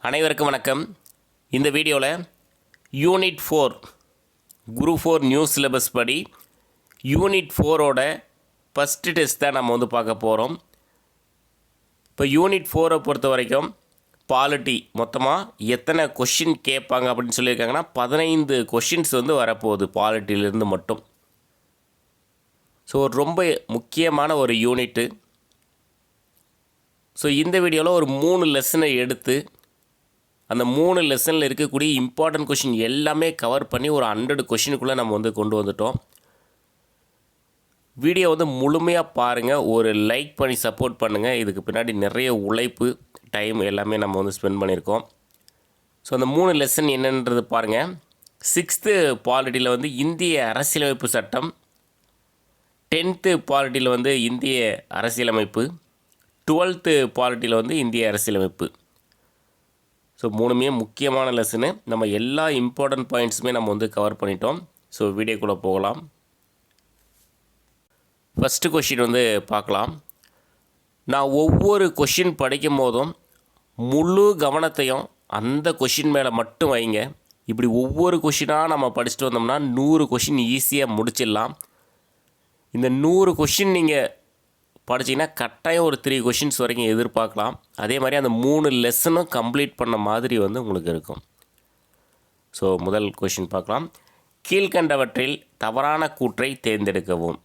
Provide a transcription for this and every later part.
அனைவருக்கும் வணக்கம். இந்த வீடியோவில் யூனிட் 4 குரூப் 4 நியூ சிலபஸ் படி யூனிட் 4ஓட ஃபஸ்ட்டு டெஸ்ட் தான் நம்ம வந்து பார்க்க போகிறோம். இப்போ யூனிட் 4ஐ பொறுத்த வரைக்கும் பாலிட்டி மொத்தமாக எத்தனை கொஷின் கேட்பாங்க அப்படின்னு சொல்லியிருக்காங்கன்னா 15 கொஷின்ஸ் வந்து வரப்போகுது பாலிட்டியிலேருந்து மட்டும். ஸோ ரொம்ப முக்கியமான ஒரு யூனிட்டு. ஸோ இந்த வீடியோவில் ஒரு 3 லெசனை எடுத்து அந்த 3 லெசனில் இருக்கக்கூடிய இம்பார்ட்டன்ட் கொஷின் எல்லாமே கவர் பண்ணி ஒரு 100 கொஷினுக்குள்ளே நம்ம வந்து கொண்டு வந்துட்டோம். வீடியோ வந்து முழுமையாக பாருங்கள், ஒரு லைக் பண்ணி சப்போர்ட் பண்ணுங்கள். இதுக்கு பின்னாடி நிறைய உழைப்பு டைம் எல்லாமே நம்ம வந்து ஸ்பெண்ட் பண்ணியிருக்கோம். ஸோ அந்த 3 லெசன் என்னன்றது பாருங்கள். 6th பாலிட்டியில் வந்து இந்திய அரசியலமைப்பு சட்டம், 10th பாலிட்டியில் வந்து இந்திய அரசியலமைப்பு, 12th பாலிட்டியில் வந்து இந்திய அரசியலமைப்பு. ஸோ 3மே முக்கியமான லெசனு. நம்ம எல்லா இம்பார்ட்டன்ட் பாயிண்ட்ஸுமே நம்ம வந்து கவர் பண்ணிட்டோம். ஸோ வீடியோக்குள்ளே போகலாம். ஃபஸ்ட்டு கொஷின் வந்து பார்க்கலாம். நான் ஒவ்வொரு கொஷின் படிக்கும் போதும் முழு கவனத்தையும் அந்த கொஷின் மேலே மட்டும் வைங்க. இப்படி ஒவ்வொரு கொஷினாக நம்ம படிச்சுட்டு வந்தோம்னா 100 கொஷின் ஈஸியாக முடிச்சிடலாம். இந்த 100 கொஷின் நீங்கள் படிச்சிங்கன்னா கட்டாயம் ஒரு 3 கொஷின்ஸ் வரைக்கும் எதிர்பார்க்கலாம். அதே மாதிரி அந்த 3 லெசனும் கம்ப்ளீட் பண்ண மாதிரி வந்து உங்களுக்கு இருக்கும். ஸோ முதல் கொஷின் பார்க்கலாம். கீழ்கண்டவற்றில் தவறான கூற்றை தேர்ந்தெடுக்கவும்.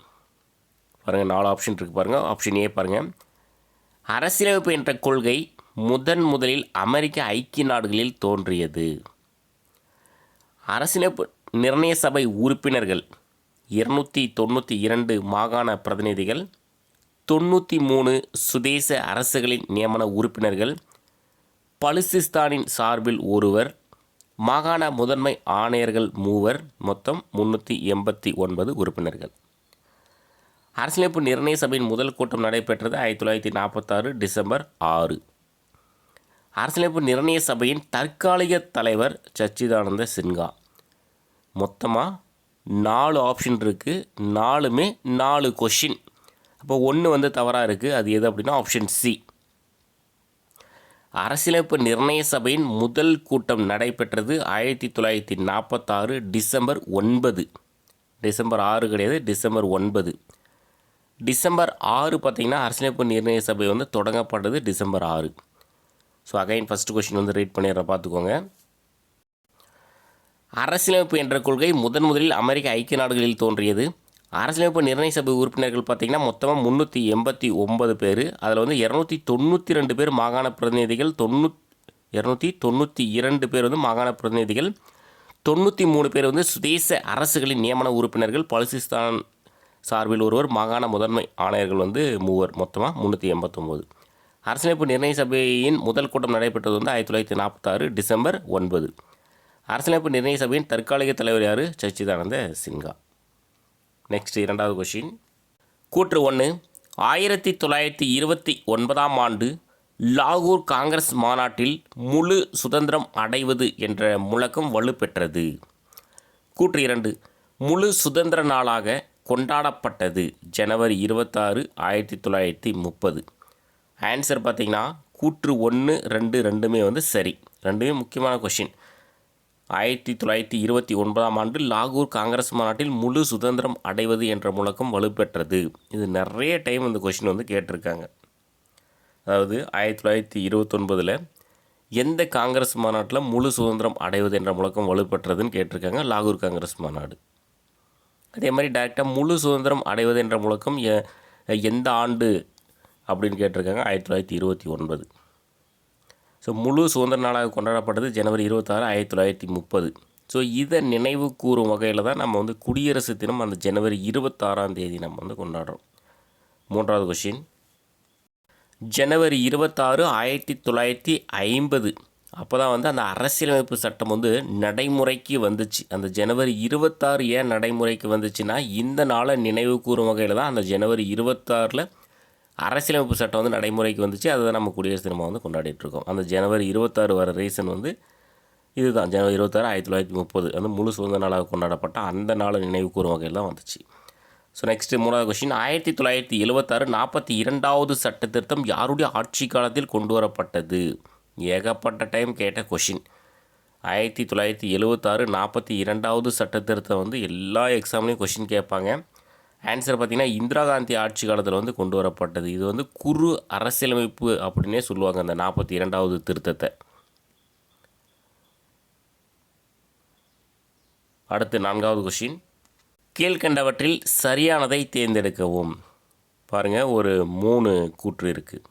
பாருங்கள், 4 ஆப்ஷன் இருக்குது பாருங்கள். ஆப்ஷன் ஏ பாருங்கள். அரசியலமைப்பு என்ற கொள்கை முதலில் அமெரிக்க ஐக்கிய நாடுகளில் தோன்றியது. அரசியலமைப்பு நிர்ணய சபை உறுப்பினர்கள் 292 மாகாண பிரதிநிதிகள், 93 சுதேச அரசுகளின் நியமன உறுப்பினர்கள், பலுசிஸ்தானின் சார்பில் ஒருவர், மாகாண முதன்மை ஆணையர்கள் 3, மொத்தம் 389 உறுப்பினர்கள். அரசியலமைப்பு நிர்ணய சபையின் முதல் கூட்டம் நடைபெற்றது 1946 டிசம்பர் 6. அரசியலமைப்பு நிர்ணய சபையின் தற்காலிக தலைவர் சச்சிதானந்த சின்ஹா. மொத்தமாக 4 ஆப்ஷன் இருக்குது. 4மே 4 கொஷின். அப்போ 1 வந்து தவறாக இருக்குது. அது எது அப்படின்னா ஆப்ஷன் சி. அரசியலமைப்பு நிர்ணய சபையின் முதல் கூட்டம் நடைபெற்றது 1946 டிசம்பர் 9. டிசம்பர் 6 கிடையாது, டிசம்பர் 9. டிசம்பர் 6 பார்த்திங்கன்னா அரசியலமைப்பு நிர்ணய சபை வந்து தொடங்கப்பட்டது December 6. So again first question வந்து ரீட் பண்ணிடுற பார்த்துக்கோங்க. அரசியலமைப்பு என்ற கொள்கை முதலில் அமெரிக்க ஐக்கிய நாடுகளில் தோன்றியது. அரசியலமைப்பு நிர்ணய சபை உறுப்பினர்கள் பார்த்திங்கன்னா மொத்தமாக 389 பேர். அதில் வந்து 292 பேர் மாகாண பிரதிநிதிகள், 292 பேர் வந்து மாகாண பிரதிநிதிகள், 93 பேர் வந்து சுதேச அரசுகளின் நியமன உறுப்பினர்கள், பலுசிஸ்தான் சார்பில் ஒருவர், மாகாண முதன்மை ஆணையர்கள் வந்து 3, மொத்தமாக 389. அரசியலமைப்பு நிர்ணய சபையின் முதல் கூட்டம் நடைபெற்றது வந்து 1946 டிசம்பர் 9. அரசியலமைப்பு நிர்ணய சபையின் தற்காலிக தலைவர் யார்? சச்சிதானந்த சின்ஹா. நெக்ஸ்ட் 2வது கொஷின். கூற்று 1. 1929ஆம் ஆண்டு லாகூர் காங்கிரஸ் மாநாட்டில் முழு சுதந்திரம் அடைவது என்ற முழக்கம் வலுப்பெற்றது. கூற்று 2. முழு சுதந்திர நாளாக கொண்டாடப்பட்டது ஜனவரி 26, 1930. ஆன்சர் பார்த்திங்கன்னா கூற்று 1, 2 ரெண்டுமே வந்து சரி. ரெண்டுமே முக்கியமான கொஷின். 1929ஆம் ஆண்டு லாகூர் காங்கிரஸ் மாநாட்டில் முழு சுதந்திரம் அடைவது என்ற முழக்கம் வலுப்பெற்றது. இது நிறைய டைம் இந்த கொஷின் வந்து கேட்டிருக்காங்க. அதாவது 1929 எந்த காங்கிரஸ் மாநாட்டில் முழு சுதந்திரம் அடைவது என்ற முழக்கம் வலுப்பெற்றதுன்னு கேட்டிருக்காங்க. லாகூர் காங்கிரஸ் மாநாடு. அதே மாதிரி டைரெக்டாக முழு சுதந்திரம் அடைவது என்ற முழக்கம் எந்த ஆண்டு அப்படின்னு கேட்டிருக்காங்க. 1929. ஸோ முழு சுதந்திர நாளாக கொண்டாடப்பட்டது ஜனவரி 26, 1930. ஸோ இதை நினைவு கூறும் வகையில் தான் நம்ம வந்து குடியரசு தினம் அந்த ஜனவரி 26ஆம் தேதி நம்ம வந்து கொண்டாடுறோம். 3வது கொஷின். ஜனவரி 26, 1950 அப்போ தான் வந்து அந்த அரசியலமைப்பு சட்டம் வந்து நடைமுறைக்கு வந்துச்சு. அந்த ஜனவரி 26 ஏன் நடைமுறைக்கு வந்துச்சுன்னா இந்த நாளை நினைவு கூறும் வகையில் தான் அந்த ஜனவரி 26 அரசியலமைப்பு சட்டம் வந்து நடைமுறைக்கு வந்துச்சு. அதை தான் நம்ம குடியரசு தினமாக வந்து கொண்டாடிட்டுருக்கோம். அந்த ஜனவரி 26 வர ரீசன் வந்து இதுதான். ஜனவரி 26, 1930 வந்து முழு சுதந்திர நாளாக கொண்டாடப்பட்ட அந்த நாளை நினைவு கூறும் வகையில் தான் வந்துச்சு. ஸோ நெக்ஸ்ட் 3வது கொஷின். 1976 42வது சட்ட திருத்தம் யாருடைய ஆட்சி காலத்தில் கொண்டு வரப்பட்டது? ஏகப்பட்ட டைம் கேட்ட கொஷின். 1976 42வது சட்ட திருத்தம் வந்து எல்லா எக்ஸாம்லேயும் கொஷின் கேட்பாங்க. ஆன்சர் பார்த்திங்கன்னா இந்திரா காந்தி ஆட்சி காலத்தில் வந்து கொண்டு வரப்பட்டது. இது வந்து குறு அரசியலமைப்பு அப்படின்னே சொல்லுவாங்க அந்த 42வது திருத்தத்தை. அடுத்து 4வது கொஷின். கீழ்கண்டவற்றில் சரியானதை தேர்ந்தெடுக்கவும். பாருங்கள், ஒரு 3 கூற்று இருக்குது.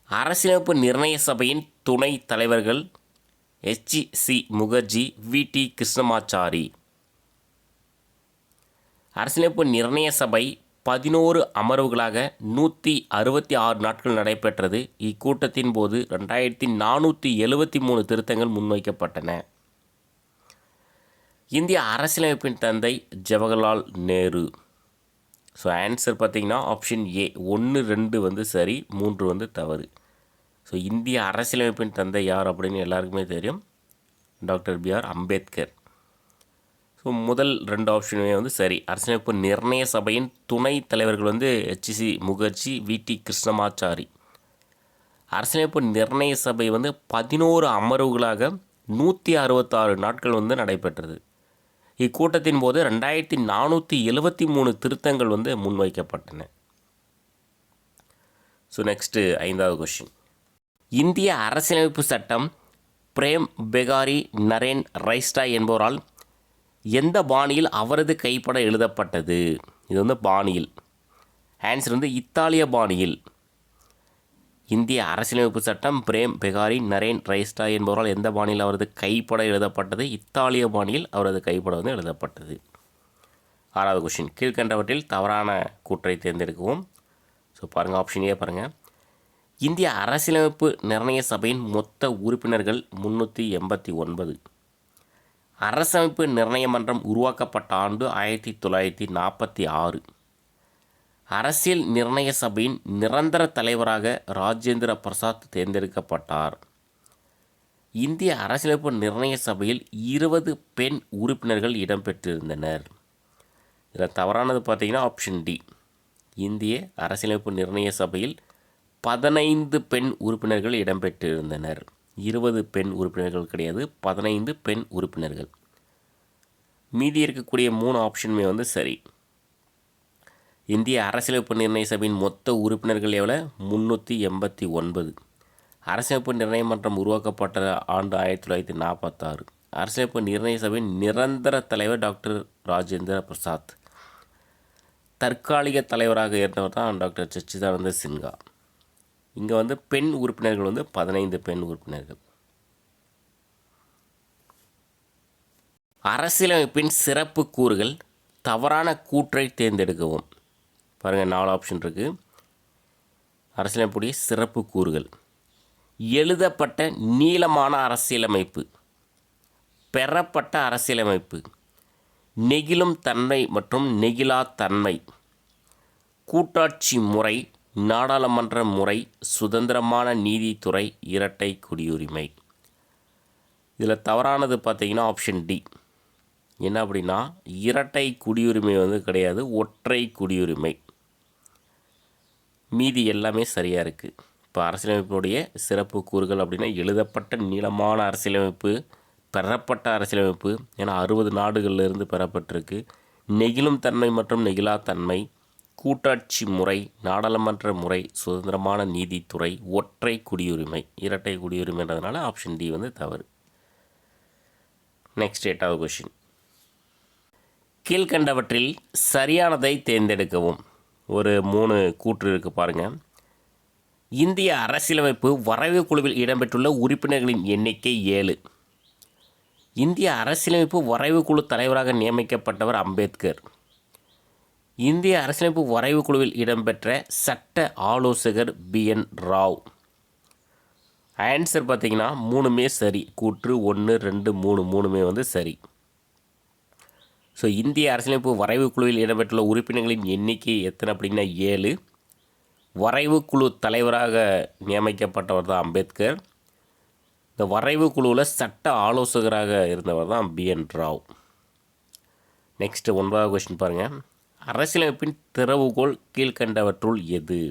அரசியலமைப்பு நிர்ணய சபையின் துணை தலைவர்கள் HC முகர்ஜி, VT கிருஷ்ணமாச்சாரி. அரசியலமைப்பு நிர்ணய சபை 11 அமர்வுகளாக 166 நாட்கள் நடைபெற்றது. இக்கூட்டத்தின் போது 2473 திருத்தங்கள் முன்வைக்கப்பட்டன. இந்திய அரசியலமைப்பின் தந்தை ஜவஹர்லால் நேரு. ஸோ ஆன்சர் பார்த்திங்கன்னா ஆப்ஷன் ஏ 1, 2 வந்து சரி, 3 வந்து தவறு. ஸோ இந்திய அரசியலமைப்பின் தந்தை யார் அப்படின்னு எல்லாருக்குமே தெரியும், டாக்டர் BR அம்பேத்கர். ஸோ முதல் 2 ஆப்ஷனுமே வந்து சரி. அரசியலமைப்பு நிர்ணய சபையின் துணை தலைவர்கள் வந்து HC முகர்ஜி, VT கிருஷ்ணமாச்சாரி. அரசியலமைப்பு நிர்ணய சபை வந்து 11 அமர்வுகளாக 166 நாட்கள் வந்து நடைபெற்றது. இக்கூட்டத்தின் போது 2473 திருத்தங்கள் வந்து முன்வைக்கப்பட்டன. ஸோ நெக்ஸ்ட்டு 5வது கொஷின். இந்திய அரசியலமைப்பு சட்டம் பிரேம் பெகாரி நரேன் ரைஸ்டாய் என்பவரால் எந்த பாணியில் அவரது கைப்பட எழுதப்பட்டது? இது வந்து பாணியில். ஆன்சர் வந்து இத்தாலிய பாணியில். இந்திய அரசியலமைப்பு சட்டம் பிரேம் பெகாரி நரேன் ரைஸ்டாய் என்பவரால் எந்த பாணியில் அவரது கைப்பட எழுதப்பட்டது? இத்தாலிய பாணியில் அவரது கைப்பட வந்து எழுதப்பட்டது. 6வது கொஷின். கீழ்கண்டவற்றில் தவறான கூற்றை தேர்ந்தெடுக்கவும். ஸோ பாருங்கள், ஆப்ஷன் ஏ பாருங்கள். இந்திய அரசியலமைப்பு நிர்ணய சபையின் மொத்த உறுப்பினர்கள் 389. அரசமைப்பு நிர்ணய மன்றம் உருவாக்கப்பட்ட ஆண்டு 1946. அரசியல் நிர்ணய சபையின் நிரந்தர தலைவராக ராஜேந்திர பிரசாத் தேர்ந்தெடுக்கப்பட்டார். இந்திய அரசியலமைப்பு நிர்ணய சபையில் 20 பெண் உறுப்பினர்கள் இடம்பெற்றிருந்தனர். இதில் தவறானது பார்த்தீங்கன்னா ஆப்ஷன் டி. இந்திய அரசியலமைப்பு நிர்ணய சபையில் 15 பெண் உறுப்பினர்கள் இடம்பெற்றிருந்தனர். 20 பெண் உறுப்பினர்கள் கிடையாது, 15 பெண் உறுப்பினர்கள். மீதி இருக்கக்கூடிய 3 ஆப்ஷனுமே வந்து சரி. இந்திய அரசியலமைப்பு நிர்ணய சபையின் மொத்த உறுப்பினர்கள் எவ்வளோ? 389. அரசியலமைப்பு நிர்ணய மன்றம் உருவாக்கப்பட்ட ஆண்டு 1946. அரசியலமைப்பு நிர்ணய சபையின் நிரந்தர தலைவர் டாக்டர் ராஜேந்திர பிரசாத். தற்காலிக தலைவராக இருந்தவர் தான் டாக்டர் சச்சிதானந்த சின்ஹா. இங்கே வந்து பெண் உறுப்பினர்கள் வந்து 15 பெண் உறுப்பினர்கள். அரசியலமைப்பின் சிறப்பு கூறுகள். தவறான கூற்றை தேர்ந்தெடுக்கவும். பாருங்கள், 4 ஆப்ஷன் இருக்குது. அரசியலமைப்புடைய சிறப்பு கூறுகள். எழுதப்பட்ட நீளமான அரசியலமைப்பு, பெறப்பட்ட அரசியலமைப்பு, நெகிழும் தன்மை மற்றும் நெகிழா தன்மை, கூட்டாட்சி முறை, நாடாளுமன்ற முறை, சுதந்திரமான நீதித்துறை, இரட்டை குடியுரிமை. இதில் தவறானது பார்த்தீங்கன்னா ஆப்ஷன் டி. என்ன அப்படின்னா இரட்டை குடியுரிமை வந்து கிடையாது, ஒற்றை குடியுரிமை. மீதி எல்லாமே சரியாக இருக்குது. இப்போ அரசியலமைப்பினுடைய சிறப்பு கூறுகள் அப்படின்னா எழுதப்பட்ட நீளமான அரசியலமைப்பு, பெறப்பட்ட அரசியலமைப்பு, ஏன்னா 60 நாடுகளிலிருந்து பெறப்பட்டிருக்கு, நெகிழும் தன்மை மற்றும் நெகிழா தன்மை, கூட்டாட்சி முறை, நாடாளுமன்ற முறை, சுதந்திரமான நீதித்துறை, ஒற்றை குடியுரிமை. இரட்டை குடியுரிமைன்றதுனால ஆப்ஷன் டி வந்து தவறு. நெக்ஸ்ட் 8வது கொஷின். கீழ்கண்டவற்றில் சரியானதை தேர்ந்தெடுக்கவும். ஒரு 3 கூற்று இருக்குது பாருங்கள். இந்திய அரசியலமைப்பு வரைவு குழுவில் இடம்பெற்றுள்ள உறுப்பினர்களின் எண்ணிக்கை 7. இந்திய அரசியலமைப்பு வரைவு குழு தலைவராக நியமிக்கப்பட்டவர் அம்பேத்கர். இந்திய அரசியலமைப்பு வரைவு குழுவில் இடம்பெற்ற சட்ட ஆலோசகர் BN ராவ். ஆன்சர் பார்த்திங்கன்னா 3மே சரி. கூற்று 1, 2, 3 வந்து சரி. ஸோ இந்திய அரசியலமைப்பு வரைவு குழுவில் இடம்பெற்றுள்ள உறுப்பினர்களின் எண்ணிக்கை எத்தனை அப்படின்னா 7. வரைவு குழு தலைவராக நியமிக்கப்பட்டவர் தான் அம்பேத்கர். இந்த வரைவு குழுவில் சட்ட ஆலோசகராக இருந்தவர் தான் BN ராவ். நெக்ஸ்ட்டு 9வது கொஸ்டின் பாருங்கள். அரசியலமைப்பின் திறவுகோல் கீழ்கண்டவற்றுள் எது?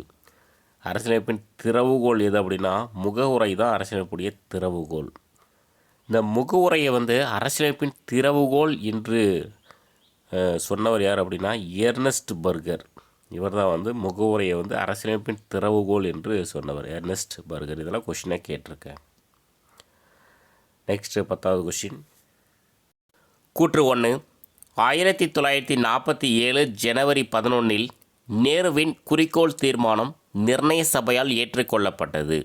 அரசியலமைப்பின் திறவுகோல் எது அப்படின்னா முகவுரை தான் அரசியலமைப்புடைய திறவுகோல். இந்த முகவுரையை வந்து அரசியலமைப்பின் திறவுகோல் என்று சொன்னவர் யார் அப்படின்னா எர்னஸ்ட் பர்கர். இவர் தான் வந்து முகவுரையை வந்து அரசியலமைப்பின் திறவுகோல் என்று சொன்னவர், எர்னஸ்ட் பர்கர். இதெல்லாம் கொஷினாக கேட்டிருக்கேன். நெக்ஸ்ட்டு 10வது கொஷின். கூற்று 1. 1947 ஜனவரி 11 நேருவின் குறிக்கோள் தீர்மானம் நிர்ணய சபையால் ஏற்றுக்கொள்ளப்பட்டது.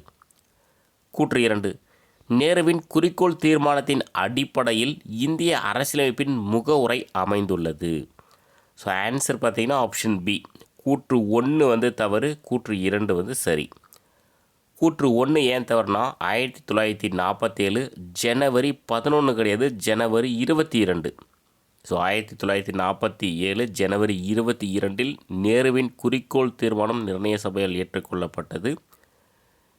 கூற்று 2. நேருவின் குறிக்கோள் தீர்மானத்தின் அடிப்படையில் இந்திய அரசியலமைப்பின் முகவுரை அமைந்துள்ளது. ஸோ ஆன்சர் பார்த்தீங்கன்னா ஆப்ஷன் பி. கூற்று 1 வந்து தவறு, கூற்று 2 வந்து சரி. கூற்று 1 ஏன் தவறுனா 1947 ஜனவரி 11 கிடையாது, ஜனவரி 22. ஸோ 1947 ஜனவரி 22 நேருவின் குறிக்கோள் தீர்மானம் நிர்ணய சபையால் ஏற்றுக்கொள்ளப்பட்டது.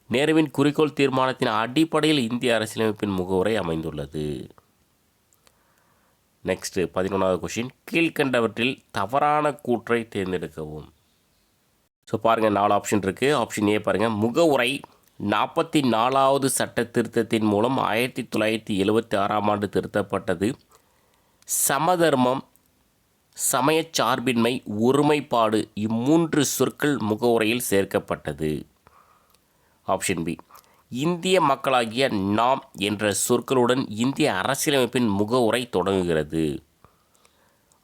நேருவின் குறிக்கோள் தீர்மானத்தின் அடிப்படையில் இந்திய அரசியலமைப்பின் முகவுரை அமைந்துள்ளது. நெக்ஸ்ட்டு 11வது கொஷின். கீழ்கண்டவற்றில் தவறான கூற்றை தேர்ந்தெடுக்கவும். ஸோ பாருங்கள், 4 ஆப்ஷன் இருக்குது. ஆப்ஷன் ஏ பாருங்கள், முகவுரை 44வது சட்ட திருத்தத்தின் மூலம் 1976ஆம் ஆண்டு திருத்தப்பட்டது. சமதர்மம், சமயச்சார்பின்மை, ஒருமைப்பாடு இம்மூன்று சொற்கள் முகவுரையில் சேர்க்கப்பட்டது. ஆப்ஷன் பி, இந்திய மக்களாகிய நாம் என்ற சொற்களுடன் இந்திய அரசியலமைப்பின் முகவுரை தொடங்குகிறது.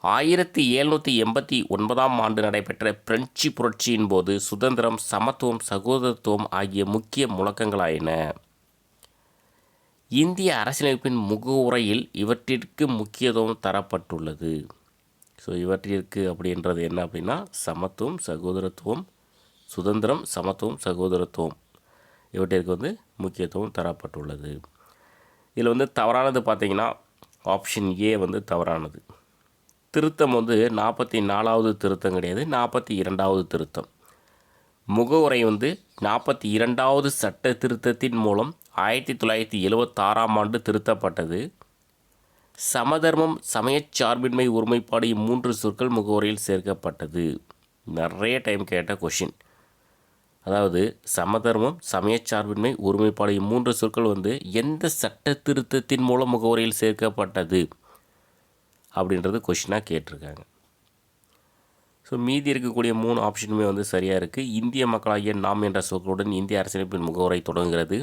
1789ஆம் ஆண்டு நடைபெற்ற பிரெஞ்சு புரட்சியின் போது சுதந்திரம், சமத்துவம், சகோதரத்துவம் ஆகிய முக்கிய முழக்கங்களாயின. இந்திய அரசியலமைப்பின் முகவுரையில் இவற்றிற்கு முக்கியத்துவம் தரப்பட்டுள்ளது. ஸோ இவற்றிற்கு அப்படின்றது என்ன அப்படின்னா சமத்துவம், சகோதரத்துவம், சுதந்திரம், சமத்துவம், சகோதரத்துவம் இவற்றிற்கு வந்து முக்கியத்துவம் தரப்பட்டுள்ளது. இதில் வந்து தவறானது பார்த்திங்கன்னா ஆப்ஷன் ஏ வந்து தவறானது. திருத்தம் வந்து 44வது திருத்தம் கிடையாது, 42வது திருத்தம். முகவுரை வந்து 42வது சட்ட திருத்தத்தின் மூலம் 1976ஆம் ஆண்டு திருத்தப்பட்டது. சமதர்மம், சமயச்சார்பின்மை, ஒருமைப்பாடு இம்மூன்று சொற்கள் முகவுரையில் சேர்க்கப்பட்டது. நிறைய டைம் கேட்ட கொஷின். அதாவது சமதர்மம், சமயச்சார்பின்மை, ஒருமைப்பாடு இம்மூன்று சொற்கள் வந்து எந்த சட்ட திருத்தத்தின் மூலம் முகவுரையில் சேர்க்கப்பட்டது அப்படின்றது கொஷினாக கேட்டிருக்காங்க. ஸோ மீதி இருக்கக்கூடிய 3 ஆப்ஷனுமே வந்து சரியாக இருக்குது. இந்திய மக்களாகிய நாம் என்ற சொற்களுடன் இந்திய அரசியலமைப்பின் முகவுரை தொடங்குகிறது.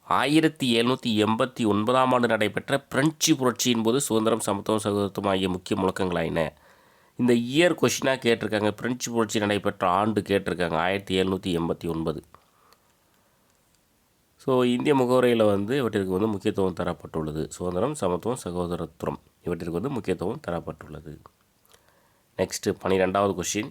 1789ஆம் ஆண்டு நடைபெற்ற பிரெஞ்சு புரட்சியின் போது சுதந்திரம், சமத்துவம், சகோதரத்துவம் ஆகிய முக்கிய முழக்கங்களாயின. இந்த இயர் கொஷினாக கேட்டிருக்காங்க. பிரெஞ்சு புரட்சி நடைபெற்ற ஆண்டு கேட்டிருக்காங்க 1789. ஸோ இந்திய முகவுரையில் வந்து இவற்றிற்கு வந்து முக்கியத்துவம் தரப்பட்டுள்ளது. சுதந்திரம், சமத்துவம், சகோதரத்துவம் இவற்றிற்கு வந்து முக்கியத்துவம் தரப்பட்டுள்ளது. நெக்ஸ்ட்டு 12வது கொஷின்.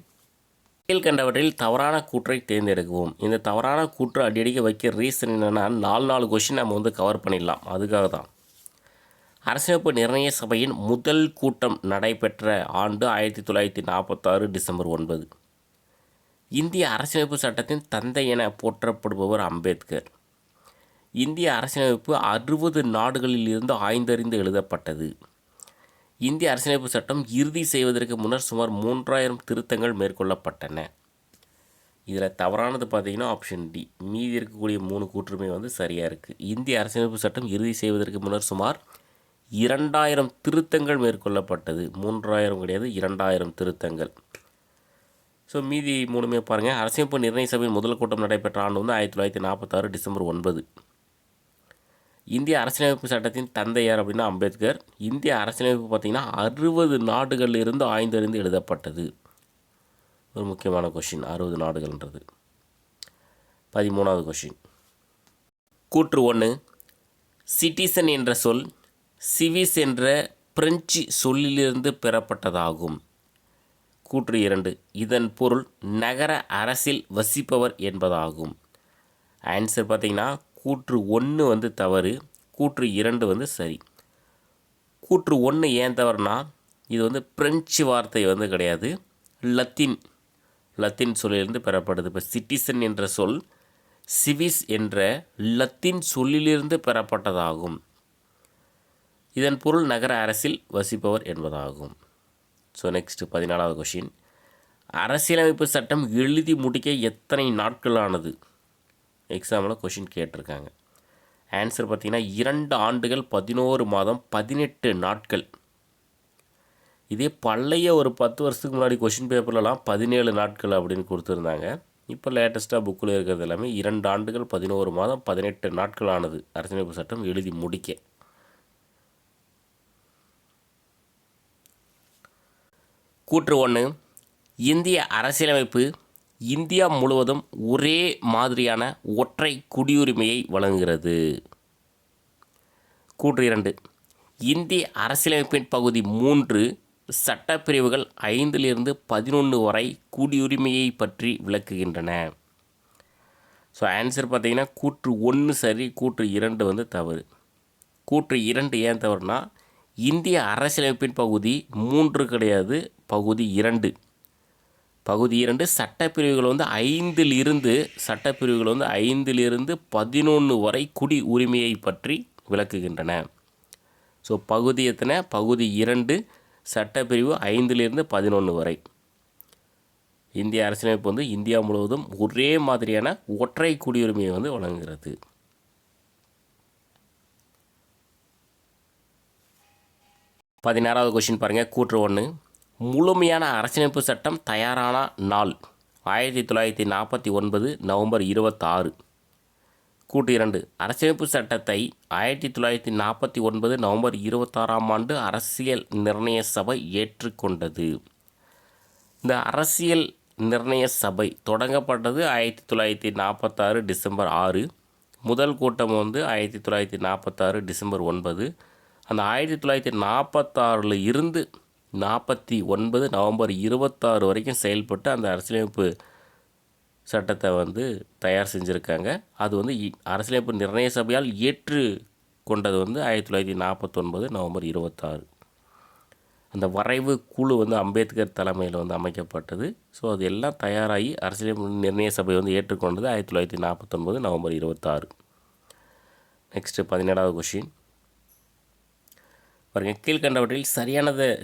கீழ்கண்டவற்றில் தவறான கூற்றை தேர்ந்தெடுக்கவும். இந்த தவறான கூற்று அடிக்கடிக்க வைக்க ரீசன் என்னென்னா 4 கொஷின் நம்ம வந்து கவர் பண்ணிடலாம். அதுக்காக தான். அரசியலமைப்பு நிர்ணய சபையின் முதல் கூட்டம் நடைபெற்ற ஆண்டு 1946 டிசம்பர் 9. இந்திய அரசியலமைப்பு சட்டத்தின் தந்தை என போற்றப்படுபவர் அம்பேத்கர். இந்திய அரசியலமைப்பு 60 நாடுகளில் இருந்து ஆய்ந்தறிந்து எழுதப்பட்டது. இந்திய அரசியலமைப்பு சட்டம் இறுதி செய்வதற்கு முன்னர் சுமார் 3000 திருத்தங்கள் மேற்கொள்ளப்பட்டன. இதில் தவறானது பார்த்திங்கன்னா ஆப்ஷன் டி. மீதி இருக்கக்கூடிய 3 கூற்றுமே வந்து சரியாக இருக்குது. இந்திய அரசியலமைப்பு சட்டம் இறுதி செய்வதற்கு முன்னர் சுமார் 2000 திருத்தங்கள் மேற்கொள்ளப்பட்டது. 3000 கிடையாது, 2000 திருத்தங்கள். ஸோ மீதி 3மே பாருங்கள். அரசியலமைப்பு நிர்ணய சபையின் முதல் கூட்டம் நடைபெற்ற ஆண்டு வந்து 1946 டிசம்பர் 9. இந்திய அரசியலமைப்பு சட்டத்தின் தந்தை யார் அப்படின்னா அம்பேத்கர். இந்திய அரசியலமைப்பு பார்த்திங்கன்னா 60 நாடுகளில் இருந்து ஆய்ந்தறிந்து எழுதப்பட்டது. ஒரு முக்கியமான கொஷின் 60 நாடுகள்ன்றது. 13வது கொஷின். கூற்று 1. சிட்டிசன் என்ற சொல் சிவிஸ் என்ற பிரெஞ்சு சொல்லிலிருந்து பெறப்பட்டதாகும். கூற்று 2. இதன் பொருள் நகர அரசில் வசிப்பவர் என்பதாகும். ஆன்சர் பார்த்திங்கன்னா கூற்று 1 வந்து தவறு, கூற்று 2 வந்து சரி. கூற்று 1 ஏன் தவறுனா இது வந்து பிரெஞ்சு வார்த்தை வந்து கிடையாது, லத்தீன் சொல்லிலிருந்து பெறப்படுது. இப்போ சிட்டிசன் என்ற சொல் சிவிஸ் என்ற லத்தீன் சொல்லிலிருந்து பெறப்பட்டதாகும். இதன் பொருள் நகர அரசில் வசிப்பவர் என்பதாகும். ஸோ நெக்ஸ்ட் 14வது கொஷின். அரசியலமைப்பு சட்டம் எழுதி முடிக்க எத்தனை நாட்கள் ஆனது? எக்ஸாமில் கொஷின் கேட்டிருக்காங்க. ஆன்சர் பார்த்திங்கன்னா 2 ஆண்டுகள் 11 மாதம் 18 நாட்கள். இதே பழைய ஒரு 10 வருஷத்துக்கு முன்னாடி கொஷின் பேப்பர்லலாம் 17 நாட்கள் அப்படின்னு கொடுத்துருந்தாங்க. இப்போ லேட்டஸ்ட்டாக புக்கில் இருக்கிறது எல்லாமே 2 ஆண்டுகள் 11 மாதம் 18 நாட்கள் ஆனது அரசியலமைப்பு சட்டம் எழுதி முடிக்க. கூற்று 1, இந்திய அரசியலமைப்பு இந்தியா முழுவதும் ஒரே மாதிரியான ஒற்றை குடியுரிமையை வழங்குகிறது. கூற்று 2, இந்திய அரசியலமைப்பின் பகுதி 3 சட்டப்பிரிவுகள் 5லிருந்து 11 வரை குடியுரிமையை பற்றி விளக்குகின்றன. ஸோ ஆன்சர் பார்த்திங்கன்னா கூற்று 1 சரி, கூற்று 2 வந்து தவறு. கூற்று 2 ஏன் தவறுனா, இந்திய அரசியலமைப்பின் பகுதி 3 கிடையாது, பகுதி 2. பகுதி 2 சட்டப்பிரிவுகள் வந்து 5லிருந்து 11 வரை குடியுரிமையை பற்றி விளக்குகின்றன. ஸோ பகுதி எத்தனை? பகுதி 2, சட்டப்பிரிவு 5லிருந்து 11 வரை. இந்திய அரசியலமைப்பு வந்து இந்தியா முழுவதும் ஒரே மாதிரியான ஒற்றை குடியுரிமையை வந்து வழங்குகிறது. பதினாறாவது கொஸ்டின் பாருங்கள். கூற்று 1, முழுமையான அரசியலமைப்பு சட்டம் தயாரான நாள் 1949 நவம்பர் 26. கூற்று 2, அரசியலமைப்பு சட்டத்தை 1949 நவம்பர் 26ஆம் ஆண்டு அரசியல் நிர்ணய சபை ஏற்றுக்கொண்டது. இந்த அரசியல் நிர்ணய சபை தொடங்கப்பட்டது 1946 டிசம்பர் 6. முதல் கூட்டம் வந்து 1946 டிசம்பர் 9. அந்த 1946 இருந்து 49 நவம்பர் 26 வரைக்கும் செயல்பட்டு அந்த அரசியலமைப்பு சட்டத்தை வந்து தயார் செஞ்சுருக்காங்க. அது வந்து அரசியலமைப்பு நிர்ணய சபையால் ஏற்று கொண்டது வந்து 1949 நவம்பர் 26. அந்த வரைவு குழு வந்து அம்பேத்கர் தலைமையில் வந்து அமைக்கப்பட்டது. ஸோ அது எல்லாம் தயாராகி அரசியலமைப்பு நிர்ணய சபை வந்து ஏற்றுக்கொண்டது 1949 நவம்பர் 26. நெக்ஸ்ட்டு 17வது கொஷின் பாருங்கள். கீழ்கண்டவற்றில்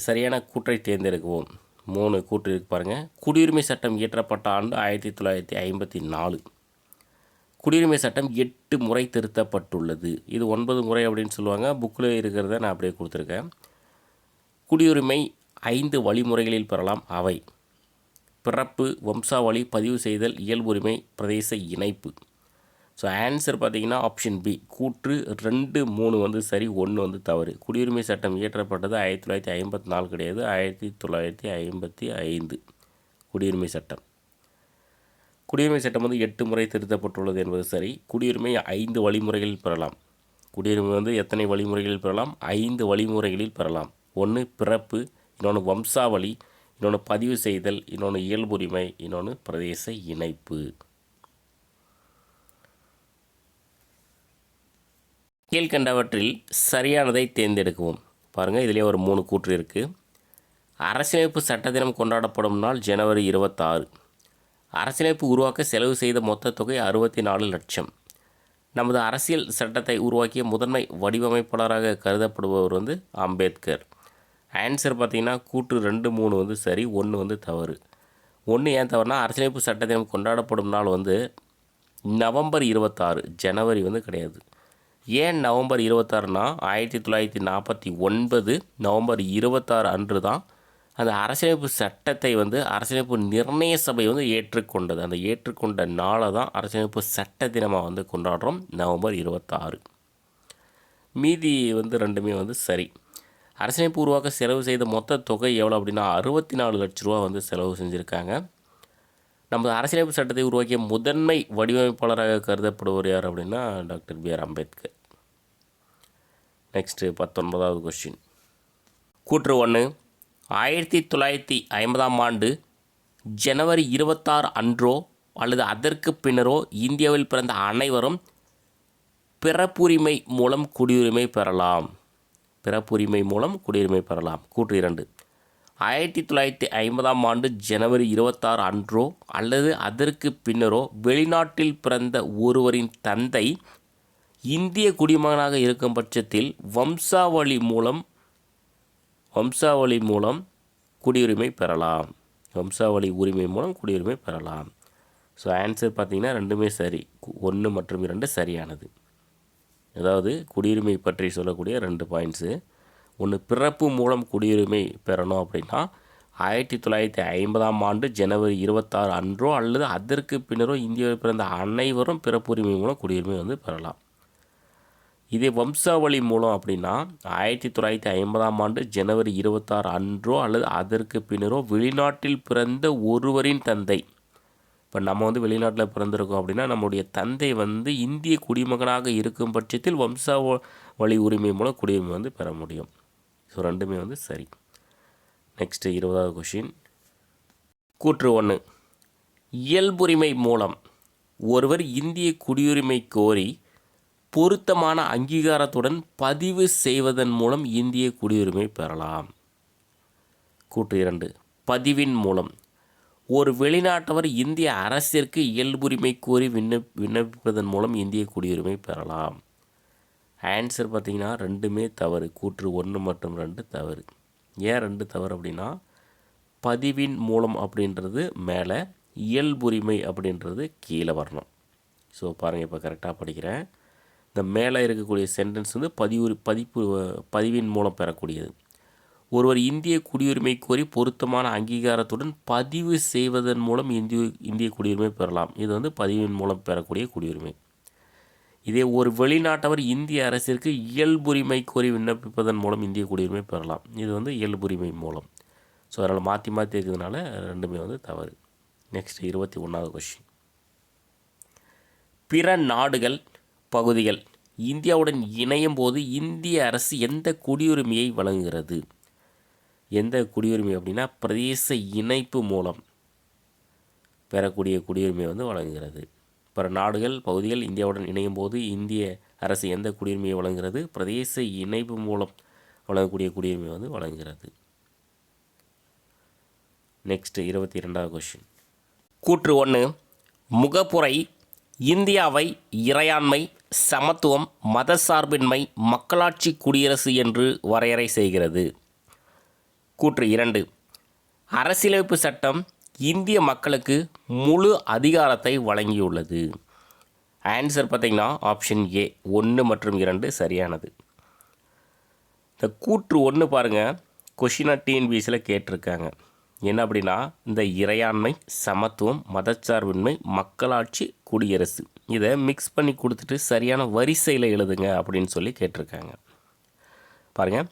சரியான கூற்றை தேர்ந்தெடுக்கவும். 3 கூற்று இருக்கு பாருங்கள். குடியுரிமை சட்டம் இயற்றப்பட்ட ஆண்டு 1954. குடியுரிமை சட்டம் 8 முறை திருத்தப்பட்டுள்ளது. இது 9 முறை அப்படின்னு சொல்லுவாங்க. புக்கில் இருக்கிறத நான் அப்படியே கொடுத்துருக்கேன். குடியுரிமை 5 வழிமுறைகளில் பெறலாம். அவை: பிறப்பு, வம்சாவளி, பதிவு செய்தல், இயல்புரிமை, பிரதேச இணைப்பு. ஸோ ஆன்சர் பார்த்திங்கன்னா ஆப்ஷன் பி. கூற்று 2, 3 வந்து சரி, 1 வந்து தவறு. குடியுரிமை சட்டம் இயற்றப்பட்டது 1954 கிடையாது, 1955 குடியுரிமை சட்டம். குடியுரிமை சட்டம் வந்து 8 முறை திருத்தப்பட்டுள்ளது என்பது சரி. குடியுரிமை 5 வழிமுறைகளில் பெறலாம். குடியுரிமை வந்து எத்தனை வழிமுறைகளில் பெறலாம்? 5 வழிமுறைகளில் பெறலாம். 1 பிறப்பு, இன்னொன்று வம்சாவளி, இன்னொன்று பதிவு செய்தல், இன்னொன்று இயல்புரிமை, இன்னொன்று பிரதேச இணைப்பு. கீழ்கண்டவற்றில் சரியானதை தேர்ந்தெடுக்கவும். பாருங்கள், இதிலே ஒரு 3 கூற்று இருக்குது. அரசியலமைப்பு சட்ட தினம் கொண்டாடப்படும் நாள் ஜனவரி 26. அரசியலமைப்பு உருவாக்க செலவு செய்த மொத்த தொகை 64 லட்சம். நமது அரசியல் சட்டத்தை உருவாக்கிய முதன்மை வடிவமைப்பாளராக கருதப்படுபவர் வந்து அம்பேத்கர். ஆன்சர் பார்த்திங்கன்னா கூற்று 2, 3 வந்து சரி, 1 வந்து தவறு. 1 ஏன் தவறுனா, அரசியலமைப்பு சட்ட தினம் கொண்டாடப்படும் நாள் வந்து நவம்பர் 26, ஜனவரி வந்து கிடையாது. ஏன் நவம்பர் 26னா, 1949 நவம்பர் 26 அன்று தான் அந்த அரசியலமைப்பு சட்டத்தை வந்து அரசியலமைப்பு நிர்ணய சபை வந்து ஏற்றுக்கொண்டது. அந்த ஏற்றுக்கொண்ட நாளை தான் அரசியலமைப்பு சட்ட தினமாக வந்து கொண்டாடுறோம், நவம்பர் 26. மீதி வந்து 2மே வந்து சரி. அரசியலமைப்பு உருவாக்க செலவு செய்த மொத்த தொகை எவ்வளோ அப்படின்னா 64 லட்ச ரூபா வந்து செலவு செஞ்சுருக்காங்க. நம்ம அரசியலமைப்பு சட்டத்தை உருவாக்கிய முதன்மை வடிவமைப்பாளராக கருதப்படுவர் யார் அப்படின்னா டாக்டர் பி.ஆர். அம்பேத்கர். நெக்ஸ்ட்டு 19வது கொஸ்டின். கூற்று 1, 1950ஆம் ஆண்டு ஜனவரி 26 அன்றோ அல்லது அதற்கு பின்னரோ இந்தியாவில் பிறந்த அனைவரும் பிறப்புரிமை மூலம் குடியுரிமை பெறலாம். பிறப்புரிமை மூலம் குடியுரிமை பெறலாம். கூற்று 2, 1950ஆம் ஆண்டு ஜனவரி 26 அன்றோ அல்லது அதற்கு பின்னரோ வெளிநாட்டில் பிறந்த ஒருவரின் தந்தை இந்திய குடிமகனாக இருக்கும் பட்சத்தில் வம்சாவளி மூலம் குடியுரிமை பெறலாம். வம்சாவளி உரிமை மூலம் குடியுரிமை பெறலாம். ஸோ ஆன்சர் பார்த்திங்கன்னா ரெண்டுமே சரி. 1 மற்றும் 2 சரியானது. அதாவது குடியுரிமை பற்றி சொல்லக்கூடிய 2 பாயிண்ட்ஸு. ஒன்று, பிறப்பு மூலம் குடியுரிமை பெறணும் அப்படின்னா 1950ஆம் ஆண்டு ஜனவரி 26 அன்றோ அல்லது அதற்கு பின்னரோ இந்தியாவில் பிறந்த அனைவரும் பிறப்புரிமை மூலம் குடியுரிமை வந்து பெறலாம். இதே வம்சாவளி மூலம் அப்படின்னா 1950ஆம் ஆண்டு ஜனவரி 26 அன்றோ அல்லது அதற்கு பின்னரோ வெளிநாட்டில் பிறந்த ஒருவரின் தந்தை, இப்போ நம்ம வந்து வெளிநாட்டில் பிறந்திருக்கோம் அப்படின்னா நம்முடைய தந்தை வந்து இந்திய குடிமகனாக இருக்கும் பட்சத்தில் வம்சாவளி உரிமை மூலம் குடியுரிமை வந்து பெற முடியும். ஸோ ரெண்டுமே வந்து சரி. நெக்ஸ்ட்டு 20வது கொஷின். கூற்று 1, இயல்புரிமை மூலம் ஒருவர் இந்திய குடியுரிமை கோரி பொருத்தமான அங்கீகாரத்துடன் பதிவு செய்வதன் மூலம் இந்திய குடியுரிமை பெறலாம். கூற்று 2, பதிவின் மூலம் ஒரு வெளிநாட்டவர் இந்திய அரசிற்கு இயல்புரிமை கோரி விண்ணப்பிப்பதன் மூலம் இந்திய குடியுரிமை பெறலாம். ஆன்சர் பார்த்திங்கன்னா ரெண்டுமே தவறு. கூற்று 1 மற்றும் 2 தவறு. ஏன் 2 தவறு அப்படின்னா, பதிவின் மூலம் அப்படின்றது மேலே, இயல்புரிமை அப்படின்றது கீழே வரணும். ஸோ பாருங்கள், இப்போ கரெக்டாக படிக்கிறேன். இந்த மேலே இருக்கக்கூடிய சென்டென்ஸ் வந்து பதிவின் மூலம் பெறக்கூடியது. ஒருவர் இந்திய குடியுரிமை கோரி பொருத்தமான அங்கீகாரத்துடன் பதிவு செய்வதன் மூலம் இந்திய குடியுரிமை பெறலாம். இது வந்து பதிவின் மூலம் பெறக்கூடிய குடியுரிமை. இதே ஒரு வெளிநாட்டவர் இந்திய அரசிற்கு இயல்புரிமை கோரி விண்ணப்பிப்பதன் மூலம் இந்திய குடியுரிமை பெறலாம். இது வந்து இயல்புரிமை மூலம். ஸோ அதனால் மாற்றி இருக்கிறதுனால ரெண்டுமே வந்து தவறு. நெக்ஸ்ட் 21வது கொஸ்டின். பிற நாடுகள் பகுதிகள் இந்தியாவுடன் இணையும் போது இந்திய அரசு எந்த குடியுரிமையை வழங்குகிறது? எந்த குடியுரிமை அப்படின்னா பிரதேச இணைப்பு மூலம் பெறக்கூடிய குடியுரிமை வந்து வழங்குகிறது. பிற நாடுகள் பகுதிகள் இந்தியாவுடன் இணையும் போது இந்திய அரசு எந்த குடியுரிமையை வழங்குகிறது? பிரதேச இணைப்பு மூலம் வழங்கக்கூடிய குடியுரிமை வந்து வழங்குகிறது. நெக்ஸ்ட் 22வது கொஸ்டின். கூற்று 1, முகப்புரை இந்தியாவை இறையாண்மை, சமத்துவம், மதசார்பின்மை, மக்களாட்சி குடியரசு என்று வரையறை செய்கிறது. கூற்று 2, அரசியலமைப்பு சட்டம் இந்திய மக்களுக்கு முழு அதிகாரத்தை வழங்கியுள்ளது. ஆன்சர் பார்த்திங்கன்னா ஆப்ஷன் ஏ 1 மற்றும் 2 சரியானது. இந்த கூற்று 1 பாருங்கள், கொஷினாக டிஎன்பிஎஸ்சியில் கேட்டிருக்காங்க. என்ன அப்படின்னா, இந்த இறையாண்மை, சமத்துவம், மதச்சார்பின்மை, மக்களாட்சி, குடியரசு இதை மிக்ஸ் பண்ணி கொடுத்துட்டு சரியான வரிசையில் எழுதுங்க அப்படின்னு சொல்லி கேட்டிருக்காங்க. பாருங்கள்,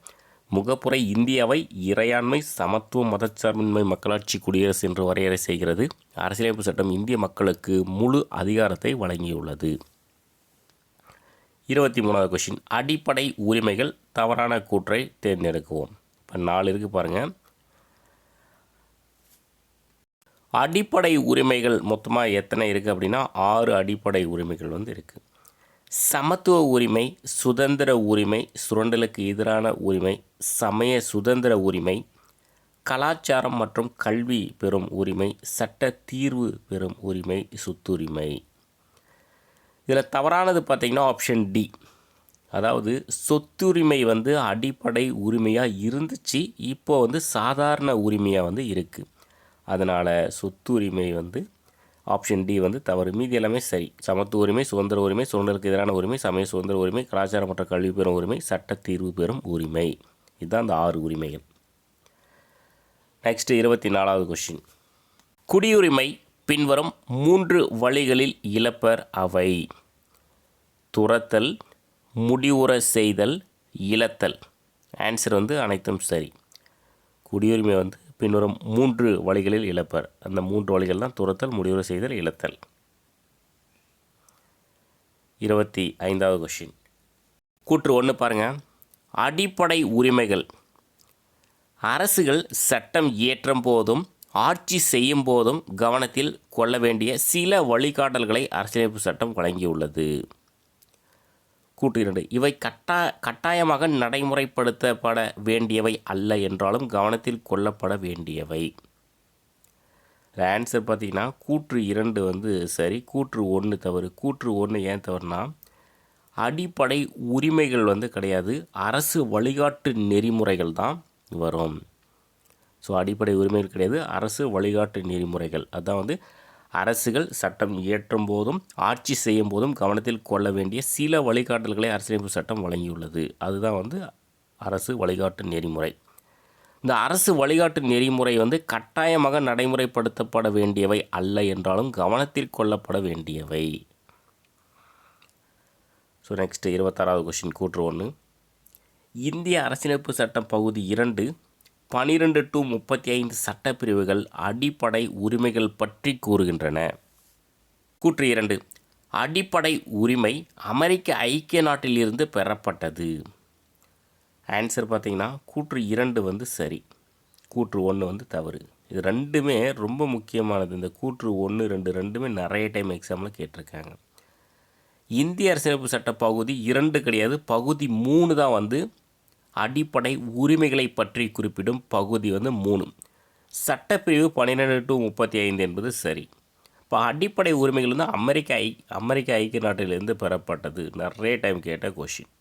முகப்புரை இந்தியாவை இறையாண்மை, சமத்துவம், மதச்சார்பின்மை, மக்களாட்சி, குடியரசு என்று வரையறை செய்கிறது. அரசியலமைப்பு சட்டம் இந்திய மக்களுக்கு முழு அதிகாரத்தை வழங்கியுள்ளது. 23வது கொஸ்டின். அடிப்படை உரிமைகள் தவறான கூற்றை தேர்ந்தெடுக்குவோம். இப்போ 4 இருக்குது பாருங்கள். அடிப்படை உரிமைகள் மொத்தமாக எத்தனை இருக்குது அப்படின்னா 6 அடிப்படை உரிமைகள் வந்து இருக்குது. சமத்துவ உரிமை, சுதந்திர உரிமை, சுரண்டலுக்கு எதிரான உரிமை, சமய சுதந்திர உரிமை, கலாச்சாரம் மற்றும் கல்வி பெறும் உரிமை, சட்ட தீர்வு பெறும் உரிமை, சொத்துரிமை. இதில் தவறானது பார்த்திங்கன்னா ஆப்ஷன் டி. அதாவது சொத்துரிமை வந்து அடிப்படை உரிமையாக இருந்துச்சு, இப்போ வந்து சாதாரண உரிமையாக வந்து இருக்குது. அதனால் சொத்துரிமை வந்து ஆப்ஷன் டி வந்து தவறு. மீதி எல்லாமே சரி. சமத்துவ உரிமை, சுதந்திர உரிமை, சுதந்திரத்துக்கு எதிரான உரிமை, சமய சுதந்திர உரிமை, கலாச்சாரம் மற்றும் கல்வி பெறும் உரிமை, சட்ட தீர்வு பெறும் உரிமை. இதுதான் அந்த 6 உரிமைகள். நெக்ஸ்ட் 24வது கொஸ்டின். குடியுரிமை பின்வரும் 3 வழிகளில் இழப்பர் அவை? துரத்தல், முடிவுற செய்தல், இழத்தல். ஆன்சர் வந்து அனைத்தும் சரி. குடியுரிமை வந்து பின்வரும் 3 வழிகளில் இழப்பர். அந்த 3 வழிகள் தான் துரத்தல், முடிவுற செய்தல், இழத்தல். 25வது கொஸ்டின். கூற்று 1 பாருங்கள். அடிப்படை உரிமைகள் அரசுகள் சட்டம் இயற்றும் போதும் ஆட்சி செய்யும் போதும் கவனத்தில் கொள்ள வேண்டிய சில வழிகாட்டல்களை அரசியலமைப்பு சட்டம் வழங்கியுள்ளது. கூற்று 2, இவை கட்டாயமாக நடைமுறைப்படுத்தப்பட வேண்டியவை அல்ல என்றாலும் கவனத்தில் கொள்ளப்பட வேண்டியவை. ஆன்சர் பார்த்திங்கன்னா கூற்று 2 வந்து சரி, கூற்று 1 தவறு. கூற்று 1 ஏன் தவறுனா, அடிப்படை உரிமைகள் வந்து கிடையாது, அரசு வழிகாட்டு நெறிமுறைகள் தான் வரும். ஸோ அடிப்படை உரிமைகள் கிடையாது, அரசு வழிகாட்டு நெறிமுறைகள். அதுதான் வந்து அரசுகள் சட்டம் இயற்றும் போதும் ஆட்சி செய்யும் போதும் கவனத்தில் கொள்ள வேண்டிய சில வழிகாட்டல்களை அரசியலமைப்பு சட்டம் வழங்கியுள்ளது. அதுதான் வந்து அரசு வழிகாட்டு நெறிமுறை. இந்த அரசு வழிகாட்டு நெறிமுறை வந்து கட்டாயமாக நடைமுறைப்படுத்தப்பட வேண்டியவை அல்ல என்றாலும் கவனத்தில் கொள்ளப்பட வேண்டியவை. ஸோ நெக்ஸ்ட் 26வது கொஸ்டின் கூற்று 1. இந்திய அரசியலமைப்பு சட்டம் பகுதி 2 12 to 35 சட்டப்பிரிவுகள் அடிப்படை உரிமைகள் பற்றி கூறுகின்றன. கூற்று 2. அடிப்படை உரிமை அமெரிக்க ஐக்கிய நாட்டிலிருந்து பெறப்பட்டது. ஆன்சர் பார்த்தீங்கன்னா கூற்று 2 வந்து சரி, கூற்று 1 வந்து தவறு. இது ரெண்டுமே ரொம்ப முக்கியமானது. இந்த கூற்று 1, 2 ரெண்டுமே நிறைய டைம் எக்ஸாமில் கேட்டிருக்காங்க. இந்திய அரசியலமைப்பு சட்ட பகுதி 2 கிடையாது, பகுதி 3 தான் வந்து அடிப்படை உரிமைகளை பற்றி குறிப்பிடும் பகுதி வந்து 3. சட்டப்பிரிவு 12 to 35 என்பது சரி. இப்போ அடிப்படை உரிமைகள் வந்து அமெரிக்க ஐக்கிய நாட்டிலிருந்து பெறப்பட்டது. நிறைய டைம் கேட்ட கொஷின்.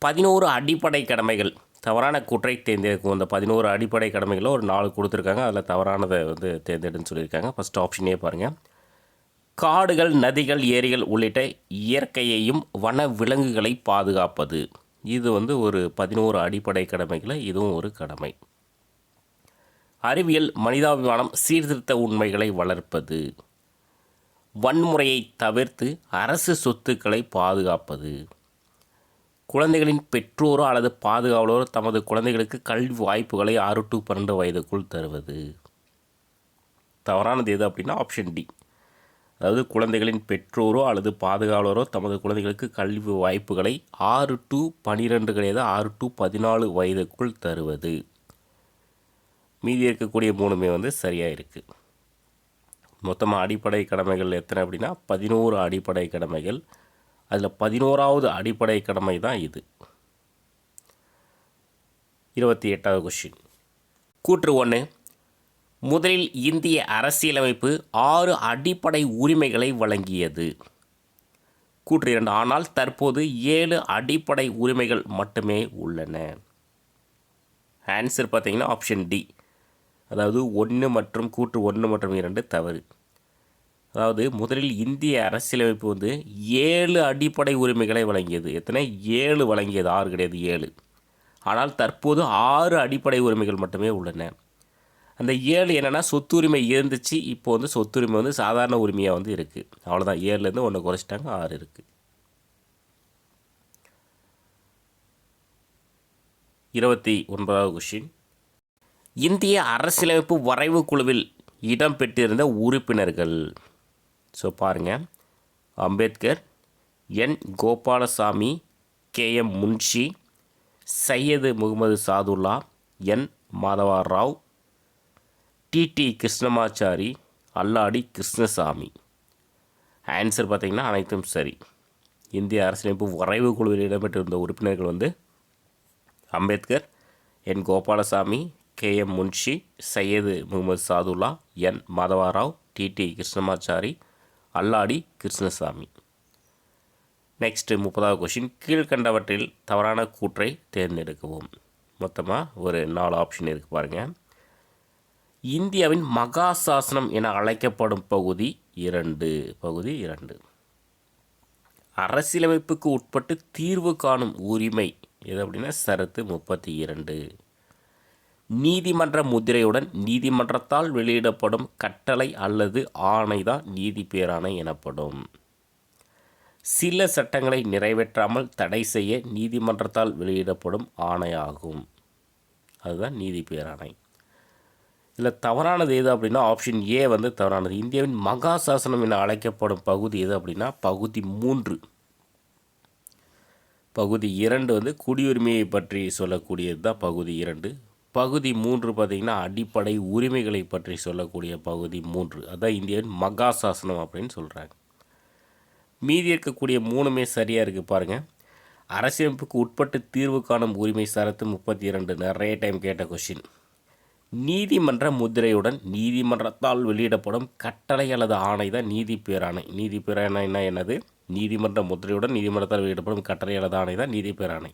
11 அடிப்படை கடமைகள். தவறான கூற்றை தேர்ந்தெடுக்கும். அந்த 11 அடிப்படை கடமைகளில் ஒரு 4 கொடுத்துருக்காங்க, அதில் தவறானதை வந்து தேர்ந்தெடுன்னு சொல்லியிருக்காங்க. ஃபஸ்ட் ஆப்ஷனே பாருங்கள். காடுகள், நதிகள், ஏரிகள் உள்ளிட்ட இயற்கையையும் வன விலங்குகளை பாதுகாப்பது. இது வந்து ஒரு 11 அடிப்படை கடமைகளை இதுவும் ஒரு கடமை. அறிவியல், மனிதாபிமானம், சீர்திருத்த உண்மைகளை வளர்ப்பது. வன்முறையை தவிர்த்து அரசு சொத்துக்களை பாதுகாப்பது. குழந்தைகளின் பெற்றோரோ அல்லது பாதுகாவலரோ தமது குழந்தைகளுக்கு கல்வி வாய்ப்புகளை 6 to 12 வயதுக்குள் தருவது. தவறானது எது அப்படின்னா ஆப்ஷன் டி. அதாவது குழந்தைகளின் பெற்றோரோ அல்லது பாதுகாவலரோ தமது குழந்தைகளுக்கு கல்வி வாய்ப்புகளை 6 to 12 கிடையாது, 6 to 14 வயதுக்குள் தருவது. மீதி இருக்கக்கூடிய 3மே வந்து சரியாக இருக்குது. மொத்தமாக அடிப்படை கடமைகள் எத்தனை அப்படின்னா 11 அடிப்படை கடமைகள். அதில் 11வது அடிப்படை கடமை தான் இது. 28வது கொஸ்டின். கூற்று 1. முதலில் இந்திய அரசியலமைப்பு 6 அடிப்படை உரிமைகளை வழங்கியது. கூற்று 2. ஆனால் தற்போது 7 அடிப்படை உரிமைகள் மட்டுமே உள்ளன. ஆன்சர் பார்த்தீங்கன்னா ஆப்ஷன் டி. அதாவது 1 மற்றும் கூற்று 1 மற்றும் 2 தவறு. அதாவது முதலில் இந்திய அரசியலமைப்பு வந்து 7 அடிப்படை உரிமைகளை வழங்கியது. எத்தனை? 7 வழங்கியது, 6 கிடையாது, 7. ஆனால் தற்போது 6 அடிப்படை உரிமைகள் மட்டுமே உள்ளன. அந்த 7 என்னென்னா சொத்துரிமை இருந்துச்சு, இப்போ வந்து சொத்துரிமை வந்து சாதாரண உரிமையாக வந்து இருக்குது. அவ்வளோதான், 7லேருந்து 1 குறைச்சிட்டாங்க, 6 இருக்குது. 29வது கொஸ்டின். இந்திய அரசியலமைப்பு வரைவு குழுவில் இடம்பெற்றிருந்த உறுப்பினர்கள். ஸோ பாருங்கள், Ambedkar, N Gopalaswami, KM Munshi, Syed Mohammed Saadulla, N Madhava Rao, TT Krishnamachari, Alladi Krishnasamy. Answer பார்த்திங்கன்னா அனைத்தும் சரி. இந்திய அரசியலமைப்பு வரைவு குழுவில் இடம்பெற்றிருந்த உறுப்பினர்கள் வந்து Ambedkar, N Gopalaswami, KM Munshi, Syed Mohammed Saadulla, N Madhava Rao, TT Krishnamachari, Alladi Krishnaswami. Next 30வது கொஷின். கீழ்கண்டவற்றில் தவறான கூற்றை தேர்ந்தெடுக்கவும். மொத்தமாக ஒரு 4 ஆப்ஷன் இருக்குது பாருங்கள். இந்தியாவின் மகா சாசனம் என அழைக்கப்படும் பகுதி 2. அரசியலமைப்புக்கு உட்பட்டு தீர்வு காணும் உரிமை எது அப்படின்னா சரத்து 32. நீதிமன்ற முத்திரையுடன் நீதிமன்றத்தால் வெளியிடப்படும் கட்டளை அல்லது ஆணை தான் நீதி பேராணை எனப்படும். சில சட்டங்களை நிறைவேற்றாமல் தடை செய்ய நீதிமன்றத்தால் வெளியிடப்படும் ஆணையாகும். அதுதான் நீதி பேராணை. இதில் தவறானது எது அப்படின்னா ஆப்ஷன் ஏ வந்து தவறானது. இந்தியாவின் மகா சாசனம் என அழைக்கப்படும் பகுதி எது அப்படின்னா பகுதி 3. பகுதி 2 வந்து குடியுரிமையை பற்றி சொல்லக்கூடியது தான் பகுதி 2. பகுதி 3 பார்த்திங்கன்னா அடிப்படை உரிமைகளை பற்றி சொல்லக்கூடிய பகுதி 3. அதுதான் இந்தியாவின் மகா சாசனம் அப்படின்னு சொல்கிறாங்க. மீதி இருக்கக்கூடிய 3மே சரியாக இருக்குது பாருங்கள். அரசியலமைப்புக்கு உட்பட்டு தீர்வு காணும் உரிமை சரத்து 32 நிறைய டைம் கேட்ட கொஷின். நீதிமன்ற முத்திரையுடன் நீதிமன்றத்தால் வெளியிடப்படும் கட்டளை அல்லது ஆணை தான் நீதி பேராணை. நீதி பேராணைனா என்னது? நீதிமன்ற முத்திரையுடன் நீதிமன்றத்தால் வெளியிடப்படும் கட்டளை அல்லது ஆணை தான் நீதி பேராணை.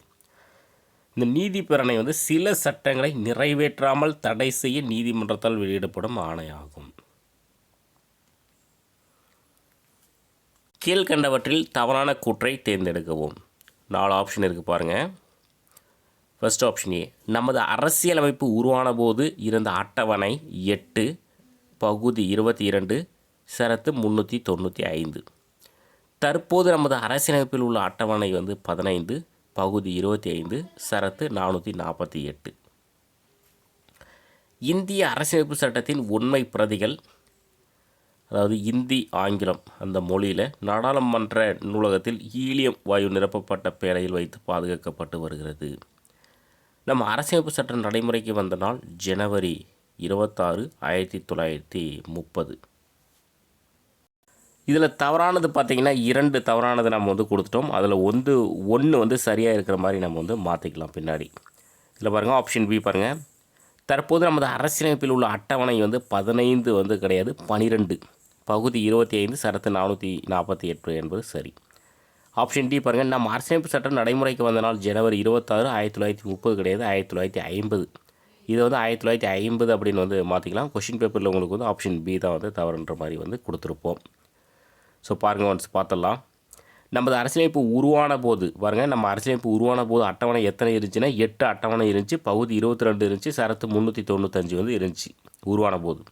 இந்த நீதிப்பிரணை வந்து சில சட்டங்களை நிறைவேற்றாமல் தடை செய்ய நீதிமன்றத்தால் வெளியிடப்படும் ஆணையாகும். கீழ்கண்டவற்றில் தவறான கூற்றை தேர்ந்தெடுக்கவும். 4 ஆப்ஷன் இருக்குது பாருங்கள். ஃபர்ஸ்ட் ஆப்ஷன் ஏ, நமது அரசியலமைப்பு உருவான போது இருந்த அட்டவணை 8 பகுதி 22 ஷரத்து 395. தற்போது நமது அரசியலமைப்பில் உள்ள அட்டவணை வந்து 15 பகுதி 25 ஷரத்து 448. இந்திய அரசியலமைப்பு சட்டத்தின் உண்மை பிரதிகள், அதாவது இந்தி ஆங்கிலம் அந்த மொழியில் நாடாளுமன்ற நூலகத்தில் ஹீலியம் வாயு நிரப்பப்பட்ட பேழையில் வைத்து பாதுகாக்கப்பட்டு வருகிறது. நம்ம அரசியலமைப்பு சட்டம் நடைமுறைக்கு வந்த நாள் ஜனவரி 26, 1930. இதில் தவறானது பார்த்திங்கன்னா 2 தவறானது நம்ம வந்து கொடுத்துட்டோம். அதில் ஒன்று வந்து சரியாக இருக்கிற மாதிரி நம்ம வந்து மாற்றிக்கலாம் பின்னாடி. இதில் பாருங்கள், ஆப்ஷன் பி பாருங்கள். தற்போது நமது அரசியலமைப்பில் உள்ள அட்டவணை வந்து 15 வந்து கிடையாது, 12 பகுதி 25 ஷரத்து 448 என்பது சரி. ஆப்ஷன் டி பாருங்கள், நம்ம அரசியலமைப்பு சட்டம் நடைமுறைக்கு வந்த நாள் ஜனவரி 26, 1930 கிடையாது, 1950. இது வந்து 1950 அப்படின்னு வந்து மாற்றிக்கலாம். கொஷின் பேப்பரில் உங்களுக்கு வந்து ஆப்ஷன் பி தான் வந்து தவறுன்ற மாதிரி வந்து கொடுத்துருப்போம். ஸோ பாருங்கள், ஒன்ஸ் பார்த்துடலாம். நமது அரசியலமைப்பு உருவான போது பாருங்கள், நம்ம அரசியலமைப்பு உருவான போது அட்டவணை எத்தனை இருந்துச்சுன்னா 8 அட்டவணை இருந்துச்சு, பகுதி 22 இருந்துச்சு, ஷரத்து 395 வந்து இருந்துச்சு உருவான போது.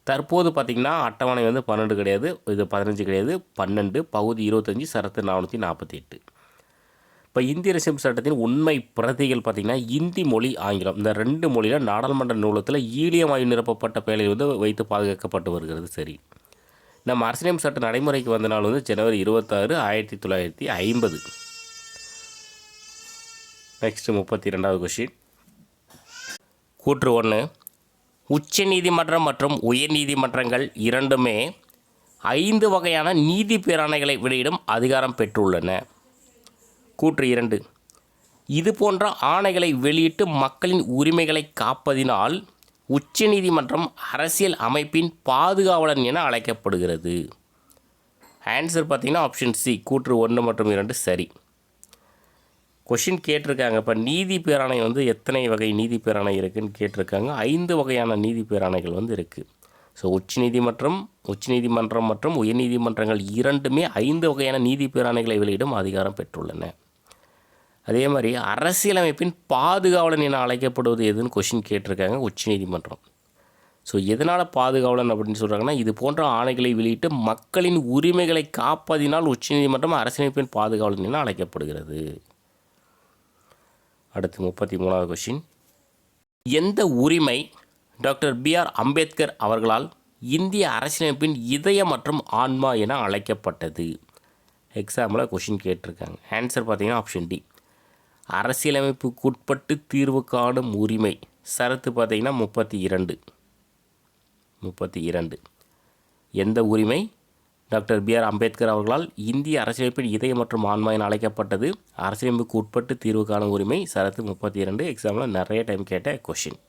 தற்போது பார்த்திங்கன்னா அட்டவணை வந்து 12 கிடையாது, இது 15 கிடையாது, 12 பகுதி 25 ஷரத்து 448. இப்போ இந்திய அரசியலமைப்பு சட்டத்தின் உண்மை பிரதிகள் பார்த்திங்கன்னா இந்தி மொழி, ஆங்கிலம் இந்த 2 மொழியில் நாடாளுமன்ற நூலகத்தில் ஹீலியம் வாயு நிரப்பப்பட்ட பேழையில் வந்து வைத்து பாதுகாக்கப்பட்டு வருகிறது. சரி, நம்ம அரசியலமைப்பு சட்டம் நடைமுறைக்கு வந்த நாள் வந்து ஜனவரி 26, 1950. Next 32வது question. கூற்று 1, உச்ச நீதிமன்றம் மற்றும் உயர் நீதிமன்றங்கள் இரண்டுமே 5 வகையான நீதி பேராணைகளை வெளியிடும் அதிகாரம் பெற்றுள்ளன. கூற்று 2, இது போன்ற ஆணைகளை வெளியிட்டு மக்களின் உரிமைகளை காப்பதினால் உச்ச நீதிமன்றம் அரசியல் அமைப்பின் பாதுகாவலன் என அழைக்கப்படுகிறது. ஆன்சர் பார்த்திங்கன்னா ஆப்ஷன் சி, கூற்று 1 மற்றும் 2 சரி. கொஷின் கேட்டிருக்காங்க, இப்போ நீதி பேராணை வந்து எத்தனை வகை நீதி பேராணை இருக்குதுன்னு கேட்டிருக்காங்க. 5 வகையான நீதி பேராணைகள் வந்து இருக்குது. ஸோ உச்சநீதிமன்றம் மற்றும் உயர்நீதிமன்றங்கள் இரண்டுமே 5 வகையான நீதி பேராணைகளை வெளியிடும் அதிகாரம் பெற்றுள்ளன. அதே மாதிரி அரசியலமைப்பின் பாதுகாவலன் என அழைக்கப்படுவது எதுன்னு கொஷின் கேட்டிருக்காங்க, உச்சநீதிமன்றம். ஸோ எதனால் பாதுகாவலன் அப்படின்னு சொல்கிறாங்கன்னா, இது போன்ற ஆணைகளை வெளியிட்டு மக்களின் உரிமைகளை காப்பதினால் உச்சநீதிமன்றம் அரசியலமைப்பின் பாதுகாவலன் என அழைக்கப்படுகிறது. அடுத்து 33வது கொஷின். எந்த உரிமை டாக்டர் B.R. அம்பேத்கர் அவர்களால் இந்திய அரசியலமைப்பின் இதயம் மற்றும் ஆன்மா என அழைக்கப்பட்டது? எக்ஸாம்பிளாக கொஷின் கேட்டிருக்காங்க. ஆன்சர் பார்த்தீங்கன்னா ஆப்ஷன் டி, அரசியலமைப்புக்குட்பட்டு தீர்வு காணும் உரிமை. ஷரத்து பார்த்தீங்கன்னா 32. எந்த உரிமை டாக்டர் B.R. அம்பேத்கர் அவர்களால் இந்திய அரசியலமைப்பின் இதயம் மற்றும் ஆன்மா என அழைக்கப்பட்டது? அரசியலமைப்புக்கு உட்பட்டு தீர்வு காணும் உரிமை. ஷரத்து 32. எக்ஸாமில் நிறைய டைம் கேட்ட கொஷின்.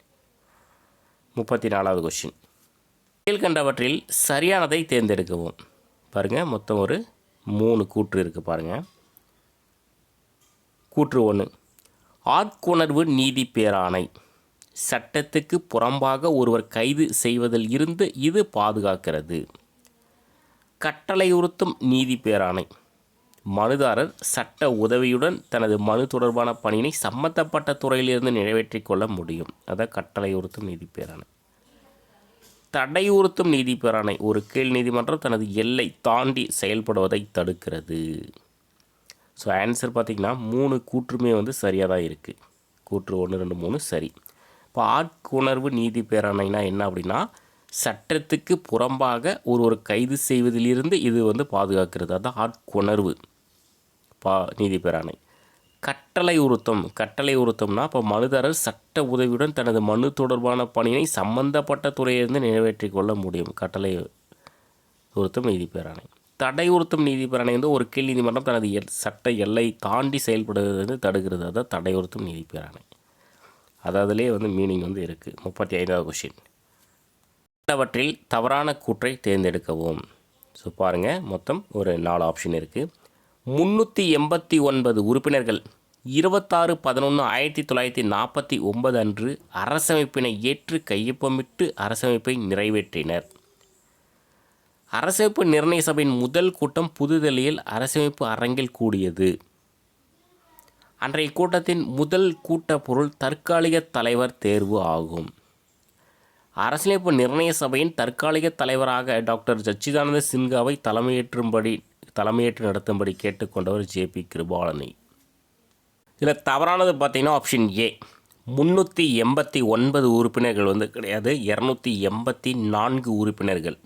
34வது கொஷின். கீழ்கண்டவற்றில் சரியானதை தேர்ந்தெடுக்கவும். பாருங்கள், மொத்தம் ஒரு 3 கூற்று இருக்குது பாருங்கள். கூற்று 1, ஆட்கொணர்வு நீதி பேராணை. சட்டத்துக்கு புறம்பாக ஒருவர் கைது செய்வதில் இருந்து இது பாதுகாக்கிறது. கட்டளையுறுத்தும் நீதி பேராணை. மனுதாரர் சட்ட உதவியுடன் தனது மனு தொடர்பான பணியினை சம்பந்தப்பட்ட துறையிலிருந்து நிறைவேற்றிக் கொள்ள முடியும். அதான் கட்டளையுறுத்தும் நீதி பேராணை. தடையுறுத்தும் நீதி பேராணை. ஒரு கீழ் நீதிமன்றம் தனது எல்லை தாண்டி செயல்படுவதை தடுக்கிறது. ஸோ ஆன்சர் பார்த்திங்கன்னா 3 கூற்றுமே வந்து சரியாக தான் இருக்குது. கூற்று 1, 2, 3 சரி. இப்போ ஆட்கொணர்வு நீதி பேராணைனா என்ன அப்படின்னா, சட்டத்துக்கு புறம்பாக ஒருவர் கைது செய்வதிலிருந்து இது வந்து பாதுகாக்கிறது. அதுதான் ஆட்கொணர்வு நீதி பேராணை. கட்டளை உறுத்தம்னா இப்போ மனுதாரர் சட்ட உதவியுடன் தனது மனு தொடர்பான பணியினை சம்பந்தப்பட்ட துறையிலிருந்து நிறைவேற்றிக் கொள்ள முடியும். கட்டளை உறுத்தும் நீதி பேராணை. தடை உறுத்தும் நீதி பேராணை வந்து ஒரு கீழ் நீதிமன்றம் தனது சட்ட எல்லை தாண்டி செயல்படுவது தடுக்கிறது. அதான் தடை உறுத்தும் நீதி பேராணை. அதிலே வந்து மீனிங் வந்து இருக்குது. 35வது கொஷின். அவற்றில் தவறான கூற்றை தேர்ந்தெடுக்கவும். ஸோ பாருங்கள், மொத்தம் ஒரு 4 ஆப்ஷன் இருக்குது. 389 உறுப்பினர்கள் 26/11/1949 அன்று அரசமைப்பினை ஏற்று கையொப்பமிட்டு அரசமைப்பை நிறைவேற்றினர். அரசமைப்பு நிர்ணய சபையின் முதல் கூட்டம் புதுதில்லியில் அரசமைப்பு அரங்கில் கூடியது. அன்றைய கூட்டத்தின் முதல் கூட்ட பொருள் தற்காலிக தலைவர் தேர்வு ஆகும். அரசியலமைப்பு நிர்ணய சபையின் தற்காலிக தலைவராக டாக்டர் சச்சிதானந்த சின்ஹாவை தலைமையேற்று நடத்தும்படி கேட்டுக்கொண்டவர் ஜே.பி. கிருபாலனி. இதில் தவறானது பார்த்தீங்கன்னா ஆப்ஷன் ஏ, 389 உறுப்பினர்கள் கிடையாது, 284 உறுப்பினர்கள்.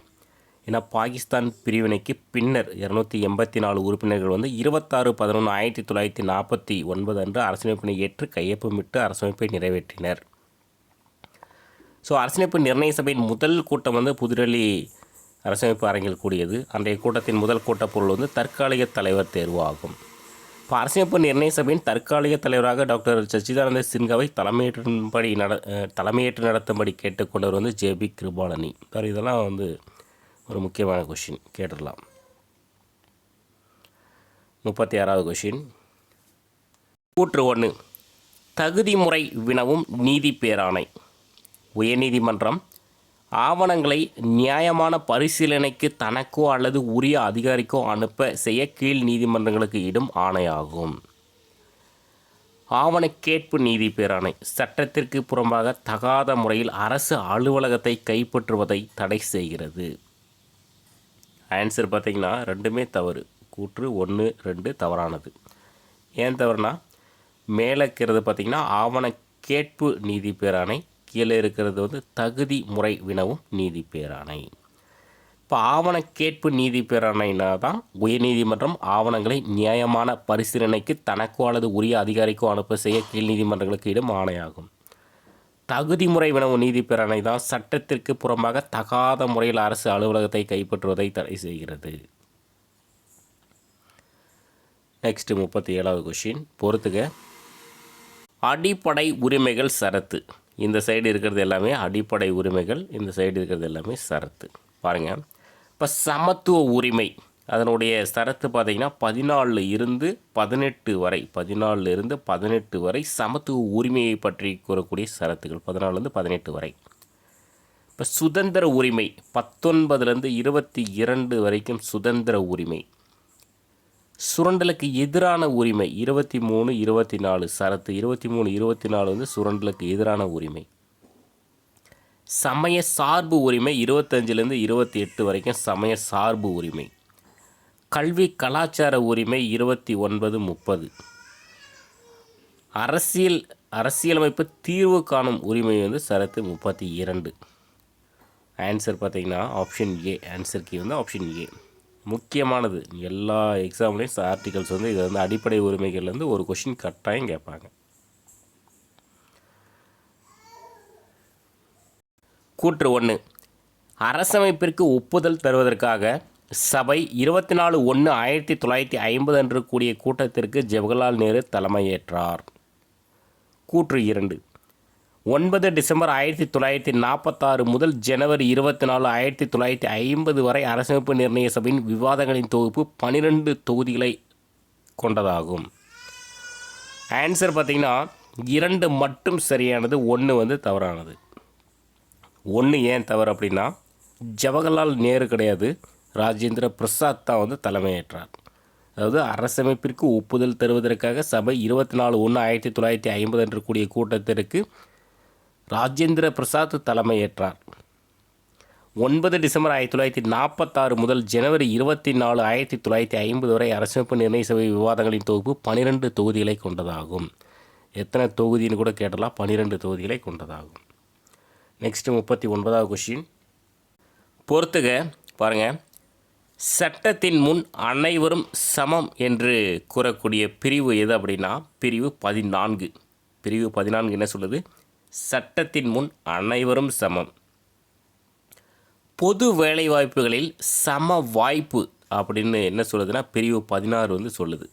ஏன்னா பாகிஸ்தான் பிரிவினைக்கு பின்னர் 284 உறுப்பினர்கள் 26/11/1949 அன்று அரசமைப்பினை ஏற்று கையொப்பமிட்டு அரசமைப்பை நிறைவேற்றினர். ஸோ அரசமைப்பு நிர்ணய சபையின் முதல் கூட்டம் புதுடெல்லி அரசமைப்பு அரங்கில் கூடியது. அன்றைய கூட்டத்தின் முதல் கூட்டப்பொருள் தற்காலிக தலைவர் தேர்வு ஆகும். இப்போ அரசமைப்பு நிர்ணய சபையின் தற்காலிக தலைவராக டாக்டர் சச்சிதானந்த சின்ஹாவை தலைமையேற்று நடத்தும்படி கேட்டுக்கொண்டவர் ஜே.பி. கிருபாலனி. இதெல்லாம் ஒரு முக்கியமான கொஷின், கேட்டுடலாம். 36வது கொஷின். கூற்று 1, தகுதி முறை வினவும் நீதி பேராணை. உயர்நீதிமன்றம் ஆவணங்களை நியாயமான பரிசீலனைக்கு தனக்கோ அல்லது உரிய அதிகாரிக்கோ அனுப்ப செய்ய கீழ் நீதிமன்றங்களுக்கு இடும் ஆணையாகும். ஆவண கேட்பு நீதி பேராணை சட்டத்திற்கு புறம்பாக தகாத முறையில் அரசு அலுவலகத்தை கைப்பற்றுவதை தடை செய்கிறது. ஆன்சர் பார்த்திங்கன்னா ரெண்டுமே தவறு. கூற்று 1, 2 தவறானது. ஏன் தவறுனா, மேலே இருக்கிறது பார்த்திங்கன்னா ஆவண கேட்பு நீதி பேராணை, கீழே இருக்கிறது தகுதி முறை வினவும் நீதி பேராணை. இப்போ ஆவண கேட்பு நீதி பேராணைனா தான் உயர்நீதிமன்றம் ஆவணங்களை நியாயமான பரிசீலனைக்கு தனக்கோ அல்லது உரிய அதிகாரிக்கோ அனுப்ப செய்ய கீழ் நீதிமன்றங்களுக்கு இடும் ஆணையாகும். தகுதி முறை வினவு நீதி பேராணை தான் சட்டத்திற்கு புறம்பாக தகாத முறையில் அரசு அலுவலகத்தை கைப்பற்றுவதை தடை செய்கிறது. நெக்ஸ்ட் 37வது கொஷின். பொறுத்துக. அடிப்படை உரிமைகள் சரத்து. இந்த சைடு இருக்கிறது எல்லாமே அடிப்படை உரிமைகள், இந்த சைடு இருக்கிறது எல்லாமே சரத்து. பாருங்கள், இப்போ சமத்துவ உரிமை அதனுடைய சரத்து பார்த்திங்கன்னா 14 இருந்து 18 வரை, 14 இருந்து 18 வரை சமத்துவ உரிமையை பற்றி கூறக்கூடிய சரத்துகள் 14 18 வரை. இப்போ சுதந்திர உரிமை 19 22 வரைக்கும் சுதந்திர உரிமை. சுரண்டலுக்கு எதிரான உரிமை 23 24 சரத்து 23 24 சுரண்டலுக்கு எதிரான உரிமை. சமய சார்பு உரிமை 25 28 வரைக்கும் சமய சார்பு உரிமை. கல்வி கலாச்சார உரிமை 29 30. அரசியலமைப்பு தீர்வு காணும் உரிமை சரத்து 32. ஆன்சர் பார்த்திங்கன்னா option A. Answer key option A. முக்கியமானது எல்லா எக்ஸாம்லேயும் ஆர்டிகல்ஸ் இது அடிப்படை உரிமைகள்லேருந்து ஒரு கொஷின் கட்டாயம் கேட்பாங்க. கூற்று 1, அரசமைப்பிற்கு ஒப்புதல் தருவதற்காக சபை 24/1/1950 அன்று கூடிய கூட்டத்திற்கு ஜவஹர்லால் நேரு தலைமையேற்றார். கூற்று 2, 9 டிசம்பர் 1946 முதல் ஜனவரி 24 1950 வரை அரசமைப்பு நிர்ணய சபையின் விவாதங்களின் தொகுப்பு 12 தொகுதிகளை கொண்டதாகும். ஆன்சர் பார்த்திங்கன்னா 2 மட்டும் சரியானது, 1 தவறானது. 1 ஏன் தவறு அப்படின்னா, ஜவஹர்லால் நேரு கிடையாது, ராஜேந்திர பிரசாத் தான் தலைமையேற்றார். அதாவது அரசமைப்பிற்கு ஒப்புதல் தருவதற்காக சபை 24/1/1950 அன்று கூடிய கூட்டத்திற்கு ராஜேந்திர பிரசாத் தலைமையேற்றார். 9 டிசம்பர் 1946 முதல் ஜனவரி 24 1950 வரை அரசமைப்பு நிர்ணய சபை விவாதங்களின் தொகுப்பு 12 தொகுதிகளை கொண்டதாகும். எத்தனை தொகுதின்னு கூட கேட்டலாம், 12 தொகுதிகளை கொண்டதாகும். நெக்ஸ்ட் 39வது கொஷின். பொறுத்துக. பாருங்கள், சட்டத்தின் முன் அனைவரும் சமம் என்று கூறக்கூடிய பிரிவு எது அப்படின்னா பிரிவு 14. பிரிவு 14 என்ன சொல்லுது? சட்டத்தின் முன் அனைவரும் சமம். பொது வேலைவாய்ப்புகளில் சம வாய்ப்பு அப்படின்னு என்ன சொல்லுதுன்னா பிரிவு 16 சொல்லுது.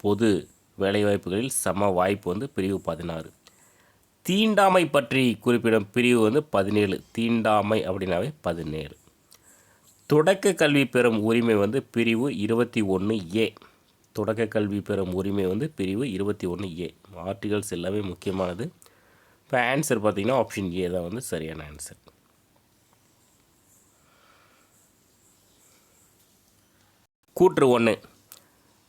பொது வேலைவாய்ப்புகளில் சம வாய்ப்பு பிரிவு 16. தீண்டாமை பற்றி குறிப்பிடும் பிரிவு 17. தீண்டாமை அப்படின்னாவே 17. தொடக்க கல்வி பெறும் உரிமை பிரிவு 21A. தொடக்க கல்வி பெறும் உரிமை வந்து பிரிவு 21A. ஆர்டிகல்ஸ் எல்லாமே முக்கியமானது. இப்போ ஆன்சர் பார்த்திங்கன்னா ஆப்ஷன் ஏ தான் வந்து சரியான ஆன்சர். கூற்று 1.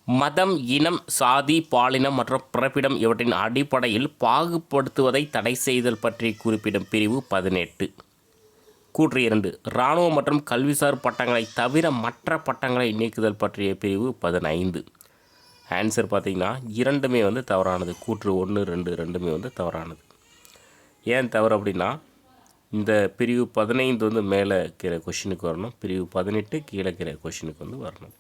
மதம், இனம், சாதி, பாலினம் மற்றும் பிறப்பிடம் இவற்றின் அடிப்படையில் பாகுபடுத்துவதை தடை செய்தல் பற்றி குறிப்பிடும் பிரிவு 18. கூற்று 2. இராணுவம் மற்றும் கல்விசார் பட்டங்களை தவிர மற்ற பட்டங்களை நீக்குதல் பற்றிய பிரிவு 15. ஆன்சர் பார்த்திங்கன்னா இரண்டுமே வந்து தவறானது. கூற்று 1, 2 ரெண்டுமே வந்து தவறானது. ஏன் தவறு அப்படின்னா இந்த பிரிவு 15 வந்து மேலே கீழே கொஷினுக்கு வரணும், பிரிவு 18 கீழே கீழே கொஷினுக்கு வந்து வரணும்.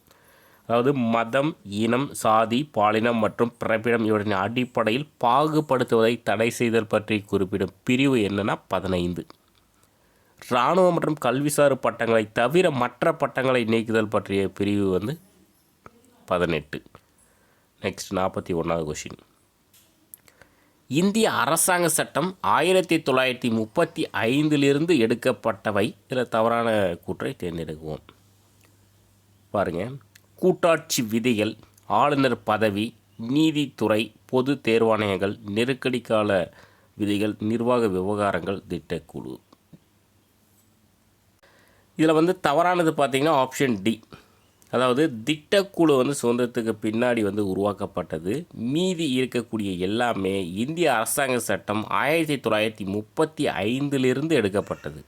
அதாவது மதம், இனம், சாதி, பாலினம் மற்றும் பிறப்பிடம் இவற்றின் அடிப்படையில் பாகுபடுத்துவதை தடை செய்தல் பற்றி குறிப்பிடும் பிரிவு என்னென்னா 15. இராணுவ மற்றும் கல்விசார் பட்டங்களை தவிர மற்ற பட்டங்களை நீக்குதல் பற்றிய பிரிவு வந்து 18. நெக்ஸ்ட் 41வது கொஷின். இந்திய அரசாங்க சட்டம் 1935 எடுக்கப்பட்டவை. இதில் தவறான கூற்றை தேர்ந்தெடுக்குவோம். பாருங்கள், கூட்டாட்சி விதிகள், ஆளுநர் பதவி, நீதித்துறை, பொது தேர்வாணையங்கள், நெருக்கடி கால விதிகள், நிர்வாக விவகாரங்கள், திட்டக்குழு. இதில் வந்து தவறானது பார்த்திங்கன்னா ஆப்ஷன் டி. அதாவது திட்டக்குழு வந்து சுதந்திரத்துக்கு பின்னாடி வந்து உருவாக்கப்பட்டது. மீதி இருக்கக்கூடிய எல்லாமே இந்திய அரசாங்க சட்டம் 1935 எடுக்கப்பட்டது.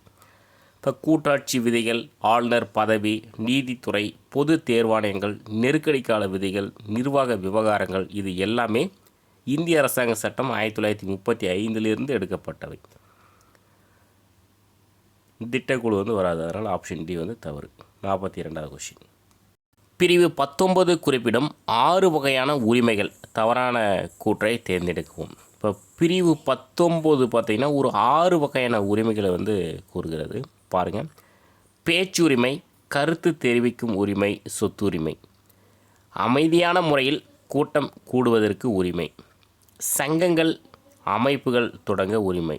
இப்போ கூட்டாட்சி விதிகள், ஆளுநர் பதவி, நீதித்துறை, பொது தேர்வாணையங்கள், நெருக்கடி கால விதிகள், நிர்வாக விவகாரங்கள் இது எல்லாமே இந்திய அரசாங்க சட்டம் 1935 எடுக்கப்பட்டவை. திட்டக்குழு வந்து வராது, அதனால் ஆப்ஷன் டி வந்து தவறு. 42வது கொஷின். பிரிவு 19 குறிப்பிடும் 6 வகையான உரிமைகள். தவறான கூற்றை தேர்ந்தெடுக்கவும். இப்போ பிரிவு 19 பார்த்திங்கன்னா ஒரு 6 வகையான உரிமைகளை வந்து கூறுகிறது. பாருங்கள், பேச்சுரிமை, கருத்து தெரிவிக்கும் உரிமை, சொத்துரிமை, அமைதியான முறையில் கூட்டம் கூடுவதற்கு உரிமை, சங்கங்கள் அமைப்புகள் தொடங்க உரிமை,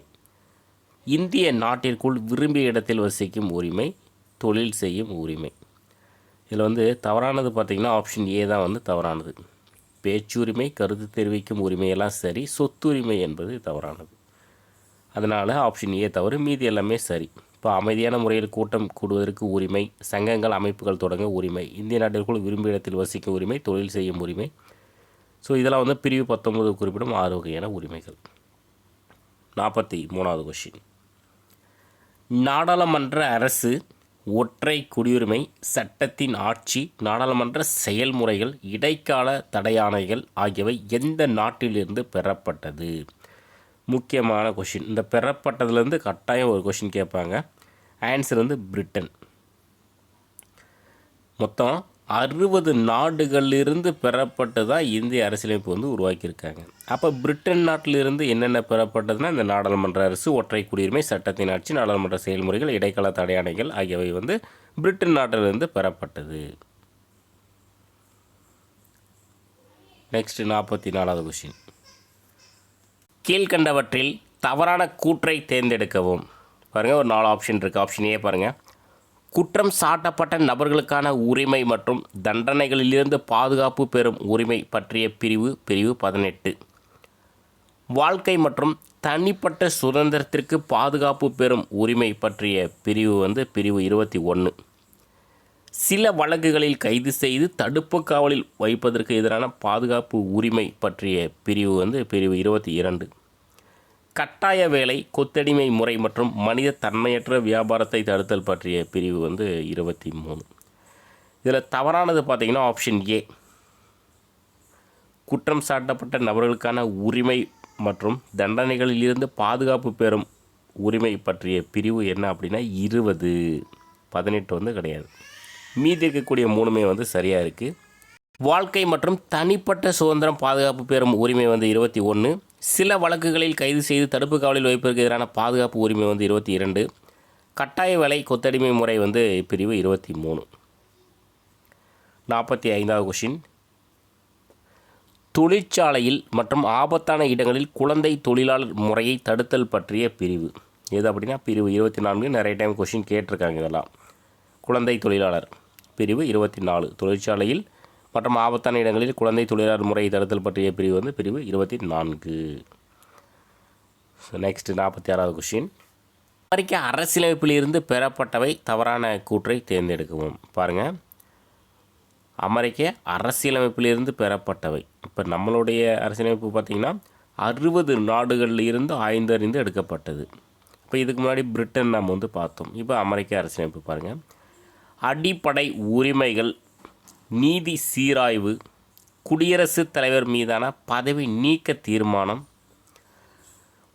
இந்திய நாட்டிற்குள் விரும்பிய இடத்தில் வசிக்கும் உரிமை, தொழில் செய்யும் உரிமை. இதில் வந்து தவறானது பார்த்திங்கன்னா ஆப்ஷன் ஏ தான் வந்து தவறானது. பேச்சுரிமை, கருத்து தெரிவிக்கும் உரிமையெல்லாம் சரி, சொத்துரிமை என்பது தவறானது. அதனால் ஆப்ஷன் ஏ தவறு, மீதி எல்லாமே சரி. இப்போ அமைதியான முறையில் கூட்டம் கூடுவதற்கு உரிமை, சங்கங்கள் அமைப்புகள் தொடங்க உரிமை, இந்திய நாட்டிற்குள் விரும்பிய இடத்தில் வசிக்கும் உரிமை, தொழில் செய்யும் உரிமை. ஸோ இதெல்லாம் வந்து பிரிவு 19 குறிப்பிடும் 6 வகையான உரிமைகள். 43வது கொஷின். நாடாளுமன்ற அரசு, ஒற்றை குடியுரிமை, சட்டத்தின் ஆட்சி, நாடாளுமன்ற செயல்முறைகள், இடைக்கால தடையாணைகள் ஆகியவை எந்த நாட்டிலிருந்து பெறப்பட்டது? முக்கியமான கொஷின். இந்த பெறப்பட்டதுலேருந்து கட்டாயம் ஒரு கொஷின் கேட்பாங்க. ஆன்சர் வந்து பிரிட்டன். மொத்தம் 60 நாடுகளிலிருந்து பெறப்பட்டு தான் இந்திய அரசியலமைப்பு வந்து உருவாக்கியிருக்காங்க. அப்போ பிரிட்டன் நாட்டிலிருந்து என்னென்ன பெறப்பட்டதுன்னா இந்த நாடாளுமன்ற அரசு, ஒற்றை குடியுரிமை, சட்டத்தின் ஆட்சி, நாடாளுமன்ற செயல்முறைகள், இடைக்கால தடையாணைகள் ஆகியவை வந்து பிரிட்டன் நாட்டிலிருந்து பெறப்பட்டது. நெக்ஸ்ட் 44வது கொஷின். கீழ்கண்டவற்றில் தவறான கூற்றை தேர்ந்தெடுக்கவும். பாருங்கள், ஒரு 4 ஆப்ஷன் இருக்குது. ஆப்ஷன் ஏ பாருங்கள், குற்றம் சாட்டப்பட்ட நபர்களுக்கான உரிமை மற்றும் தண்டனைகளிலிருந்து பாதுகாப்பு பெறும் உரிமை பற்றிய பிரிவு 18. வாழ்க்கை மற்றும் தனிப்பட்ட சுதந்திரத்திற்கு பாதுகாப்பு பெறும் உரிமை பற்றிய பிரிவு வந்து பிரிவு 21. சில வழக்குகளில் கைது செய்து தடுப்பு காவலில் வைப்பதற்கு எதிரான பாதுகாப்பு உரிமை பற்றிய பிரிவு வந்து பிரிவு 22. கட்டாய வேலை, கொத்தடிமை முறை மற்றும் மனித தன்மையற்ற வியாபாரத்தை தடுத்தல் பற்றிய பிரிவு வந்து 23. இதில் தவறானது பார்த்திங்கன்னா ஆப்ஷன் ஏ. குற்றம் சாட்டப்பட்ட நபர்களுக்கான உரிமை மற்றும் தண்டனைகளிலிருந்து பாதுகாப்பு பெறும் உரிமை பற்றிய பிரிவு என்ன அப்படின்னா 20. 18 வந்து கிடையாது. மீதி இருக்கக்கூடிய 3மே வந்து சரியாக இருக்குது. வாழ்க்கை மற்றும் தனிப்பட்ட சுதந்திரம் பாதுகாப்பு பெறும் உரிமை வந்து 21. சில வழக்குகளில் கைது செய்து தடுப்பு காவலில் வைப்பதற்கு எதிரான பாதுகாப்பு உரிமை வந்து 22. கட்டாய வேலை, கொத்தடிமை முறை வந்து பிரிவு 23. 45வது கொஷின். தொழிற்சாலையில் மற்றும் ஆபத்தான இடங்களில் குழந்தை தொழிலாளர் முறையை தடுத்தல் பற்றிய பிரிவு எது அப்படின்னா பிரிவு 24. நிறைய டைம் கொஷின் கேட்டிருக்காங்க. இதெல்லாம் குழந்தை தொழிலாளர் பிரிவு 24. தொழிற்சாலையில் மற்றும் ஆபத்தான இடங்களில் குழந்தை தொழிலாளர் முறை தடுத்தல் பற்றிய பிரிவு வந்து பிரிவு 24. Next 46வது question. அமெரிக்க அரசியலமைப்பில் இருந்து பெறப்பட்டவை தவறான கூற்றை தேர்ந்தெடுக்கவும். பாருங்கள், அமெரிக்க அரசியலமைப்பிலிருந்து பெறப்பட்டவை. இப்போ நம்மளுடைய அரசியலமைப்பு பார்த்திங்கன்னா 60 நாடுகளில் இருந்து ஆய்ந்தறிந்து எடுக்கப்பட்டது. இப்போ இதுக்கு முன்னாடி பிரிட்டன் நம்ம வந்து பார்த்தோம். இப்போ அமெரிக்க அரசியலமைப்பு பாருங்கள். அடிப்படை உரிமைகள், நீதி சீராய்வு, குடியரசுத் தலைவர் மீதான பதவி நீக்க தீர்மானம்,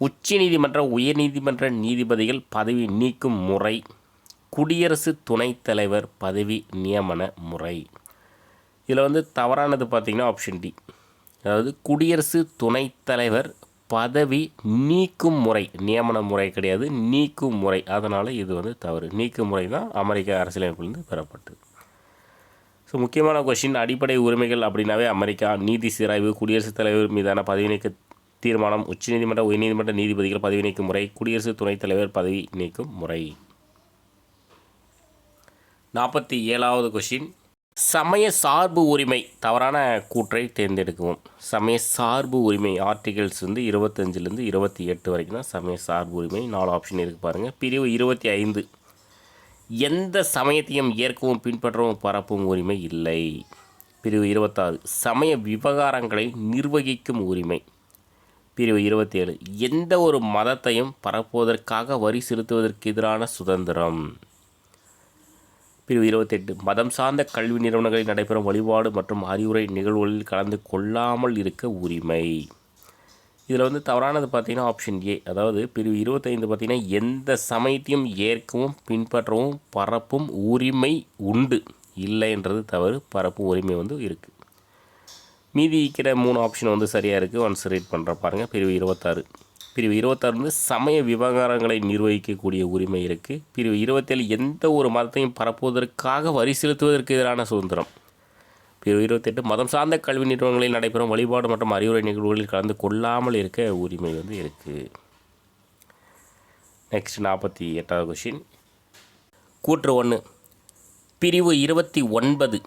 உச்ச நீதிமன்ற உயர்நீதிமன்ற நீதிபதிகள் பதவி நீக்கும் முறை, குடியரசு துணைத் தலைவர் பதவி நியமன முறை. இதில் வந்து தவறானது பார்த்திங்கன்னா ஆப்ஷன் டி, அதாவது குடியரசு துணைத் தலைவர் பதவி நீக்கும் முறை, நியமன முறை கிடையாது, நீக்கும் முறை. அதனால் இது வந்து தவறு. நீக்கும் முறை தான் அமெரிக்க அரசியலமைப்பிலிருந்து பெறப்பட்டது. ஸோ முக்கியமான கொஷின், அடிப்படை உரிமைகள் அப்படின்னாவே அமெரிக்கா, நீதி சீராய்வு, குடியரசுத் தலைவர் மீதான பதவி நீக்க தீர்மானம், உச்சநீதிமன்ற உயர்நீதிமன்ற நீதிபதிகள் பதவி நீக்கும் முறை, குடியரசு துணைத் தலைவர் பதவி நீக்கும் முறை. 47வது கொஷின். சமய சார்பு உரிமை தவறான கூற்றை தேர்ந்தெடுக்கவும். சமய சார்பு உரிமை ஆர்டிகல்ஸ் வந்து 25லேருந்து 28 வரைக்கும் தான் சமய சார்பு உரிமை. 4 ஆப்ஷன் இருக்குது பாருங்கள். பிரிவு 25, எந்த சமயத்தையும் ஏற்கவும் பின்பற்றவும் பரப்பும் உரிமை இல்லை. பிரிவு 26, சமய விவகாரங்களை நிர்வகிக்கும் உரிமை. பிரிவு 27, எந்த ஒரு மதத்தையும் பரப்புவதற்காக வரி செலுத்துவதற்கு எதிரான சுதந்திரம். பிரிவு 28, மதம் சார்ந்த கல்வி நிறுவனங்களில் நடைபெறும் வழிபாடு மற்றும் அறிவுரை நிகழ்வுகளில் கலந்து கொள்ளாமல் இருக்க உரிமை. இதில் வந்து தவறானது பார்த்திங்கன்னா ஆப்ஷன் ஏ, அதாவது பிரிவு 25 பார்த்திங்கன்னா எந்த சமயத்தையும் ஏற்கவும் பின்பற்றவும் பரப்பும் உரிமை உண்டு. இல்லைன்றது தவறு, பரப்பும் உரிமை வந்து இருக்குது. மீதி இருக்கிற 3 ஆப்ஷன் வந்து சரியாக இருக்குது. ஒன்ஸ் ரீட் பண்ணுற பாருங்கள். பிரிவு 26, பிரிவு 26 வந்து சமய விவகாரங்களை நிர்வகிக்கக்கூடிய உரிமை இருக்குது. பிரிவு 27, எந்த ஒரு மதத்தையும் பரப்புவதற்காக வரி செலுத்துவதற்கு எதிரான சுதந்திரம். பிரிவு 28, மதம் சார்ந்த கல்வி நிறுவனங்களில் நடைபெறும் வழிபாடு மற்றும் அறிவுரை நிகழ்வுகளில் கலந்து கொள்ளாமல் இருக்க உரிமை வந்து இருக்குது. நெக்ஸ்ட் 48வது கொஷின். கூற்று 1, பிரிவு 29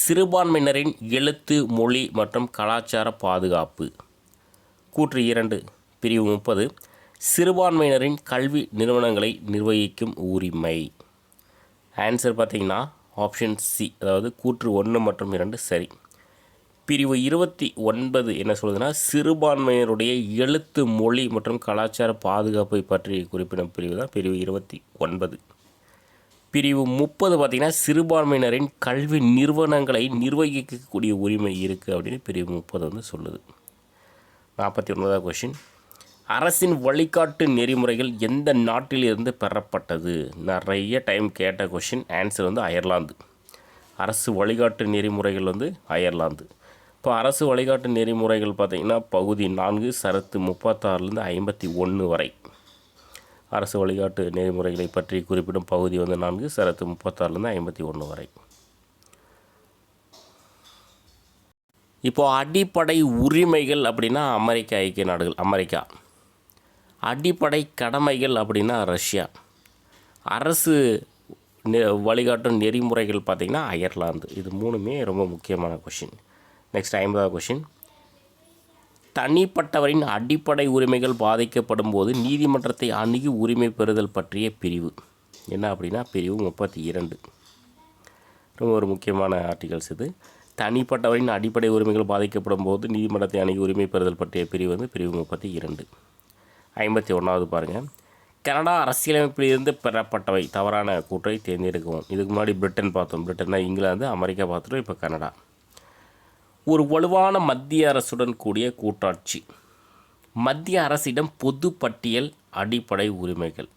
சிறுபான்மையினரின் எழுத்து, மொழி மற்றும் கலாச்சார பாதுகாப்பு. கூற்று 2, பிரிவு 30 சிறுபான்மையினரின் கல்வி நிறுவனங்களை நிர்வகிக்கும் உரிமை. ஆன்சர் பார்த்திங்கன்னா ஆப்ஷன் சி, அதாவது கூற்று 1 மற்றும் 2 சரி. பிரிவு 29 என்ன சொல்லுதுன்னா, சிறுபான்மையினருடைய எழுத்து, மொழி மற்றும் கலாச்சார பாதுகாப்பை பற்றி குறிப்பிடும் பிரிவு தான் பிரிவு 29. பிரிவு 30 பார்த்திங்கன்னா சிறுபான்மையினரின் கல்வி நிறுவனங்களை நிர்வகிக்கக்கூடிய உரிமை இருக்குது அப்படின்னு பிரிவு 30 வந்து சொல்லுது. 49வது கொஷின். அரசின் வழிகாட்டு நெறிமுறைகள் எந்த நாட்டிலிருந்து பெறப்பட்டது. நிறைய டைம் கேட்ட கொஷின். ஆன்சர் வந்து அயர்லாந்து. அரசு வழிகாட்டு நெறிமுறைகள் வந்து அயர்லாந்து. இப்போ அரசு வழிகாட்டு நெறிமுறைகள் பார்த்திங்கன்னா பகுதி 4 சரத்து 36லேருந்து 51 வரை. அரசு வழிகாட்டு நெறிமுறைகளை பற்றி குறிப்பிடும் பகுதி வந்து 4 சரத்து 36லேருந்து 51 வரை. இப்போது அடிப்படை உரிமைகள் அப்படின்னா அமெரிக்க ஐக்கிய நாடுகள், அமெரிக்கா. அடிப்படை கடமைகள் அப்படின்னா ரஷ்யா. அரசு வழிகாட்டும் நெறிமுறைகள் பார்த்திங்கன்னா அயர்லாந்து. இது 3மே ரொம்ப முக்கியமான கொஷின். நெக்ஸ்ட் 50வது கொஷின். தனிப்பட்டவரின் அடிப்படை உரிமைகள் பாதிக்கப்படும் போது நீதிமன்றத்தை அணுகி உரிமை பெறுதல் பற்றிய பிரிவு என்ன அப்படின்னா பிரிவு 32. ரொம்ப ஒரு முக்கியமான ஆர்டிகல்ஸ் இது. தனிப்பட்டவரின் அடிப்படை உரிமைகள் பாதிக்கப்படும் போது நீதிமன்றத்தை அணுகி உரிமை பெறுதல் பற்றிய பிரிவு வந்து பிரிவு 32. 51வது பாருங்கள். கனடா அரசியலமைப்பிலிருந்து பெறப்பட்டவை தவறான கூற்றை தேர்ந்தெடுக்கவும். இதுக்கு முன்னாடி பிரிட்டன் பார்த்தோம். பிரிட்டன்னா இங்கிலாந்து, அமெரிக்கா பார்த்துட்டோம். இப்போ கனடா. ஒரு வலுவான மத்திய அரசுடன் கூடிய கூட்டாட்சி. மத்திய அரசிடம் பொது பட்டியல் அடிப்படை உரிமைகள்.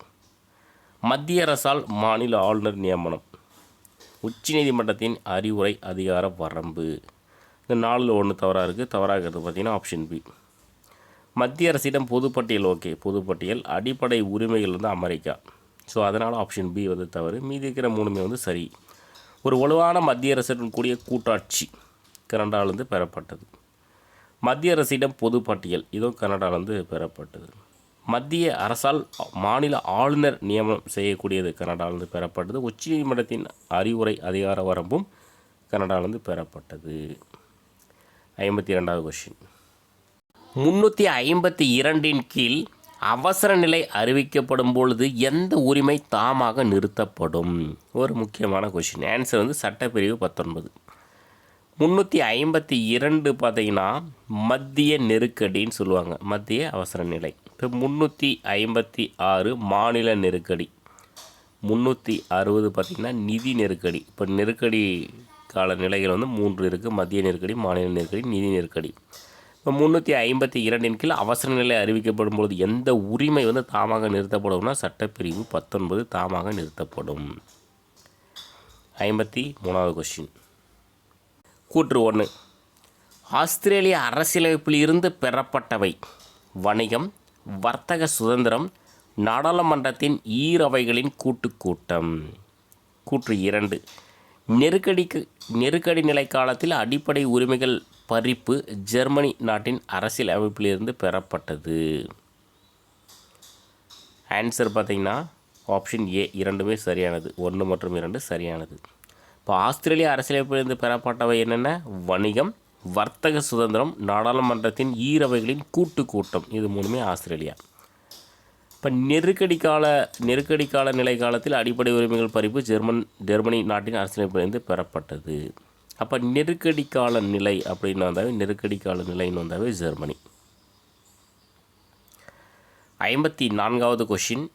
மத்திய அரசால் மாநில ஆளுநர் நியமனம். உச்சநீதிமன்றத்தின் அறிவுரை அதிகார வரம்பு. இந்த 4ல் 1 தவறாக இருக்குது. தவறாக இருக்கிறது பார்த்திங்கன்னா ஆப்ஷன் பி. மத்திய அரசிடம் பொதுப்பட்டியல் ஓகே, பொதுப்பட்டியல் அடிப்படை உரிமைகள் வந்து அமெரிக்கா. ஸோ அதனால் ஆப்ஷன் பி வந்து தவறு. மீதி இருக்கிற 3மே வந்து சரி. ஒரு வலுவான மத்திய அரசுடன் கூடிய கூட்டாட்சி கனடாவிலிருந்து பெறப்பட்டது. மத்திய அரசிடம் பொதுப்பட்டியல் இதுவும் கனடாவிலிருந்து பெறப்பட்டது. மத்திய அரசால் மாநில ஆளுநர் நியமனம் செய்யக்கூடியது கனடாவிலிருந்து பெறப்பட்டது. உச்சநீதிமன்றத்தின் அறிவுரை அதிகார வரம்பும் கனடாவிலிருந்து பெறப்பட்டது. 52வது கொஷின். 352 கீழ் அவசர நிலை அறிவிக்கப்படும் பொழுது எந்த உரிமை தாமாக நிறுத்தப்படும்? ஒரு முக்கியமான கொஷின். ஆன்சர் வந்து சட்டப்பிரிவு 19. 352 பார்த்தீங்கன்னா மத்திய நெருக்கடின்னு சொல்லுவாங்க, மத்திய அவசர நிலை. இப்போ 356 மாநில நெருக்கடி, 360 பார்த்திங்கன்னா நிதி நெருக்கடி. இப்போ நெருக்கடி கால நிலைகள் வந்து 3 இருக்குது: மத்திய நெருக்கடி, மாநில நெருக்கடி, நிதி நெருக்கடி. இப்போ 352 கீழ் அவசர நிலை அறிவிக்கப்படும் பொழுது எந்த உரிமை வந்து தாமாக நிறுத்தப்படும்னா சட்டப்பிரிவு 19 தாமாக நிறுத்தப்படும். 53வது கொஸ்டின். கூற்று 1. ஆஸ்திரேலிய அரசியலமைப்பில் இருந்து பெறப்பட்டவை: வணிகம், வர்த்தக சுதந்திரம், நாடாளுமன்றத்தின் ஈரவைகளின் கூட்டம். கூற்று 2. நெருக்கடி நிலை காலத்தில் அடிப்படை உரிமைகள் பறிப்பு ஜெர்மனி நாட்டின் அரசியல் அமைப்பிலிருந்து பெறப்பட்டது. ஆன்சர் பார்த்திங்கன்னா ஆப்ஷன் ஏ, இரண்டுமே சரியானது. 1 மற்றும் 2 சரியானது. இப்போ ஆஸ்திரேலிய அரசியலமைப்பிலிருந்து பெறப்பட்டவை என்னென்ன? வணிகம், வர்த்தக சுதந்திரம், நாடாளுமன்றத்தின் ஈரவைகளின் கூட்டம். இது மூணுமே ஆஸ்திரேலியா. இப்போ நெருக்கடி கால நிலை காலத்தில் அடிப்படை உரிமைகள் பறிப்பு ஜெர்மனி நாட்டின் அரசியலமைப்பிலிருந்து பெறப்பட்டது. அப்போ நெருக்கடி கால நிலை அப்படின்னு வந்தாவே, நெருக்கடி கால நிலைன்னு வந்தாவே ஜெர்மனி. 54வது கொஷின்.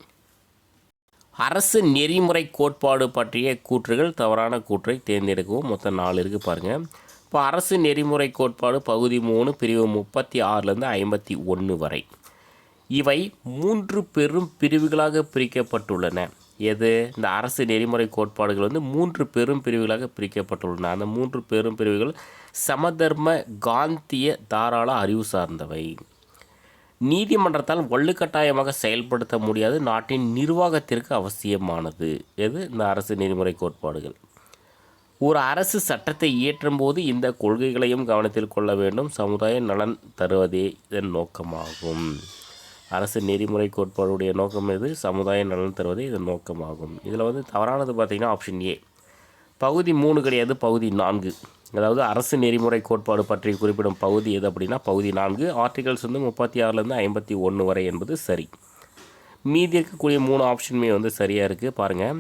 அரசு நெறிமுறை கோட்பாடு பற்றிய கூற்றுகள். தவறான கூற்றை தேர்ந்தெடுக்கவும். மொத்தம் 4 இருக்குது பாருங்கள். இப்போ அரசு நெறிமுறை கோட்பாடு பகுதி 3 பிரிவு 36லேருந்து 51 வரை. இவை 3 பெரும் பிரிவுகளாக பிரிக்கப்பட்டுள்ளன. எது? இந்த அரசு நெறிமுறை கோட்பாடுகள் வந்து 3 பெரும் பிரிவுகளாக பிரிக்கப்பட்டுள்ளன. அந்த 3 பெரும் பிரிவுகள் சமதர்ம, காந்திய, தாராள அறிவு சார்ந்தவை. நீதிமன்றத்தால் வலுக்கட்டாயமாக செயல்படுத்த முடியாது, நாட்டின் நிர்வாகத்திற்கு அவசியமானது. எது? இந்த அரசு நெறிமுறை கோட்பாடுகள். ஒரு அரசு சட்டத்தை இயற்றும் போது இந்த கொள்கைகளையும் கவனத்தில் கொள்ள வேண்டும், சமுதாய நலன் தருவதே இதன் நோக்கமாகும். அரசு நெறிமுறை கோட்பாடுடைய நோக்கம் எது? சமுதாய நலன் தருவதே இதன் நோக்கமாகும். இதில் வந்து தவறானது பார்த்திங்கன்னா ஆப்ஷன் ஏ, பகுதி 3 கிடையாது, பகுதி 4. அதாவது அரசு நெறிமுறை கோட்பாடு பற்றி குறிப்பிடும் பகுதி எது அப்படின்னா பகுதி 4. ஆர்டிகல்ஸ் வந்து 36லேருந்து 51 வரை என்பது சரி. மீதி இருக்கக்கூடிய 3 ஆப்ஷனுமே வந்து சரியாக இருக்குது. பாருங்கள்,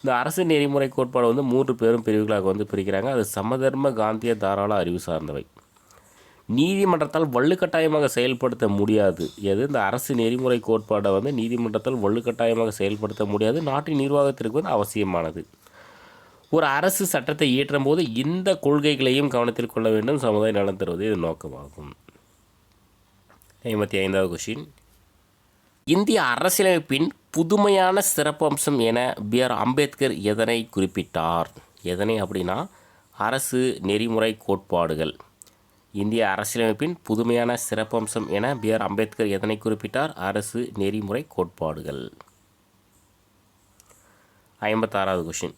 இந்த அரசு நெறிமுறை கோட்பாடு வந்து 3 பெரும் பிரிவுகளாக வந்து பிரிக்கிறாங்க. அது சமதர்ம, காந்திய, தாராள அறிவு சார்ந்தவை. நீதிமன்றத்தால் வலுக்கட்டாயமாக செயல்படுத்த முடியாது. எது? இந்த அரசு நெறிமுறை கோட்பாடை வந்து நீதிமன்றத்தால் வலுக்கட்டாயமாக செயல்படுத்த முடியாது, நாட்டின் நிர்வாகத்திற்கு வந்து அவசியமானது. ஒரு அரசு சட்டத்தை இயற்றும் போது இந்த கொள்கைகளையும் கவனத்தில் கொள்ள வேண்டும், சமுதாய நலன் தருவது இது நோக்கமாகும். 55வது கொஷின். இந்திய அரசியலமைப்பின் புதுமையான சிறப்பம்சம் என B.R. அம்பேத்கர் எதனை குறிப்பிட்டார்? எதனை அப்படின்னா அரசு நெறிமுறை கோட்பாடுகள். இந்திய அரசியலமைப்பின் புதுமையான சிறப்பம்சம் என B.R. அம்பேத்கர் எதனை குறிப்பிட்டார்? அரசு நெறிமுறை கோட்பாடுகள். 56வது கொஷின்.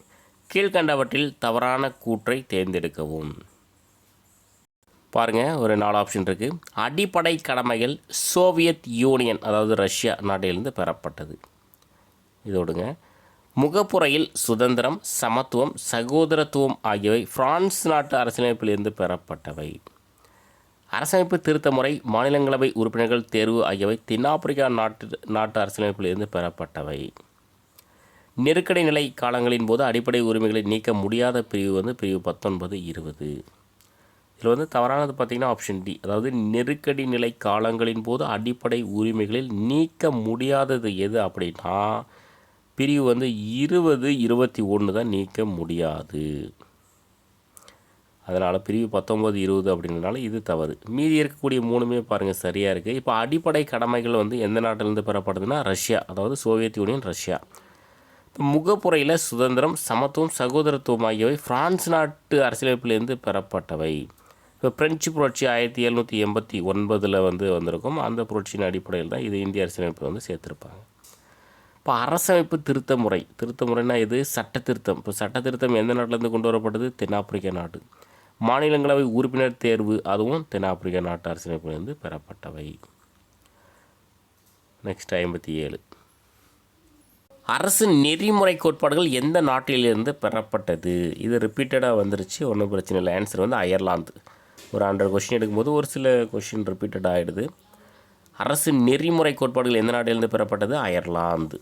கீழ்கண்டவற்றில் தவறான கூற்றை தேர்ந்தெடுக்கவும். பாருங்கள், ஒரு 4 ஆப்ஷன் இருக்குது. அடிப்படை கடமைகள் சோவியத் யூனியன், அதாவது ரஷ்யா நாட்டிலிருந்து பெறப்பட்டது. இதோடுங்க. முகப்புறையில் சுதந்திரம், சமத்துவம், சகோதரத்துவம் ஆகியவை பிரான்ஸ் நாட்டு அரசியலமைப்பிலிருந்து பெறப்பட்டவை. அரசமைப்பு திருத்த முறை, மாநிலங்களவை உறுப்பினர்கள் தேர்வு ஆகியவை தென்னாப்பிரிக்கா நாட்டு அரசியலமைப்பிலிருந்து பெறப்பட்டவை. நெருக்கடி நிலை காலங்களின் போது அடிப்படை உரிமைகளை நீக்க முடியாத பிரிவு வந்து பிரிவு 19, 20. இதில் வந்து தவறானது பார்த்திங்கன்னா ஆப்ஷன் டி, அதாவது நெருக்கடி நிலை காலங்களின் போது அடிப்படை உரிமைகளில் நீக்க முடியாதது எது அப்படின்னா பிரிவு வந்து 20, 21 தான் நீக்க முடியாது. அதனால் பிரிவு 19, 20 அப்படின்றனால இது தவறு. மீதி இருக்கக்கூடிய 3மே பாருங்கள் சரியாக இருக்குது. இப்போ அடிப்படை கடமைகள் வந்து எந்த நாட்டிலேருந்து பெறப்படுதுன்னா ரஷ்யா, அதாவது சோவியத் யூனியன், ரஷ்யா. இப்போ முகப்புறையில் சுதந்திரம், சமத்துவம், சகோதரத்துவம் ஆகியவை பிரான்ஸ் நாட்டு அரசியலமைப்பிலிருந்து பெறப்பட்டவை. இப்போ பிரெஞ்சு புரட்சி 1789 வந்து வந்திருக்கும். அந்த புரட்சியின் அடிப்படையில் தான் இது இந்திய அரசியலமைப்பு வந்து சேர்த்துருப்பாங்க. இப்போ அரசமைப்பு திருத்த முறைனா இது சட்ட திருத்தம். இப்போ சட்ட திருத்தம் எந்த நாட்டிலேருந்து கொண்டு வரப்பட்டது? தென்னாப்பிரிக்கா நாடு. மாநிலங்களவை உறுப்பினர் தேர்வு, அதுவும் தென்னாப்பிரிக்கா நாட்டு அரசியலமைப்பிலிருந்து பெறப்பட்டவை. நெக்ஸ்ட் 57. அரசு நெறிமுறை கோட்பாடுகள் எந்த நாட்டிலிருந்து பெறப்பட்டது? இது ரிப்பீட்டடாக வந்துருச்சு, ஒன்றும் பிரச்சனை இல்லை. ஆன்சர் வந்து அயர்லாந்து. ஒரு 100 கொஷின் எடுக்கும்போது ஒரு சில கொஷின் ரிப்பீட்டட் ஆகிடுது. அரசு நெறிமுறை கோட்பாடுகள் எந்த நாட்டிலிருந்து பெறப்பட்டது? அயர்லாந்து.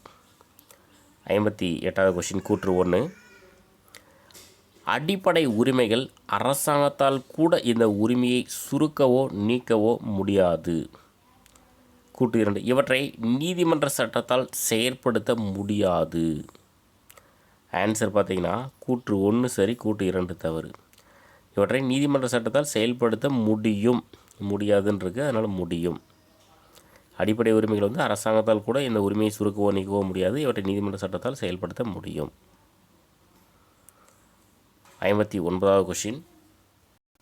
58வது கொஷின் கூற்று 1. அடிப்படை உரிமைகள் அரசாங்கத்தால் கூட இந்த உரிமையை சுருக்கவோ நீக்கவோ முடியாது. கூற்று 2. இவற்றை நீதிமன்ற சட்டத்தால் செயற்படுத்த முடியாது. ஆன்சர் பார்த்தீங்கன்னா கூற்று 1 சரி, கூற்று 2 தவறு. இவற்றை நீதிமன்ற சட்டத்தால் செயல்படுத்த முடியும், முடியாதுன்னு இருக்குது, அதனால் முடியும். அடிப்படை உரிமைகள் வந்து அரசாங்கத்தால் கூட இந்த உரிமையை சுருக்கவோ நீக்கவோ முடியாது, இவற்றை நீதிமன்ற சட்டத்தால் செயல்படுத்த முடியும். 59வது கொஷின்.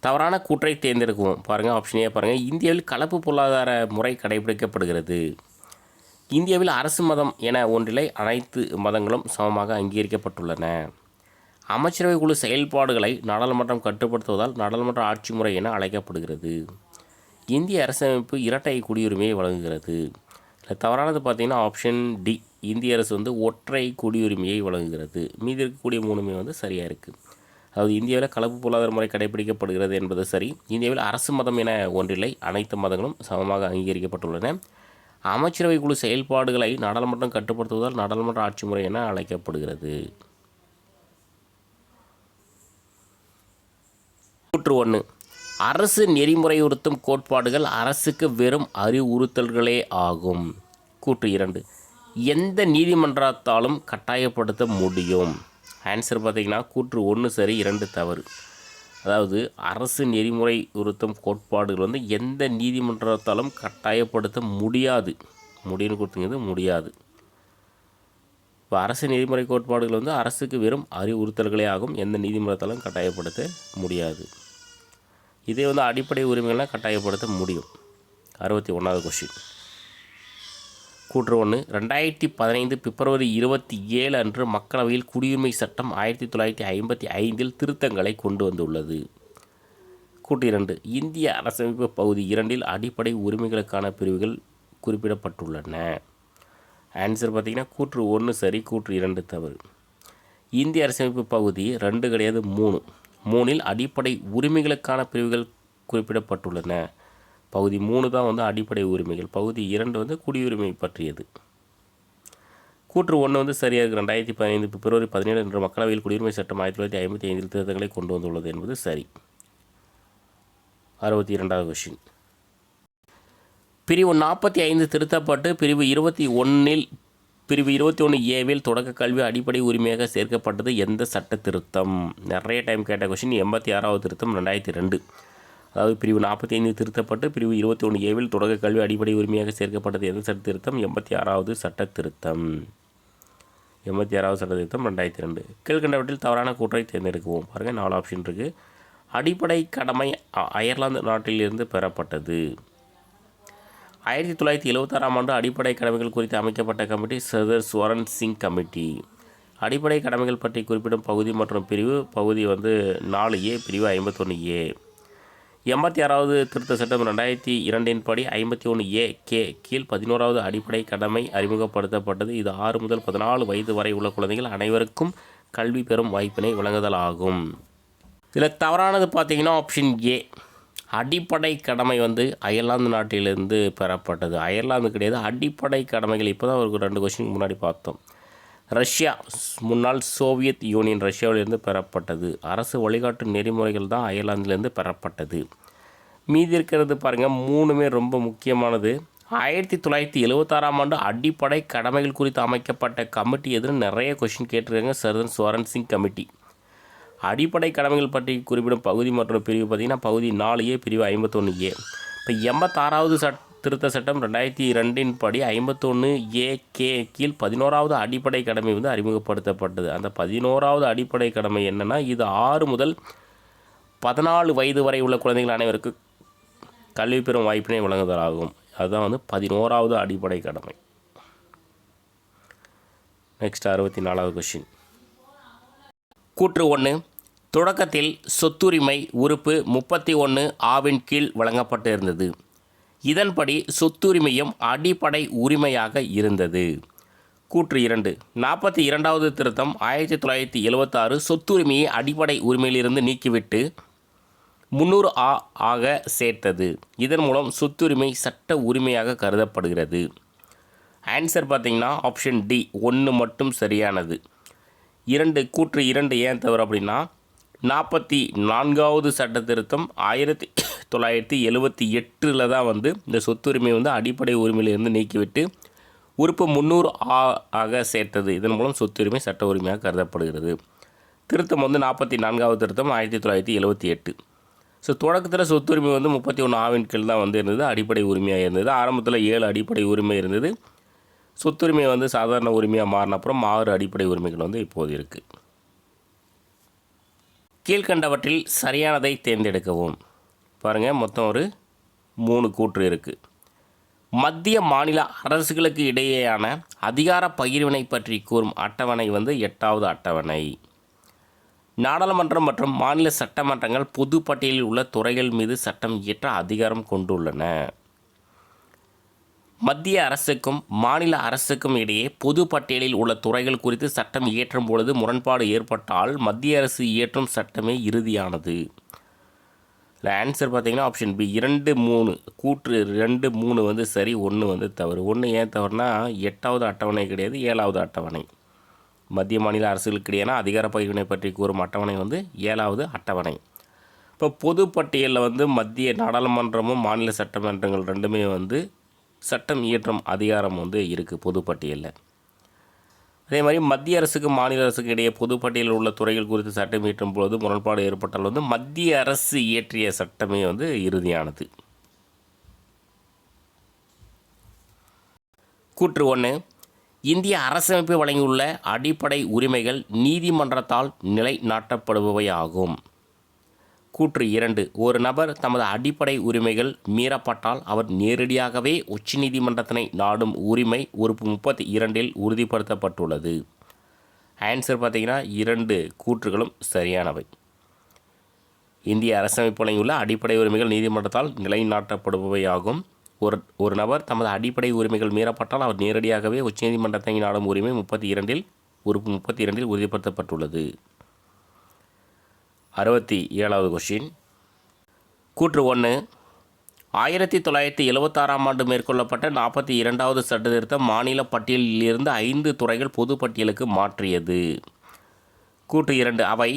தவறான கூற்றை தேர்ந்தெடுக்குவோம். பாருங்கள், ஆப்ஷன் ஏ பாருங்கள். இந்தியாவில் கலப்பு பொருளாதார முறை கடைபிடிக்கப்படுகிறது. இந்தியாவில் அரசு மதம் என ஒன்றில்லை, அனைத்து மதங்களும் சமமாக அங்கீகரிக்கப்பட்டுள்ளன. அமைச்சரவை குழு செயல்பாடுகளை நாடாளுமன்றம் கட்டுப்படுத்துவதால் நாடாளுமன்ற ஆட்சி முறை என அழைக்கப்படுகிறது. இந்திய அரசமைப்பு இரட்டை குடியுரிமையை வழங்குகிறது. இதில் தவறானது பார்த்தீங்கன்னா ஆப்ஷன் டி. இந்திய அரசு வந்து ஒற்றை குடியுரிமையை வழங்குகிறது. மீதி இருக்கக்கூடிய 3மே வந்து சரியாக இருக்குது. அதாவது இந்தியாவில் கலப்பு பொருளாதார முறை கடைபிடிக்கப்படுகிறது என்பது சரி. இந்தியாவில் அரசு மதம் என ஒன்றில்லை, அனைத்து மதங்களும் சமமாக அங்கீகரிக்கப்பட்டுள்ளன. அமைச்சரவை குழு செயல்பாடுகளை நாடாளுமன்றம் கட்டுப்படுத்துவதால் நாடாளுமன்ற ஆட்சி முறை என அழைக்கப்படுகிறது. கூற்று 1. அரசு நெறிமுறையுறுத்தும் கோட்பாடுகள் அரசுக்கு வெறும் அறிவுறுத்தல்களே ஆகும். கூற்று 2. எந்த நீதிமன்றத்தாலும் கட்டாயப்படுத்த முடியும். ஆன்சர் பார்த்திங்கன்னா கூற்று 1 சரி, 2 தவறு. அதாவது அரசு நெறிமுறை உறுத்தும் கோட்பாடுகள் வந்து எந்த நீதிமன்றத்தாலும் கட்டாயப்படுத்த முடியாது. முடியும்னு கொடுத்துங்கிறது முடியாது. இப்போ அரசு நெறிமுறை கோட்பாடுகள் வந்து அரசுக்கு வெறும் அறிவுறுத்தல்களே ஆகும், எந்த நீதிமன்றத்தாலும் கட்டாயப்படுத்த முடியாது. இதே வந்து அடிப்படை உரிமைகள்லாம் கட்டாயப்படுத்த முடியும். 61வது கொஷின். கூற்று 1. 2015 பிப்ரவரி 27 அன்று மக்களவையில் குடியுரிமை சட்டம் 1955 திருத்தங்களை கொண்டு வந்துள்ளது. கூற்று 2. இந்திய அரசமைப்பு பகுதி 2 அடிப்படை உரிமைகளுக்கான பிரிவுகள் குறிப்பிடப்பட்டுள்ளன. ஆன்சர் பார்த்திங்கன்னா கூற்று 1 சரி, கூற்று 2 தவறு. இந்திய அரசமைப்பு பகுதி 2 கிடையாது, 3 அடிப்படை உரிமைகளுக்கான பிரிவுகள் குறிப்பிடப்பட்டுள்ளன. பகுதி 3 தான் வந்து அடிப்படை உரிமைகள், பகுதி 2 வந்து குடியுரிமை பற்றியது. கூற்று 1 வந்து சரியாக இருக்குது. 2015 பிப்ரவரி 17 அன்று மக்களவையில் குடியுரிமை சட்டம் 1955 திருத்தங்களை கொண்டு வந்துள்ளது என்பது சரி. 62வது கொஷின். பிரிவு 45 திருத்தப்பட்டு பிரிவு 21A தொடக்க கல்வி அடிப்படை உரிமையாக சேர்க்கப்பட்டது எந்த சட்ட திருத்தம்? நிறைய டைம் கேட்ட கொஷின். 86வது திருத்தம் 2002. அதாவது பிரிவு 45 திருத்தப்பட்டு பிரிவு 21A தொடக்க கல்வி அடிப்படை உரிமையாக சேர்க்கப்பட்டது எந்த சட்ட திருத்தம்? 86வது சட்ட திருத்தம். 86வது சட்ட திருத்தம் 2002. கீழ்கண்டவற்றில் தவறான கூற்றை தேர்ந்தெடுக்குவோம். பாருங்கள், 4 ஆப்ஷன் இருக்குது. அடிப்படை கடமை அயர்லாந்து நாட்டிலிருந்து பெறப்பட்டது. 1976ஆம் ஆண்டு அடிப்படை கடமைகள் குறித்து அமைக்கப்பட்ட கமிட்டி சர்தார் ஸ்வரன் சிங் கமிட்டி. அடிப்படை கடமைகள் பற்றி குறிப்பிடும் பகுதி மற்றும் பிரிவு பகுதி வந்து 4A, பிரிவு 51A. 86வது திருத்த சட்டம் 2002 படி 51A கீழ் 11வது அடிப்படை கடமை அறிமுகப்படுத்தப்பட்டது. இது 6 முதல் 14 வயது வரை உள்ள குழந்தைகள் அனைவருக்கும் கல்வி பெறும் வாய்ப்பினை வழங்குதல் ஆகும். இதில் தவறானது பார்த்தீங்கன்னா ஆப்ஷன் ஏ. அடிப்படை கடமை வந்து அயர்லாந்து நாட்டிலிருந்து பெறப்பட்டது. அயர்லாந்து கிடையாது, அடிப்படை கடமைகள். இப்போ தான் ஒரு 2 கொஸ்டினுக்கு முன்னாடி பார்த்தோம். ரஷ்யா, முன்னாள் சோவியத் யூனியன் ரஷ்யாவிலிருந்து பெறப்பட்டது. அரசு வழிகாட்டு நெறிமுறைகள் தான் அயர்லாந்திலிருந்து பெறப்பட்டது. மீதி இருக்கிறது பாருங்கள், 3மே ரொம்ப முக்கியமானது. 1976ஆம் ஆண்டு அடிப்படை கடமைகள் குறித்து அமைக்கப்பட்ட கமிட்டி எதுன்னு நிறைய கொஷின் கேட்டிருக்காங்க. சர்தார் ஸ்வரன் சிங் கமிட்டி. அடிப்படை கடமைகள் பற்றி குறிப்பிடும் பகுதி மற்றும் பிரிவு பார்த்திங்கன்னா பகுதி 4A, பிரிவு 51A. இப்போ 86வது திருத்த சட்டம் 2002 படி 51A கீழ் 11வது அடிப்படை கடமை வந்து அறிமுகப்படுத்தப்பட்டது. அந்த 11வது அடிப்படை கடமை என்னென்னா, இது 6 முதல் 14 வயது வரை உள்ள குழந்தைகள் அனைவருக்கும் கல்வி பெறும் வாய்ப்பினை வழங்குதலாகும். அதுதான் வந்து 11வது அடிப்படை கடமை. நெக்ஸ்ட் 64வது கொஷின். கூற்று 1. தொடக்கத்தில் சொத்துரிமை உறுப்பு 31A கீழ் வழங்கப்பட்டு இருந்தது. இதன்படி சொத்துரிமையும் அடிப்படை உரிமையாக இருந்தது. கூற்று 2 42வது திருத்தம் 1976 சொத்துரிமையை அடிப்படை உரிமையிலிருந்து நீக்கிவிட்டு 300 ஆக சேர்த்தது. இதன் மூலம் சொத்துரிமை சட்ட உரிமையாக கருதப்படுகிறது. ஆன்சர் பார்த்தீங்கன்னா ஆப்ஷன் டி 1 மட்டும் சரியானது. கூற்று 2 ஏன் தவறு அப்படின்னா 44வது சட்ட திருத்தம் 1978 தான் இந்த சொத்துரிமை அடிப்படை உரிமையிலிருந்து நீக்கிவிட்டு உறுப்பு 300 ஆக சேர்த்தது. இதன் மூலம் சொத்துரிமை சட்ட உரிமையாக கருதப்படுகிறது. திருத்தம் 44வது திருத்தம் 1978. ஸோ தொடக்கத்தில் சொத்துரிமை 31 ஆவின் கீழ் தான் இருந்தது, அடிப்படை உரிமையாக இருந்தது. ஆரம்பத்தில் 7 அடிப்படை உரிமை இருந்தது. சொத்துரிமை சாதாரண உரிமையாக மாறின அப்புறம் 6 அடிப்படை உரிமைகள் இப்போது இருக்குது. கீழ்கண்டவற்றில் சரியானதை தேர்ந்தெடுக்கவும். பாருங்கள், மொத்தம் ஒரு 3 கூற்று இருக்குது. மத்திய மாநில அரசுகளுக்கு இடையேயான அதிகார பகிர்வினை பற்றி கூறும் அட்டவணை 8வது அட்டவணை. நாடாளுமன்றம் மற்றும் மாநில சட்டமன்றங்கள் பொது பட்டியலில் உள்ள துறைகள் மீது சட்டம் இயற்ற அதிகாரம் கொண்டுள்ளன. மத்திய அரசுக்கும் மாநில அரசுக்கும் இடையே பொது பட்டியலில் உள்ள துறைகள் குறித்து சட்டம் இயற்றும் பொழுது முரண்பாடு ஏற்பட்டால் மத்திய அரசு இயற்றும் சட்டமே இறுதியானது. இல்லை, ஆன்சர் பார்த்தீங்கன்னா ஆப்ஷன் பி 2, 3. கூற்று 2, 3 சரி, 1 தவறு. 1 ஏன் தவறுனா 8வது அட்டவணை கிடையாது, 7வது அட்டவணை. மத்திய மாநில அரசுகளுக்கு இடையான அதிகார பகிர்வினை பற்றி கூறும் அட்டவணை 7வது அட்டவணை. இப்போ பொது பட்டியலில் மத்திய நாடாளுமன்றமும் மாநில சட்டமன்றங்கள் ரெண்டுமே சட்டம் இயற்றும் அதிகாரம் இருக்குது பொது பட்டியலில். அதே மாதிரி மத்திய அரசுக்கு மாநில அரசுக்கு இடையே பொது பட்டியலில் உள்ள துறைகள் குறித்து சட்டம் இயற்றும் பொழுது முரண்பாடு ஏற்பட்டால் மத்திய அரசு இயற்றிய சட்டமே இறுதியானது. கூற்று 1 இந்திய அரசமைப்பு வழங்கியுள்ள அடிப்படை உரிமைகள் நீதிமன்றத்தால் நிலைநாட்டப்படுபவை ஆகும். கூற்று 2 ஒரு நபர் தமது அடிப்படை உரிமைகள் மீறப்பட்டால் அவர் நேரடியாகவே உச்சநீதிமன்றத்தினை நாடும் உரிமை உறுப்பு 32 உறுதிப்படுத்தப்பட்டுள்ளது. ஆன்சர் பார்த்தீங்கன்னா 2 கூற்றுகளும் சரியானவை. இந்திய அரசமைப்பு வழங்கியுள்ள அடிப்படை உரிமைகள் நீதிமன்றத்தால் நிலைநாட்டப்படுபவை ஆகும். ஒரு நபர் தமது அடிப்படை உரிமைகள் மீறப்பட்டால் அவர் நேரடியாகவே உச்சநீதிமன்றத்தை நாடும் உரிமை 32 உறுப்பு 32 உறுதிப்படுத்தப்பட்டுள்ளது. 67வது கொஸ்டின். கூற்று 1 1976ஆம் ஆண்டு மேற்கொள்ளப்பட்ட 42வது சட்ட திருத்தம் மாநில பட்டியலில் இருந்து 5 துறைகள் பொது பட்டியலுக்கு மாற்றியது. கூற்று 2 அவை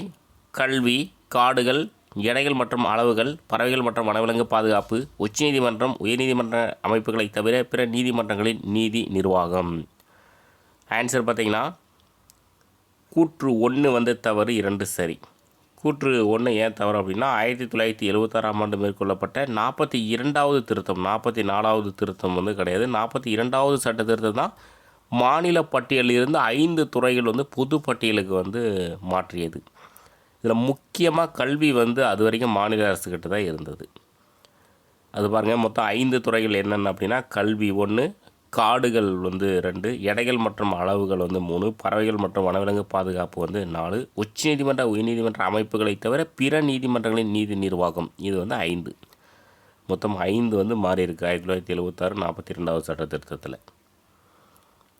கல்வி, காடுகள், எடைகள் மற்றும் அளவுகள், பறவைகள் மற்றும் வனவிலங்கு பாதுகாப்பு, உச்சநீதிமன்றம், உயர்நீதிமன்ற அமைப்புகளை தவிர பிற நீதிமன்றங்களின் நீதி நிர்வாகம். ஆன்சர் பார்த்தீங்கன்னா கூற்று 1 தவறு, 2 சரி. கூற்று 1 ஏன் தவறு அப்படின்னா 1976ஆம் ஆண்டு மேற்கொள்ளப்பட்ட 42வது திருத்தம், 44வது திருத்தம் கிடையாது, 42வது சட்ட திருத்தம் தான் மாநில பட்டியலில் இருந்து 5 துறைகள் பொது பட்டியலுக்கு மாற்றியது. இதில் முக்கியமாக கல்வி அது வரைக்கும் மாநில அரசுக்கிட்ட தான் இருந்தது. அது பாருங்கள், மொத்தம் 5 துறைகள் என்னென்ன அப்படின்னா கல்வி 1, காடுகள் 2, எடைகள் மற்றும் அளவுகள் 3, பறவைகள் மற்றும் வனவிலங்கு பாதுகாப்பு 4, உச்சநீதிமன்ற உயர்நீதிமன்ற அமைப்புகளை தவிர பிற நீதிமன்றங்களின் நீதி நிர்வாகம் இது 5. மொத்தம் 5 மாறி இருக்குது 1976 42வது சட்ட திருத்தத்தில்.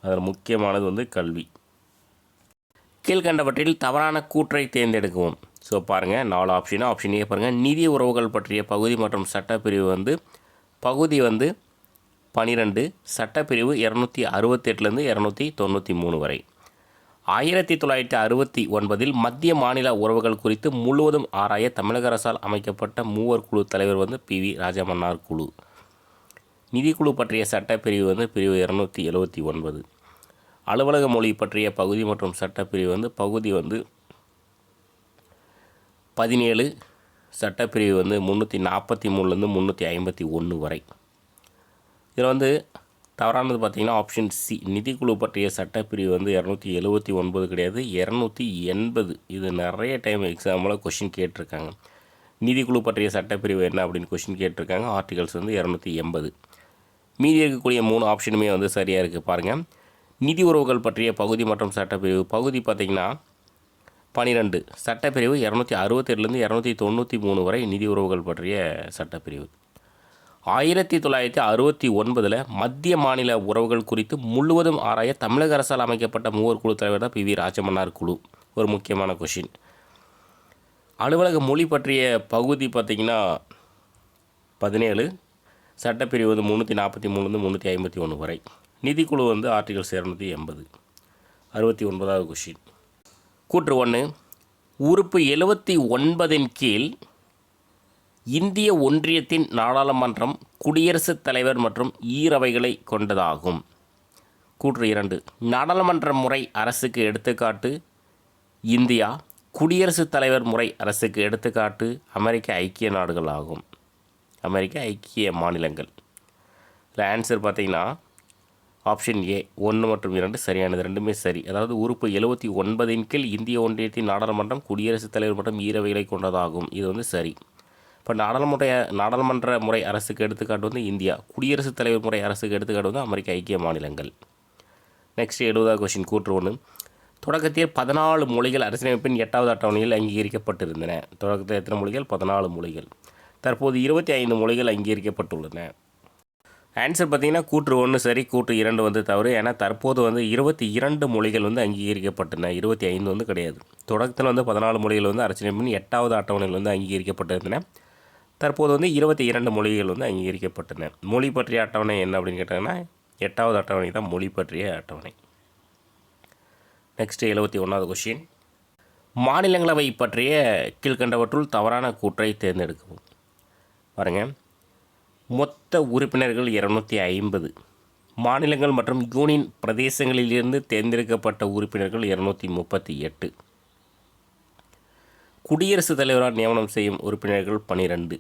அதில் முக்கியமானது கல்வி. கீழ்கண்டவற்றில் தவறான கூற்றை தேர்ந்தெடுக்கவும். ஸோ பாருங்கள், 4 ஆப்ஷன். ஆப்ஷன் ஏ பாருங்கள், நிதி உறவுகள் பற்றிய பகுதி மற்றும் சட்டப்பிரிவு பகுதி 12 சட்டப்பிரிவு 268லேருந்து 293 வரை. 1969 மத்திய மாநில உறவுகள் குறித்து முழுவதும் ஆராய தமிழக அரசால் அமைக்கப்பட்ட 3 குழு தலைவர் PV ராஜமன்னார் குழு. நிதிக்குழு பற்றிய சட்டப்பிரிவு பிரிவு 279. அலுவலக மொழி பற்றிய பகுதி மற்றும் சட்டப்பிரிவு பகுதி 17 சட்டப்பிரிவு 343லேருந்து 351 வரை. இதில் தவறானது பார்த்திங்கன்னா ஆப்ஷன் சி நிதிக்குழு பற்றிய சட்டப்பிரிவு 279 கிடையாது, 280. இது நிறைய டைம் எக்ஸாம்பிளாக கொஷின் கேட்டிருக்காங்க. நிதிக்குழு பற்றிய சட்டப்பிரிவு என்ன அப்படின்னு கொஷின் கேட்டிருக்காங்க. ஆர்டிகல்ஸ் 280. மீதி இருக்கக்கூடிய 3 ஆப்ஷனுமே சரியாக இருக்குது. பாருங்கள், நிதி உறவுகள் பற்றிய பகுதி மற்றும் சட்டப்பிரிவு பகுதி பார்த்திங்கன்னா 12 சட்டப்பிரிவு 267லேருந்து 293 வரை நிதி உறவுகள் பற்றிய சட்டப்பிரிவு. 1969 மத்திய மாநில உறவுகள் குறித்து முழுவதும் ஆராய தமிழக அரசால் அமைக்கப்பட்ட மூவர் குழு தலைவர் தான் PV ராஜமன்னார் குழு. ஒரு முக்கியமான கொஷின். அலுவலக மொழி பற்றிய பகுதி பார்த்திங்கன்னா 17, சட்டப்பிரிவு வந்து 343 351 வரை. நிதிக்குழு வந்து ஆர்டிகல்ஸ் 280. 69வது கொஷின். கூற்று 1, உறுப்பு 79 கீழ் இந்திய ஒன்றியத்தின் நாடாளுமன்றம் குடியரசுத் தலைவர் மற்றும் ஈரவைகளை கொண்டதாகும். கூற்று 2, நாடாளுமன்ற முறை அரசுக்கு எடுத்துக்காட்டு இந்தியா, குடியரசுத் தலைவர் முறை அரசுக்கு எடுத்துக்காட்டு அமெரிக்க ஐக்கிய நாடுகள் ஆகும். அமெரிக்க ஐக்கிய மாநிலங்கள். இதில் ஆன்சர் பார்த்திங்கன்னா ஆப்ஷன் ஏ 1 மற்றும் 2 சரியானது. ரெண்டுமே சரி. அதாவது உறுப்பு 79 கீழ் இந்திய ஒன்றியத்தின் நாடாளுமன்றம் குடியரசுத் தலைவர் மற்றும் ஈரவைகளை கொண்டதாகும். இது வந்து சரி. இப்போ நாடாளுமன்ற முறை அரசுக்கு எடுத்துக்காட்டு வந்து இந்தியா, குடியரசுத் தலைவர் முறை அரசுக்கு எடுத்துக்காட்டு வந்து அமெரிக்க ஐக்கிய மாநிலங்கள். நெக்ஸ்ட் 70வது கொஷின். கூற்று 1, தொடக்கத்தில் 14 மொழிகள் அரசியலமைப்பின் 8வது அட்டவணையில் அங்கீகரிக்கப்பட்டிருந்தன. தொடக்கத்தில் எத்தனை மொழிகள்? 14 மொழிகள். தற்போது 25 மொழிகள் அங்கீகரிக்கப்பட்டுள்ளன. ஆன்சர் பார்த்திங்கன்னா கூற்று 1 சரி, கூற்று 2 வந்து தவறு. ஏன்னா தற்போது வந்து 22 மொழிகள் வந்து அங்கீகரிக்கப்பட்டன, 25 வந்து கிடையாது. தொடக்கத்தில் வந்து 14 மொழிகள் வந்து அரசியலமைப்பின் 8வது அட்டவணையில் வந்து அங்கீகரிக்கப்பட்டிருந்தன. தற்போது வந்து 22 மொழிகள் வந்து அங்கீகரிக்கப்பட்டன. மொழி பற்றிய அட்டவணை என்ன அப்படின்னு கேட்டாங்கன்னா 8வது அட்டவணை தான் மொழி பற்றிய அட்டவணை. நெக்ஸ்ட் 71வது கொஷின். மாநிலங்களவை பற்றிய கீழ்கண்டவற்றுள் தவறான கூற்றை தேர்ந்தெடுக்கவும். பாருங்கள், மொத்த உறுப்பினர்கள் 250, மாநிலங்கள் மற்றும் யூனியன் பிரதேசங்களிலிருந்து தேர்ந்தெடுக்கப்பட்ட உறுப்பினர்கள் 238, குடியரசுத் தலைவரால் நியமனம் செய்யும் உறுப்பினர்கள் 12,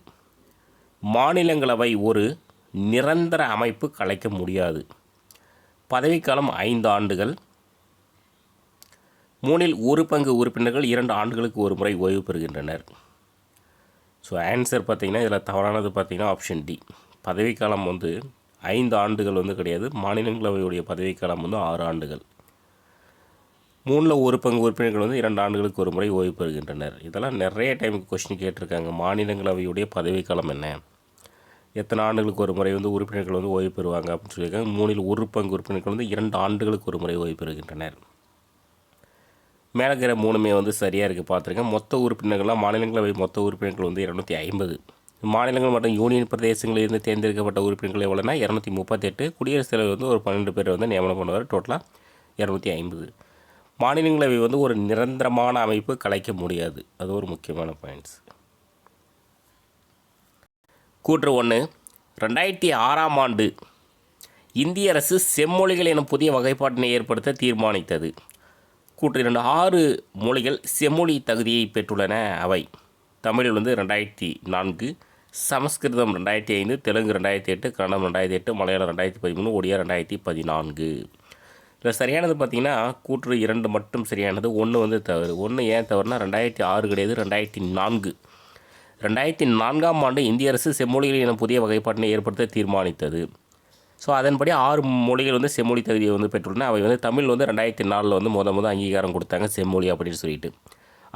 மாநிலங்களவை ஒரு நிரந்தர அமைப்பு கலைக்க முடியாது, பதவிக்காலம் 5 ஆண்டுகள், 1/3 உறுப்பினர்கள் 2 ஆண்டுகளுக்கு ஒரு முறை ஓய்வு பெறுகின்றனர். ஸோ ஆன்சர் பார்த்திங்கன்னா இதில் தவறானது பார்த்திங்கன்னா ஆப்ஷன் டி. பதவிக்காலம் வந்து 5 ஆண்டுகள் வந்து கிடையாது. மாநிலங்களவையுடைய பதவிக்காலம் வந்து 6 ஆண்டுகள். 1/3 உறுப்பினர்கள் வந்து 2 ஆண்டுகளுக்கு ஒரு முறை ஓய்வு பெறுகின்றனர். இதெல்லாம் நிறைய டைமுக்கு கொஸ்டின் கேட்டிருக்காங்க. மாநிலங்களவையுடைய பதவிக்காலம் என்ன, எத்தனை ஆண்டுகளுக்கு ஒரு முறை வந்து உறுப்பினர்கள் வந்து ஓய்வு பெறுவாங்க அப்படின்னு சொல்லியிருக்காங்க. 1/3 உறுப்பினர்கள் வந்து 2 ஆண்டுகளுக்கு ஒரு முறை ஓய்வு பெறுகின்றனர். மேலே இருக்கிற 3மே வந்து சரியாக இருக்குது. பார்த்துருக்கேன். மொத்த உறுப்பினர்கள்லாம் மாநிலங்களவை மொத்த உறுப்பினர்கள் வந்து 250, மாநிலங்கள் மற்றும் யூனியன் பிரதேசங்களிலிருந்து தேர்ந்தெடுக்கப்பட்ட உறுப்பினர்கள் எவ்வளோனா 238, குடியரசுத் தலைவர் வந்து ஒரு 12 பேர் வந்து நியமனம் பண்ணுவார். டோட்டலாக 250. மாநிலங்களவை வந்து ஒரு நிரந்தரமான அமைப்பு கலைக்க முடியாது. அது ஒரு முக்கியமான பாயிண்ட்ஸ். கூற்று 1, 2006ஆம் ஆண்டு இந்திய அரசு செம்மொழிகள் எனும் புதிய வகைப்பாட்டினை ஏற்படுத்த தீர்மானித்தது. கூற்று 2, 6 மொழிகள் செம்மொழி தகுதியை பெற்றுள்ளன. அவை தமிழ் வந்து 2004, சமஸ்கிருதம் 2005, தெலுங்கு 2008, கன்னடம் 2008, மலையாளம் 2013, ஒடியா 2014. இதில் சரியானது பார்த்திங்கன்னா கூற்று 2 மட்டும் சரியானது. 1 வந்து தவறு. 1 ஏன் தவறுனா 2006 கிடையாது, 2004. 2004ஆம் ஆண்டு இந்திய அரசு செம்மொழிகள் என புதிய வகைப்பாட்டினை ஏற்படுத்த தீர்மானித்தது. ஸோ அதன்படி 6 மொழிகள் வந்து செம்மொழி தகுதியை வந்து பெற்றுள்ளன. அவை வந்து தமிழ் வந்து 2004 வந்து முத அங்கீகாரம் கொடுத்தாங்க செம்மொழி அப்படின்னு சொல்லிட்டு.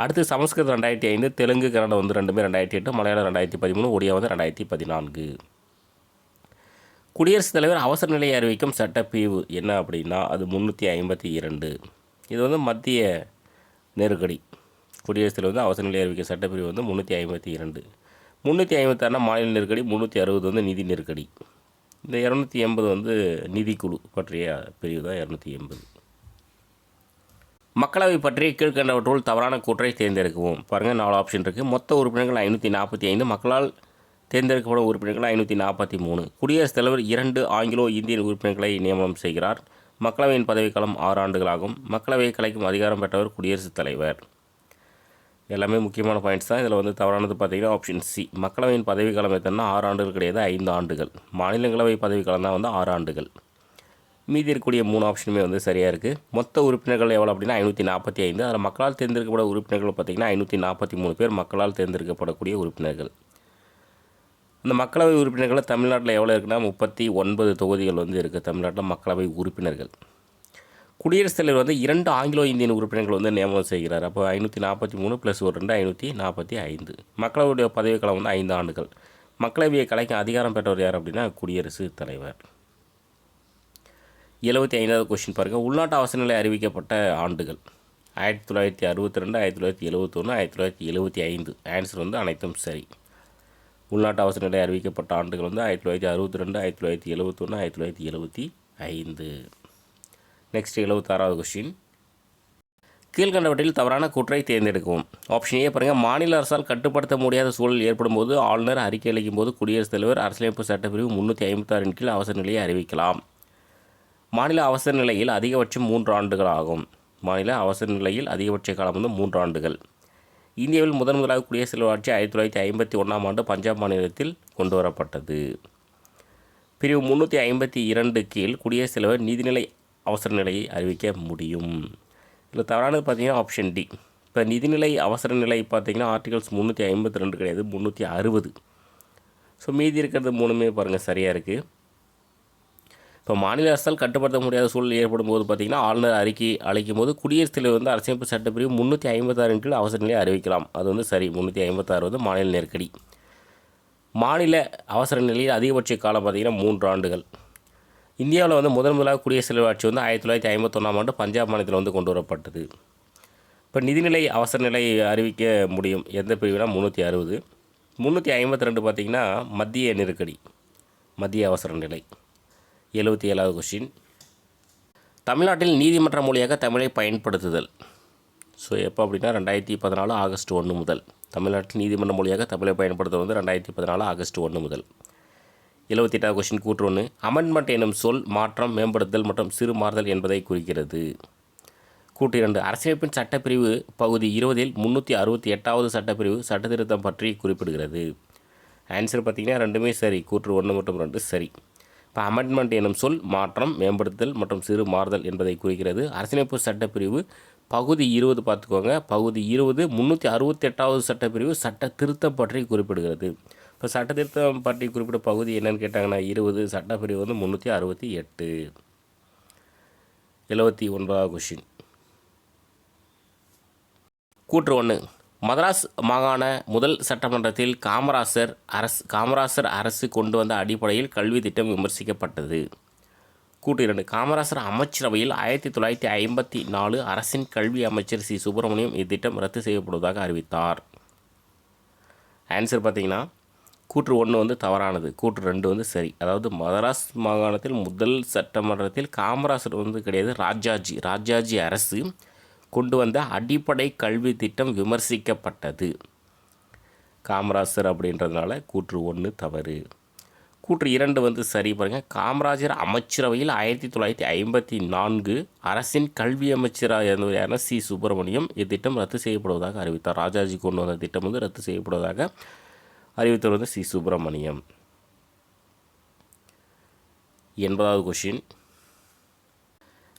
அடுத்து சமஸ்கிருதம் 2005, தெலுங்கு கன்னடம் வந்து 2மே 2008, மலையாளம் 2013, ஒடியா வந்து 2014. குடியரசுத் தலைவர் அவசர நிலையை அறிவிக்கும் சட்டப்பிரிவு என்ன அப்படின்னா அது 352. இது வந்து மத்திய நெருக்கடி. குடியரசுத் தலைவர் வந்து அவசர நிலையை அறிவிக்கும் சட்டப்பிரிவு வந்து 352. 356 மாநில நெருக்கடி, 360 வந்து நிதி நெருக்கடி. இந்த 280 வந்து நிதிக்குழு பற்றிய பிரிவு தான் 280. மக்களவை பற்றி கீழ்கண்டவற்றுள் தவறான கூற்றை தேர்ந்தெடுக்கவும். பாருங்கள், 4 ஆப்ஷன் இருக்குது. மொத்த உறுப்பினர்கள் 545, மக்களால் தேர்ந்தெடுக்கப்படும் உறுப்பினர்கள் 543, குடியரசுத் தலைவர் 2 ஆங்கிலோ இந்தியன் உறுப்பினர்களை நியமனம் செய்கிறார், மக்களவையின் பதவிக்காலம் 6 ஆண்டுகளாகும், மக்களவையை கலைக்கும் அதிகாரம் பெற்றவர் குடியரசுத் தலைவர். எல்லாமே முக்கியமான பாயிண்ட்ஸ் தான். இதில் வந்து தவறானது பார்த்திங்கன்னா ஆப்ஷன் சி. மக்களவையின் பதவிக்காலம் எத்தனை 6 ஆண்டுகள் கிடையாது, 5 ஆண்டுகள். மாநிலங்களவை பதவிக்காலம் தான் வந்து 6 ஆண்டுகள். மீதி இருக்கக்கூடிய 3 ஆப்ஷனுமே வந்து சரியாக இருக்குது. மொத்த உறுப்பினர்கள் எவ்வளோ அப்படின்னா 545. அதில் மக்களால் தேர்ந்தெடுக்கப்பட உறுப்பினர்கள் பார்த்திங்கன்னா 543 பேர் மக்களால் தேர்ந்தெடுக்கப்படக்கூடிய உறுப்பினர்கள். அந்த மக்களவை உறுப்பினர்கள் தமிழ்நாட்டில் எவ்வளோ இருக்குன்னா 39 தொகுதிகள் வந்து இருக்குது தமிழ்நாட்டில் மக்களவை உறுப்பினர்கள். குடியரசுத் தலைவர் வந்து 2 ஆங்கிலோ இந்தியன் உறுப்பினர்கள் வந்து நியமனம் செய்கிறார். அப்போ 543 + 1 2 545. மக்களவையுடைய பதவிக்காலம் வந்து 5 ஆண்டுகள். மக்களவையை கலைக்கும் அதிகாரம் பெற்றவர் யார் அப்படின்னா குடியரசுத் தலைவர். 75வது கொஸ்டின் பாருங்கள். உள்நாட்டு அவசர நிலை அறிவிக்கப்பட்ட ஆண்டுகள் 1962, 1971, 1975. ஆன்சர் வந்து அனைத்தும் சரி. உள்நாட்டு அவசர நிலை அறிவிக்கப்பட்ட ஆண்டுகள் வந்து 1962, 1971, 1975. நெக்ஸ்ட் 76வது கொஸ்டின். கீழ்கண்டவற்றில் தவறான கூற்றை தேர்ந்தெடுக்கவும். ஆப்ஷன் ஏ பாருங்கள். மாநில அரசால் கட்டுப்படுத்த முடியாத சூழல் ஏற்படும் போது ஆளுநர் அறிக்கை அளிக்கும் போது குடியரசுத் தலைவர் அரசியலமைப்பு சட்டப்பிரிவு 356 கீழ் அவசர நிலையை அறிவிக்கலாம். மாநில அவசர நிலையில் அதிகபட்சம் 3 ஆண்டுகள் ஆகும். மாநில அவசர நிலையில் அதிகபட்ச காலம் வந்து 3 ஆண்டுகள். இந்தியாவில் முதலாக குடியரசுத் தலைவர் ஆட்சி 1951 ஆண்டு பஞ்சாப் மாநிலத்தில் கொண்டு வரப்பட்டது. பிரிவு 352 கீழ் குடியரசுத் தலைவர் நீதிநிலை அவசர நிலையை அறிவிக்க முடியும். இதில் தவறானது பார்த்தீங்கன்னா ஆப்ஷன் டி. இப்போ நிதிநிலை அவசர நிலை பார்த்தீங்கன்னா ஆர்டிகல்ஸ் 352 கிடையாது, 360. ஸோ மீதி இருக்கிறது மூணுமே பாருங்கள் சரியாக இருக்குது. இப்போ மாநில அரசால் கட்டுப்படுத்த முடியாத சூழல் ஏற்படும் போது பார்த்திங்கன்னா ஆளுநர் அறிக்கை அளிக்கும் போது குடியரசுத் தலைவர் வந்து அரசியலமைப்பு சட்டப்பிரிவு 356 கீழ் அவசர நிலையை அறிவிக்கலாம். அது வந்து சரி. 356 வந்து மாநில நெருக்கடி. மாநில அவசர நிலையில் அதிகபட்ச காலம் பார்த்திங்கன்னா 3 ஆண்டுகள். இந்தியாவில் வந்து முதலாக குடியரசுத் தலைவர் ஆட்சி வந்து 1951 ஆண்டு பஞ்சாப் மாநிலத்தில் வந்து கொண்டு வரப்பட்டது. இப்போ நிதிநிலை அவசர நிலை அறிவிக்க முடியும் எந்த பிரிவுனா 360. 352 பார்த்திங்கன்னா மத்திய நெருக்கடி, மத்திய அவசர நிலை. 77வது கொஸ்டின். தமிழ்நாட்டில் நீதிமன்ற மொழியாக தமிழை பயன்படுத்துதல். ஸோ எப்போ அப்படின்னா 2014 ஆகஸ்ட் 1 முதல். தமிழ்நாட்டில் நீதிமன்ற மொழியாக தமிழை பயன்படுத்துவது வந்து 2014 ஆகஸ்ட் 1 முதல். 78வது கொஸ்டின் கூற்று 1. அமெண்ட்மெண்ட் எனும் சொல் மாற்றம், மேம்படுத்தல் மற்றும் சிறு மாறுதல் என்பதை குறிக்கிறது. கூற்று 2. அரசியலமைப்பின் சட்டப்பிரிவு பகுதி 20 368வது சட்டப்பிரிவு சட்டத்திருத்தம் பற்றி குறிப்பிடுகிறது. ஆன்சர் பார்த்திங்கன்னா ரெண்டுமே சரி. கூற்று 1 மற்றும் 2 சரி. இப்போ அமெண்ட்மெண்ட் எனும் சொல் மாற்றம், மேம்படுத்தல் மற்றும் சிறு மாறுதல் என்பதை குறிக்கிறது. அரசியலமைப்பு சட்டப்பிரிவு பகுதி 20 பார்த்துக்கோங்க. பகுதி 20 368வது சட்டப்பிரிவு சட்ட திருத்தம் பற்றி குறிப்பிடுகிறது. இப்போ சட்ட திருத்தம் பற்றி குறிப்பிட்ட பகுதி என்னன்னு கேட்டாங்கன்னா 20, சட்டப்பிரிவு வந்து 368. 79வது கொஸ்டின். கூற்று 1. மதராஸ் மாகாண முதல் சட்டமன்றத்தில் காமராசர் அரசு கொண்டு வந்த அடிப்படையில் கல்வி திட்டம் விமர்சிக்கப்பட்டது. கூற்று 2. காமராசர் அமைச்சரவையில் 1954 அரசின் கல்வி அமைச்சர் சி. சுப்பிரமணியம் இத்திட்டம் ரத்து செய்யப்படுவதாக அறிவித்தார். ஆன்சர் பார்த்தீங்கன்னா கூற்று 1 வந்து தவறானது. கூற்று 2 வந்து சரி. அதாவது மதராஸ் மாகாணத்தில் முதல் சட்டமன்றத்தில் காமராசர் வந்து கிடையாது, ராஜாஜி அரசு கொண்டு வந்த அடிப்படை கல்வி திட்டம் விமர்சிக்கப்பட்டது. காமராசர் அப்படின்றதுனால கூற்று 1 தவறு. கூற்று 2 வந்து சரி. பாருங்கள். காமராஜர் அமைச்சரவையில் 1954 அரசின் கல்வி அமைச்சராக இருந்தவர் யாருன்னா சி. சுப்பிரமணியம் இத்திட்டம் ரத்து செய்யப்படுவதாக அறிவித்தார். ராஜாஜி கொண்டு வந்த திட்டம் வந்து ரத்து செய்யப்படுவதாக அறிவித்தவர் வந்து சி. சுப்பிரமணியம். 80வது கொஸ்டின்.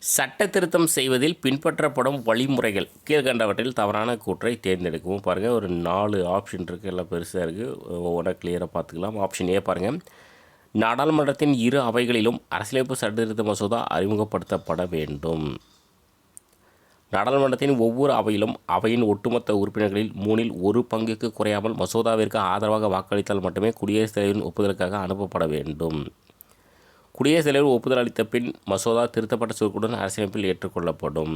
சட்ட திருத்தம் செய்வதில் பின்பற்றப்படும் வழிமுறைகள் கீழ்கண்டவற்றில் தவறான கூற்றை தேர்ந்தெடுக்கவும். பாருங்கள், ஒரு 4 ஆப்ஷன் இருக்குது. எல்லாம் பெருசாக இருக்குது. ஒவ்வொன்றா கிளியராக பார்த்துக்கலாம். ஆப்ஷன் ஏ பாருங்கள். நாடாளுமன்றத்தின் இரு அவைகளிலும் அரசியலமைப்பு சட்ட திருத்த மசோதா அறிமுகப்படுத்தப்பட வேண்டும். நாடாளுமன்றத்தின் ஒவ்வொரு அவையிலும் அவையின் ஒட்டுமொத்த உறுப்பினர்களில் 3இல் 1 பங்குக்கு குறையாமல் மசோதாவிற்கு ஆதரவாக வாக்களித்தால் மட்டுமே குடியரசுத் தலைவரின் ஒப்புதலுக்காக அனுப்பப்பட வேண்டும். குடியரசுத் தலைவர் ஒப்புதல் அளித்த பின் மசோதா திருத்தப்பட்ட சுருக்குடன் அரசியலமைப்பில் ஏற்றுக்கொள்ளப்படும்.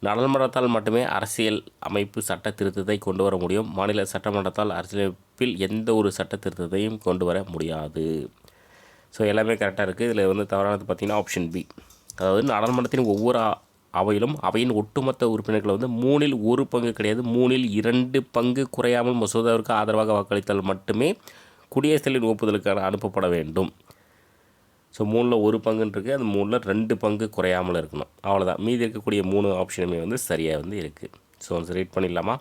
நாடாளுமன்றத்தால் மட்டுமே அரசியல் அமைப்பு சட்ட திருத்தத்தை கொண்டு வர முடியும். மாநில சட்டமன்றத்தால் அரசியலமைப்பில் எந்த ஒரு சட்ட திருத்தத்தையும் கொண்டு வர முடியாது. ஸோ எல்லாமே கரெக்டாக இருக்குது. இதில் வந்து தவறானது பார்த்திங்கன்னா ஆப்ஷன் பி. அதாவது நாடாளுமன்றத்தின் ஒவ்வொரு அவையிலும் அவையின் ஒட்டுமொத்த உறுப்பினர்கள் வந்து 3இல் 1 பங்கு கிடையாது, 3இல் 2 பங்கு குறையாமல் மசோதாவிற்கு ஆதரவாக வாக்களித்தால் மட்டுமே குடியரசுத் தலைவரின் ஒப்புதலுக்கான அனுப்பப்பட வேண்டும். ஸோ 3இல் 1 பங்குன்னு இருக்குது. அது 3இல் 2 பங்கு குறையாமல் இருக்கணும். அவ்வளோதான். மீதி இருக்கக்கூடிய 3 ஆப்ஷனுமே வந்து சரியாக வந்து இருக்குது. ஸோ வந்து ரீட் பண்ணிடலாமா?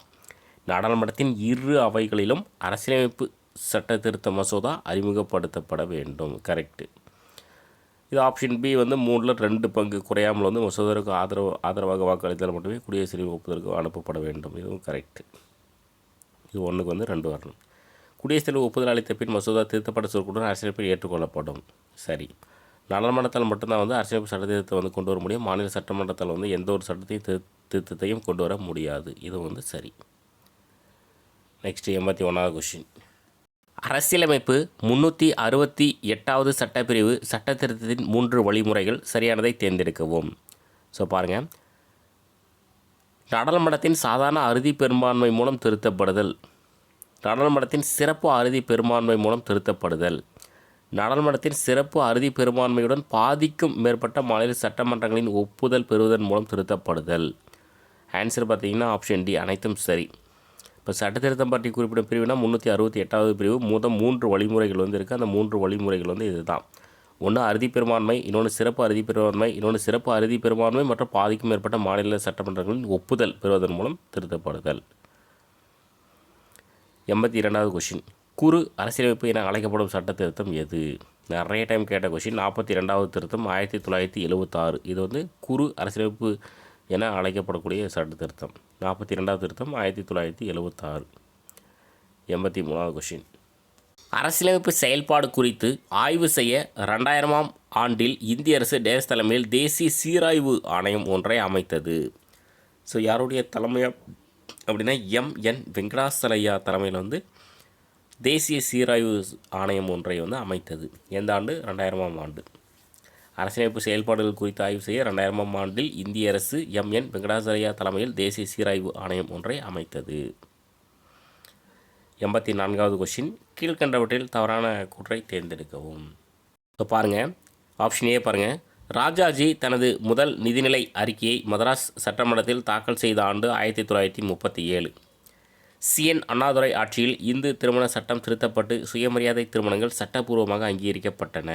நாடாளுமன்றத்தின் இரு அவைகளிலும் அரசியலமைப்பு சட்ட திருத்த மசோதா அறிமுகப்படுத்தப்பட வேண்டும். கரெக்டு. இது ஆப்ஷன் பி வந்து 3இல் 2 பங்கு குறையாமல் வந்து மசோதாவுக்கு ஆதரவாக வாக்களித்தால் மட்டுமே குடியரசுத் தலைவர் ஒப்புதலுக்கு அனுப்பப்பட வேண்டும். இதுவும் கரெக்டு. இது 1க்கு வந்து 2 வரணும். குடியரசுத் தலைவர் ஒப்புதல் அளித்த பின் மசோதா திருத்தப்பட்ட சொற்களுடன் அரசியலமைப்பில் ஏற்றுக்கொள்ளப்படும். சரி. நாடாளுமன்றத்தால் மட்டும்தான் வந்து அரசியலமைப்பு சட்ட திருத்தத்தை வந்து கொண்டு வர முடியும். மாநில சட்டமன்றத்தால் வந்து எந்த ஒரு சட்டத்தையும் திருத்தத்தையும் கொண்டு வர முடியாது. இது வந்து சரி. நெக்ஸ்ட் 81வது கொஸ்டின். அரசியலமைப்பு 368வது சட்டப்பிரிவு சட்டத்திருத்தத்தின் 3 வழிமுறைகள் சரியானதை தேர்ந்தெடுக்கவும். ஸோ பாருங்கள், நாடாளுமன்றத்தின் சாதாரண அறுதி பெரும்பான்மை மூலம் திருத்தப்படுதல், நாடாளுமன்றத்தின் சிறப்பு அறுதி பெரும்பான்மை மூலம் திருத்தப்படுதல், நாடாளுமன்றத்தின் சிறப்பு அறுதி பெரும்பான்மையுடன் பாதிக்கும் மேற்பட்ட மாநில சட்டமன்றங்களின் ஒப்புதல் பெறுவதன் மூலம் திருத்தப்படுதல். ஆன்சர் பார்த்தீங்கன்னா ஆப்ஷன் டி, அனைத்தும் சரி. இப்போ சட்டத்திருத்தம் பற்றி குறிப்பிடும் பிரிவுனா 368வது பிரிவு. 3 வழிமுறைகள் இருக்குது. அந்த 3 வழிமுறைகள் இதுதான். ஒன்று அறுதி பெரும்பான்மை, இன்னொன்று சிறப்பு அறுதி பெரும்பான்மை, இன்னொன்று சிறப்பு அறுதி பெரும்பான்மை மற்றும் பாதிக்கும் மேற்பட்ட மாநில சட்டமன்றங்களின் ஒப்புதல் பெறுவதன் மூலம் திருத்தப்படுதல். 82வது கொஷின், குறு அரசியலமைப்பு என அழைக்கப்படும் சட்ட திருத்தம் எது? நிறைய டைம் கேட்ட கொஷின். 42வது திருத்தம் 1976. இது குறு அரசியலமைப்பு என அழைக்கப்படக்கூடிய சட்ட திருத்தம். 42வது திருத்தம் 1976. 83வது கொஷின், அரசியலமைப்பு செயல்பாடு குறித்து ஆய்வு செய்ய 2000ஆம் ஆண்டில் இந்திய அரசு டேஸ் தலைமையில் தேசிய சீராய்வு ஆணையம் ஒன்றை அமைத்தது. ஸோ யாருடைய தலைமையாக அப்படின்னா எம்.என். வெங்கடாசலையா தலைமையில் தேசிய சீராய்வு ஆணையம் ஒன்றை அமைத்தது. எந்த ஆண்டு? 2000ஆம் ஆண்டு. அரசியலமைப்பு செயல்பாடுகள் குறித்து ஆய்வு செய்ய 2000ஆம் ஆண்டில் இந்திய அரசு எம்.என். வெங்கடாசலையா தலைமையில் தேசிய சீராய்வு ஆணையம் ஒன்றை அமைத்தது. 84வது கொஷின், கீழ்கண்டவற்றில் தவறான கூற்றை தேர்ந்தெடுக்கவும். இப்போ பாருங்கள், ஆப்ஷன் ஏ பாருங்கள். ராஜாஜி தனது முதல் நிதிநிலை அறிக்கையை மதராஸ் சட்டமன்றத்தில் தாக்கல் செய்த ஆண்டு 1937. சி.என். அண்ணாதுரை ஆட்சியில் இந்து திருமண சட்டம் திருத்தப்பட்டு சுயமரியாதை திருமணங்கள் சட்டப்பூர்வமாக அங்கீகரிக்கப்பட்டன.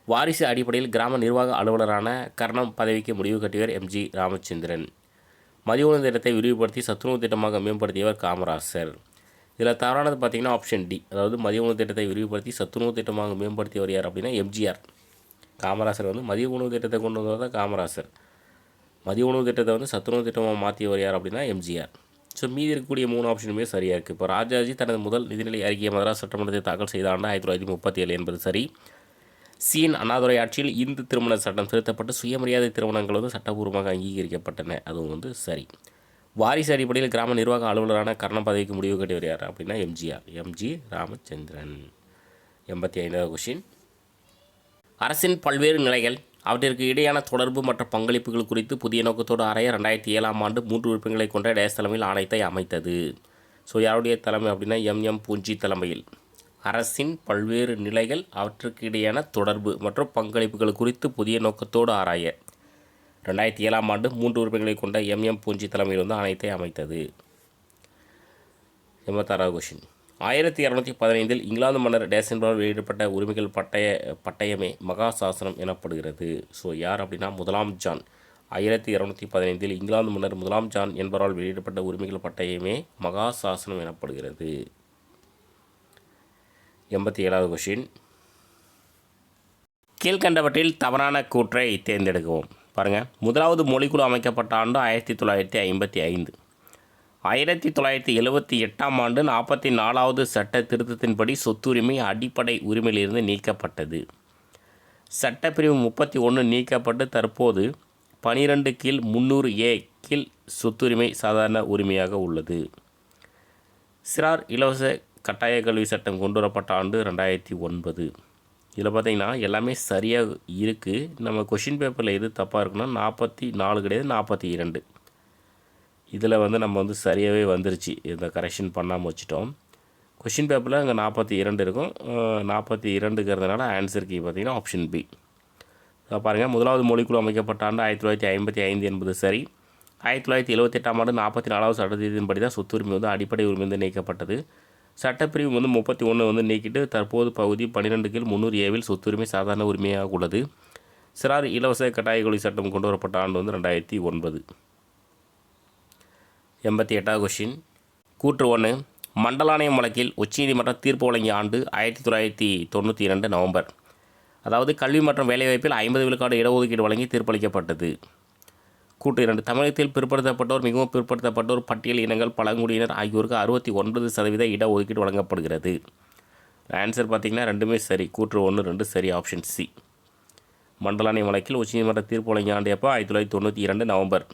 வாரிசு அடிப்படையில் கிராம நிர்வாக அலுவலரான கர்ணம் பதவிக்கு முடிவு கட்டியவர் எம்.ஜி. ராமச்சந்திரன். மதிய உணவு திட்டத்தை விரிவுபடுத்தி சத்துணவு திட்டமாக மேம்படுத்தியவர் காமராசர். இதில் தவறானது பார்த்திங்கன்னா ஆப்ஷன் டி, அதாவது மதிய உணவு திட்டத்தை விரிவுபடுத்தி சத்துணவு திட்டமாக மேம்படுத்தியவர் யார் அப்படின்னா எம்ஜிஆர். காமராசர் மதிய உணவு திட்டத்தை கொண்டு வந்தவர் தான் காமராசர். மதிய உணவு திட்டத்தை சத்துணவு திட்டமாக மாற்றியவர் யார் அப்படின்னா எம்ஜிஆர். ஸோ மீதி இருக்கக்கூடிய 3 ஆப்ஷனுமே சரியாக இருக்குது. இப்போ ராஜாஜி தனது முதல் நிதிநிலை அறிக்கையை மதராஸ் சட்டமன்றத்தில் தாக்கல் செய்த ஆண்டு 1937 என்பது சரி. சி.என். அண்ணாதுரை ஆட்சியில் இந்து திருமண சட்டம் திருத்தப்பட்டு சுயமரியாதை திருமணங்கள் சட்டபூர்வமாக அங்கீகரிக்கப்பட்டன, அதுவும் சரி. வாரிசு அடிப்படையில் கிராம நிர்வாக அலுவலரான கர்ணம் பதவிக்கு முடிவு கட்டியவர் யார் அப்படின்னா எம்ஜிஆர், எம்.ஜி. ராமச்சந்திரன். 85வது கொஷின், அரசின் பல்வேறு நிலைகள் அவற்றிற்கு இடையான தொடர்பு மற்றும் பங்களிப்புகள் குறித்து புதிய நோக்கத்தோடு ஆராய 2007ஆம் ஆண்டு 3 உறுப்பினர்களை கொண்ட டேஸ் தலைமையில் ஆணையத்தை அமைத்தது. ஸோ யாருடைய தலைமை அப்படின்னா எம்.எம். பூஞ்சி தலைமையில். அரசின் பல்வேறு நிலைகள் அவற்றுக்கு இடையான தொடர்பு மற்றும் பங்களிப்புகள் குறித்து புதிய நோக்கத்தோடு ஆராய 2007ஆம் ஆண்டு 3 உறுப்பினர்களை கொண்ட எம்.எம். பூஞ்சி தலைமையில் ஆணையத்தை அமைத்தது. 86வது கொஷின், 1215 இங்கிலாந்து மன்னர் டேஸ் என்பவர் வெளியிடப்பட்ட உரிமைகள் பட்டயமே மகா சாசனம் எனப்படுகிறது. ஸோ யார் அப்படின்னா முதலாம் ஜான். 1215 இங்கிலாந்து மன்னர் முதலாம் ஜான் என்பவரால் வெளியிடப்பட்ட உரிமைகள் பட்டயமே மகா சாசனம் எனப்படுகிறது. 87வது கொஷின், கீழ்கண்டவற்றில் தவறான கூற்றை தேர்ந்தெடுக்கவும். பாருங்கள், முதலாவது மொழிக்குழு அமைக்கப்பட்ட ஆண்டு 1955. 1978ஆம் ஆண்டு 44வது சட்ட திருத்தத்தின்படி சொத்துரிமை அடிப்படை உரிமையிலிருந்து நீக்கப்பட்டது. சட்டப்பிரிவு 31 நீக்கப்பட்டு தற்போது 12 கீழ் 300A கீழ் சொத்துரிமை சாதாரண உரிமையாக உள்ளது. சிறார் இலவச கட்டாய கல்வி சட்டம் கொண்டு வரப்பட்ட ஆண்டு 2009. இதில் பார்த்திங்கன்னா எல்லாமே சரியாக இருக்குது. நம்ம கொஷின் பேப்பரில் எது தப்பாக இருக்குன்னா 44 கிடையாது, 42. இதில் நம்ம சரியாகவே வந்துருச்சு. இதை கரெக்ஷன் பண்ணாமல் வச்சுட்டோம். கொஷின் பேப்பரில் அங்கே 42 இருக்கும். 42ங்கிறதுனால ஆன்சருக்கு பார்த்திங்கன்னா ஆப்ஷன் பி. பாருங்கள், முதலாவது மொழிக்குழு அமைக்கப்பட்ட ஆண்டு 1955 என்பது சரி. 1978ஆம் ஆண்டு 44வது சட்டத்தின்படி தான் சொத்துரிமை அடிப்படை உரிமை நீக்கப்பட்டது. சட்டப்பிரிவு 31 நீக்கிட்டு தற்போது பகுதி 12 கீழ் 300Aவில் சொத்துரிமை சாதாரண உரிமையாக உள்ளது. சிறார் இலவச கட்டாய கல்வி சட்டம் கொண்டு வரப்பட்ட ஆண்டு 2009. 88வது கொஷின், கூற்று 1, மண்டலாணையம் வழக்கில் உச்சநீதிமன்றம் தீர்ப்பு வழங்கிய ஆண்டு 1992 நவம்பர். அதாவது கல்வி மற்றும் வேலைவாய்ப்பில் 50 விழுக்காடு இடஒதுக்கீடு வழங்கி தீர்ப்பளிக்கப்பட்டது. கூட்டு 2, தமிழகத்தில் பிற்படுத்தப்பட்டோர், மிகவும் பிற்படுத்தப்பட்டோர், பட்டியல் இனங்கள், பழங்குடியினர் ஆகியோருக்கு 69% இடஒதுக்கீடு வழங்கப்படுகிறது. ஆன்சர் பார்த்திங்கன்னா ரெண்டுமே சரி. கூற்று 1, 2 சரி. Option C. மண்டலாணையம் வழக்கில் உச்சநீதிமன்ற தீர்ப்பு வழங்கிய ஆண்டு எப்போ? 1992 நவம்பர்.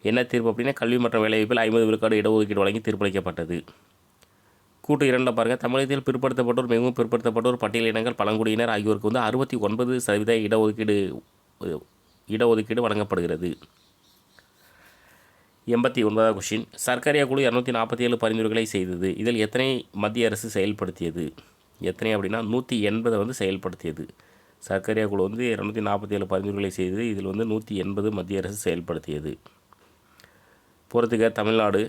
என்ன தீர்ப்பு அப்படின்னா கல்வி மற்றும் வேலைவாய்ப்பில் 50 விழுக்காடு இடஒதுக்கீடு வழங்கி தீர்ப்பளிக்கப்பட்டது. கூற்று 2 பாருங்கள், தமிழகத்தில் பிற்படுத்தப்பட்டோர், மிகவும் பிற்படுத்தப்பட்டோர், பட்டியலினங்கள், பழங்குடியினர் ஆகியோருக்கு வந்து 69% இடஒதுக்கீடு வழங்கப்படுகிறது. 89வது கொஷின், சர்க்கரையா குழு 247 பரிந்துரைகளை செய்தது. இதில் எத்தனை மத்திய அரசு செயல்படுத்தியது? எத்தனை அப்படின்னா 180 வந்து செயல்படுத்தியது. சர்க்கரையா குழு வந்து 247 பரிந்துரைகளை செய்தது. இதில் வந்து 180 மத்திய அரசு செயல்படுத்தியது. பொறுத்துக்க தமிழ்நாடு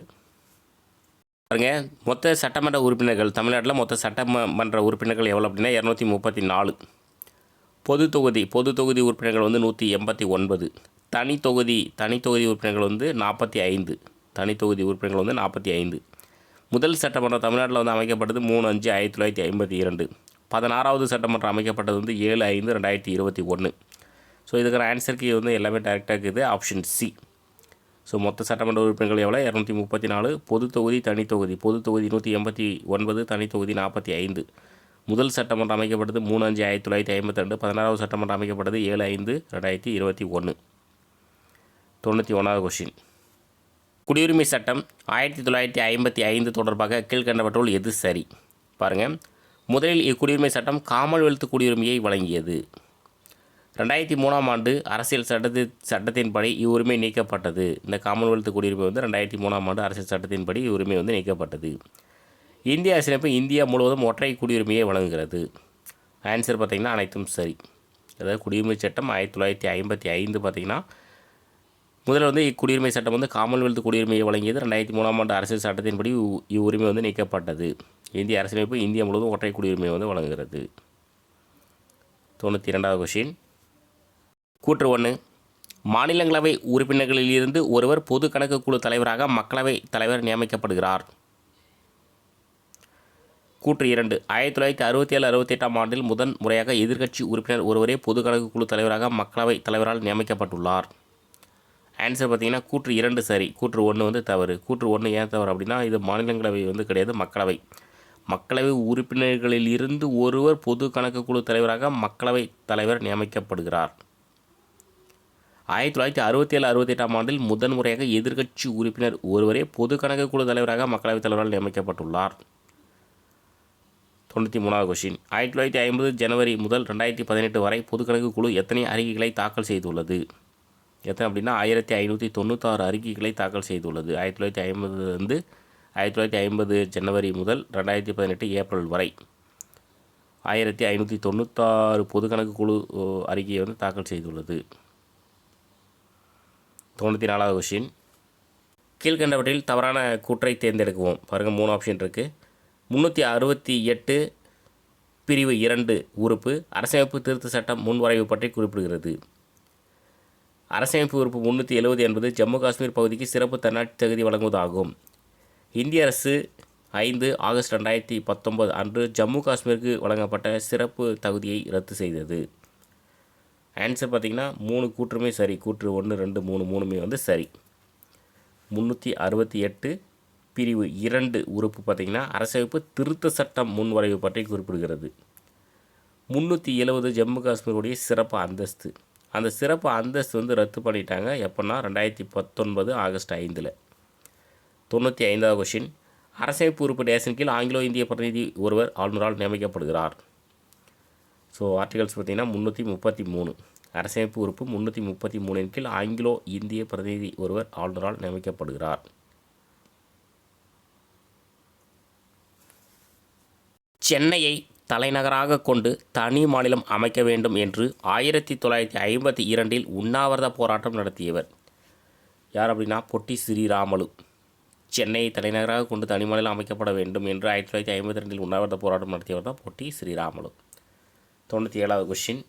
பாருங்க, மொத்த சட்டமன்ற உறுப்பினர்கள் தமிழ்நாட்டில் மொத்த சட்டமன்ற உறுப்பினர்கள் எவ்வளோ அப்படின்னா 234. பொது தொகுதி உறுப்பினர்கள் வந்து 189. தனி தொகுதி உறுப்பினர்கள் வந்து 45. தனி தொகுதி உறுப்பினர்கள் வந்து 45. முதல் சட்டமன்றம் தமிழ்நாட்டில் வந்து அமைக்கப்பட்டது 3/5/1952. 16வது சட்டமன்றம் அமைக்கப்பட்டது வந்து 7/5/2021. ஸோ இதுக்கான ஆன்சருக்கு வந்து எல்லாமே டேரெக்டாக இருக்குது, ஆப்ஷன் சி. ஸோ மொத்த சட்டமன்ற உறுப்பினர்கள் எவ்வளோ? 234. பொது தொகுதி, தனி தொகுதி. பொது தொகுதி 189, தனி தொகுதி 45. முதல் சட்டமன்றம் அமைக்கப்பட்டது 3/5/1952. 16வது சட்டமன்றம் அமைக்கப்பட்டது 7/5/2021. 91வது கொஷின், குடியுரிமை சட்டம் 1955 தொடர்பாக கீழ்கண்டவற்றுள் எது சரி? பாருங்கள், முதலில் இக்குடியுரிமை சட்டம் காமன்வெல்த் குடியுரிமையை வழங்கியது. 2003ஆம் ஆண்டு அரசியல் சட்டத்தின்படி இவ்வுரிமை நீக்கப்பட்டது. இந்த காமன்வெல்த் குடியுரிமை வந்து 2003ஆம் ஆண்டு அரசியல் சட்டத்தின்படி இவ்வுரிமை வந்து நீக்கப்பட்டது. இந்திய அரசியலமைப்பு இந்தியா முழுவதும் ஒற்றை குடியுரிமையை வழங்குகிறது. ஆன்சர் பார்த்திங்கன்னா அனைத்தும் சரி. அதாவது குடியுரிமை சட்டம் 1955 பார்த்திங்கன்னா முதல்ல வந்து இக்குடியுரிமை சட்டம் வந்து காமன்வெல்த் குடியுரிமையை வழங்கியது. 2003ஆம் ஆண்டு அரசியல் சட்டத்தின்படி இவ்வுரிமை வந்து நீக்கப்பட்டது. இந்திய அரசியலமைப்பு இந்தியா முழுவதும் ஒற்றை குடியுரிமையை வந்து வழங்குகிறது. 92வது கொஷின், கூற்று 1, மாநிலங்களவை உறுப்பினர்களிலிருந்து ஒருவர் பொது கணக்கு குழு தலைவராக மக்களவை தலைவர் நியமிக்கப்படுகிறார். கூற்று 2, 1967-68ஆம் ஆண்டில் முதன் முறையாக எதிர்க்கட்சி உறுப்பினர் ஒருவரே பொது கணக்கு குழு தலைவராக மக்களவை தலைவரால் நியமிக்கப்பட்டுள்ளார். ஆன்சர் பார்த்திங்கன்னா கூற்று 2 சரி, கூற்று 1 வந்து தவறு. கூற்று 1 ஏன் தவறு அப்படின்னா இது மாநிலங்களவை வந்து கிடையாது, மக்களவை உறுப்பினர்களில் இருந்து ஒருவர் பொது கணக்கு குழு தலைவராக மக்களவை தலைவர் நியமிக்கப்படுகிறார். 1967-68ஆம் ஆண்டில் முதன் முறையாக எதிர்க்கட்சி உறுப்பினர் ஒருவரே பொது கணக்கு குழு தலைவராக மக்களவைத் தலைவரால் நியமிக்கப்பட்டுள்ளார். 93வது கொஷின், 1950 ஜனவரி முதல் 2018 வரை பொது கணக்கு குழு எத்தனை அறிக்கைகளை தாக்கல் செய்துள்ளது? எத்தனை அப்படின்னா 1596 அறிக்கைகளை தாக்கல் செய்துள்ளது. 1950 1950 ஜனவரி முதல் 2018 ஏப்ரல் வரை 1596 பொது கணக்கு குழு அறிக்கையை வந்து தாக்கல் செய்துள்ளது. 94வது கொஷின், கீழ்கண்டவற்றில் தவறான கூற்றை தேர்ந்தெடுக்குவோம். பாருங்கள், 3 ஆப்ஷன் இருக்குது. 368 பிரிவு 2 உறுப்பு அரசமைப்பு திருத்த சட்டம் முன்வரைவு பற்றி குறிப்பிடுகிறது. அரசமைப்பு உறுப்பு 370 என்பது ஜம்மு காஷ்மீர் பகுதிக்கு சிறப்பு தன்னாட்சி தகுதி வழங்குவதாகும். இந்திய அரசு 5 ஆகஸ்ட் 2019 அன்று ஜம்மு காஷ்மீருக்கு வழங்கப்பட்ட சிறப்பு தகுதியை ரத்து செய்தது. ஆன்சர் பார்த்திங்கன்னா 3 கூற்றுமே சரி. கூற்று 1, 2, 3 மூணுமே வந்து சரி. 368 பிரிவு 2 உறுப்பு பார்த்திங்கன்னா அரசமைப்பு திருத்த சட்டம் முன்வரைவு பற்றி குறிப்பிடுகிறது. 370 ஜம்மு காஷ்மீருடைய சிறப்பு அந்தஸ்து. அந்த சிறப்பு அந்தஸ்து வந்து ரத்து பண்ணிட்டாங்க. எப்போன்னா 2019 ஆகஸ்ட் 5. 95வது கொஷின், அரசமைப்பு உறுப்பு டேஷன் கீழ் ஆங்கிலோ இந்திய பிரதிநிதி ஒருவர் ஆளுநரால் நியமிக்கப்படுகிறார். ஸோ ஆர்டிகல்ஸ் பார்த்திங்கன்னா 333. அரசமைப்பு உறுப்பு 333 கீழ் ஆங்கிலோ இந்திய பிரதிநிதி ஒருவர் ஆளுநரால் நியமிக்கப்படுகிறார். சென்னையை தலைநகராக கொண்டு தனி மாநிலம் அமைக்க வேண்டும் என்று 1952 உண்ணாவிரத போராட்டம் நடத்தியவர் யார் அப்படின்னா பொட்டி ஸ்ரீராமலு. சென்னையை தலைநகராக கொண்டு தனி மாநிலம் அமைக்கப்பட வேண்டும் என்று 1952 உண்ணாவிரத போராட்டம் நடத்தியவர் தான் பொட்டி ஸ்ரீராமலு. 97வது கொஷின்,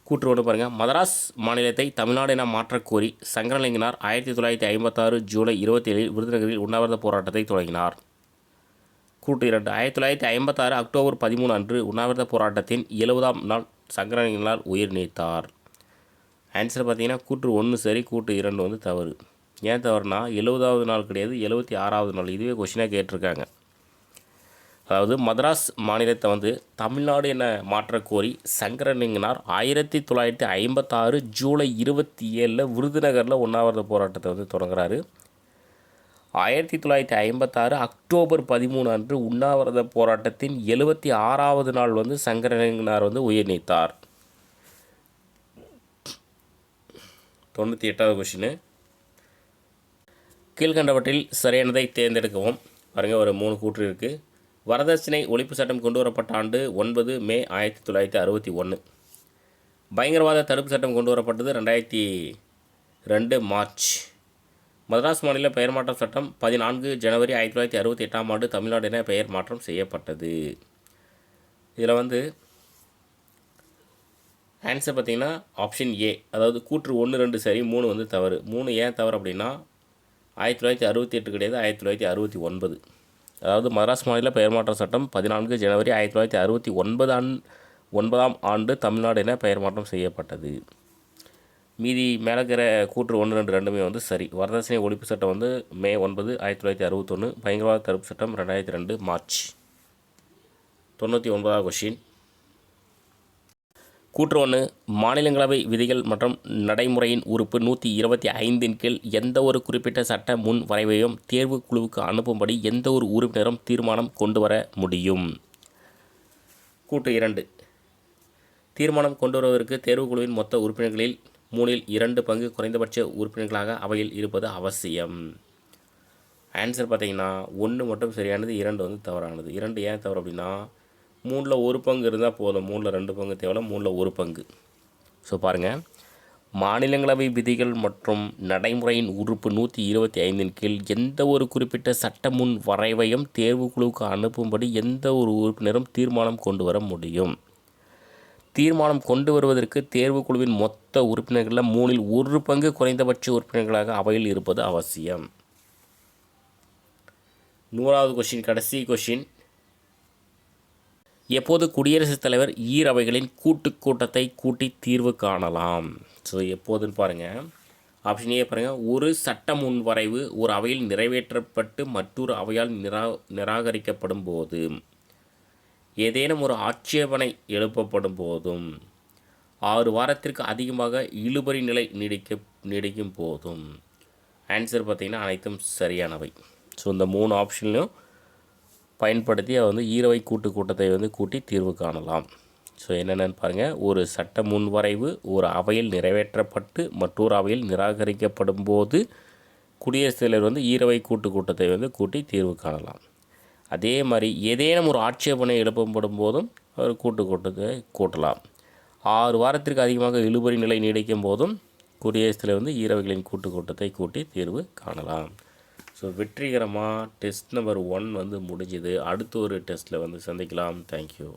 கூற்று 1 பாருங்கள், மதராஸ் மாநிலத்தை தமிழ்நாடு என மாற்றக்கோரி சங்கரலிங்கனார் 1956 ஜூலை 27 விருதுநகரில் உண்ணாவிரத போராட்டத்தை தொடங்கினார். கூற்று 2, 1956 அக்டோபர் 13 அன்று உண்ணாவிரத போராட்டத்தின் 70ஆம் நாள் சங்கரலிங்கனார் உயிர் நீத்தார். ஆன்சர் பார்த்தீங்கன்னா கூற்று 1 சரி, கூற்று 2 வந்து தவறு. ஏன் தவறுனா 70வது நாள் கிடையாது, 76வது நாள். இதுவே கொஷினாக கேட்டிருக்காங்க. அதாவது மதராஸ் மாநிலத்தை வந்து தமிழ்நாடு என மாற்றக்கோரி சங்கரலிங்கனார் 1956 ஜூலை 27 விருதுநகரில் உண்ணாவிரத போராட்டத்தை வந்து தொடங்குறாரு. 1956 அக்டோபர் 13 அன்று உண்ணாவிரத போராட்டத்தின் 76வது நாள் வந்து சங்கரலிங்கனார் வந்து உயிர் நீத்தார். 98வது கொஷின். கீழ்கண்டவற்றில் சரியானதை தேர்ந்தெடுக்கவும். பாருங்கள், ஒரு 3 கூற்று இருக்குது. வரதட்சணை ஒழிப்பு சட்டம் கொண்டு வரப்பட்ட ஆண்டு 9 மே 1961. பயங்கரவாத தடுப்பு சட்டம் கொண்டு வரப்பட்டது 2002 மார்ச். மதராஸ் மாநில பெயர் மாற்றம் சட்டம் 14 ஜனவரி 1968 ஆண்டு தமிழ்நாடு என பெயர் மாற்றம் செய்யப்பட்டது. இதில் வந்து ஆன்சர் பார்த்திங்கன்னா ஆப்ஷன் ஏ, அதாவது கூற்று 1, 2 சரி, 3 வந்து தவறு. 3 ஏன் தவறு அப்படின்னா 1968 கிடையாது, 1969. அதாவது மதராஸ் மாநில பெயர் மாற்றம் சட்டம் 14 ஜனவரி 1969 ஆண்டு தமிழ்நாடு என பெயர் மாற்றம் செய்யப்பட்டது. மீதி மேலே இருக்கிற கூற்று 1, 2 ரெண்டுமே வந்து சரி. வரதட்சணை ஒழிப்பு சட்டம் வந்து மே 9, 1961. பயங்கரவாத தடுப்பு சட்டம் 2002 மார்ச். 99வது கொஷின். கூற்று 1, மாநிலங்களவை விதிகள் மற்றும் நடைமுறையின் உறுப்பு 125 கீழ் எந்த ஒரு குறிப்பிட்ட சட்ட முன் வரைவையும் தேர்வு குழுவுக்கு அனுப்பும்படி எந்த ஒரு உறுப்பினரும் தீர்மானம் கொண்டு வர முடியும். கூற்று 2, தீர்மானம் கொண்டு வருவதற்கு தேர்வுக்குழுவின் மொத்த உறுப்பினர்களில் 3/2 பங்கு குறைந்தபட்ச உறுப்பினர்களாக அவையில் இருப்பது அவசியம். ஆன்சர் பார்த்தீங்கன்னா 1 மட்டும் சரியானது, 2 வந்து தவறானது. 2 ஏன் தவறு அப்படின்னா 3/1 பங்கு இருந்தால் போதும், 3/2 பங்கு தேவை, 3/1 பங்கு. ஸோ பாருங்கள், மாநிலங்களவை விதிகள் மற்றும் நடைமுறையின் உறுப்பு 125 கீழ் எந்த ஒரு குறிப்பிட்ட சட்ட முன் வரைவையும் தேர்வுக்குழுவுக்கு அனுப்பும்படி எந்த ஒரு உறுப்பினரும் தீர்மானம் கொண்டு வர முடியும். தீர்மானம் கொண்டு வருவதற்கு தேர்வுக்குழுவின் மொத்த உறுப்பினர்களில் 3/1 பங்கு குறைந்தபட்ச உறுப்பினர்களாக அவையில் இருப்பது அவசியம். 100வது கொஷின், கடைசி கொஷின். எப்போது குடியரசுத் தலைவர் ஈரவைகளின் கூட்டத்தை கூட்டி தீர்வு காணலாம்? ஸோ எப்போதுன்னு பாருங்கள். ஆப்ஷன் ஏ பாருங்கள், ஒரு சட்ட முன்வரைவு ஒரு அவையில் நிறைவேற்றப்பட்டு மற்றொரு அவையால் நிராகரிக்கப்படும் போது, ஏதேனும் ஒரு ஆட்சேபனை எழுப்பப்படும் போதும், 6 வாரத்திற்கு அதிகமாக இழுபறி நிலை நீடிக்கும் போதும். ஆன்சர் பார்த்திங்கன்னா அனைத்தும் சரியானவை. ஸோ இந்த 3 ஆப்ஷன்லையும் பயன்படுத்தி வந்து ஈரவை கூட்டத்தை வந்து கூட்டி தீர்வு காணலாம். ஸோ என்னென்னு பாருங்கள், ஒரு சட்ட முன்வரைவு ஒரு அவையில் நிறைவேற்றப்பட்டு மற்றொரு அவையில் நிராகரிக்கப்படும் போது குடியரசுத் தலைவர் வந்து ஈரவை கூட்டத்தை வந்து கூட்டி தீர்வு காணலாம். அதே மாதிரி ஏதேனும் ஒரு ஆட்சேபனை எழுப்பப்படும் போதும் ஒரு கூட்டத்தை கூட்டலாம். 6 வாரத்திற்கு அதிகமாக இழுபறி நிலை நீடிக்கும் போதும் குடியரசுத் தலைவர் வந்து ஈரவைகளின் கூட்டத்தை கூட்டி தீர்வு காணலாம். ஸோ வெற்றிகரமாக டெஸ்ட் நம்பர் 1 வந்து முடிஞ்சுது. அடுத்த ஒரு டெஸ்ட்டில் வந்து சந்திக்கலாம். தேங்க்யூ.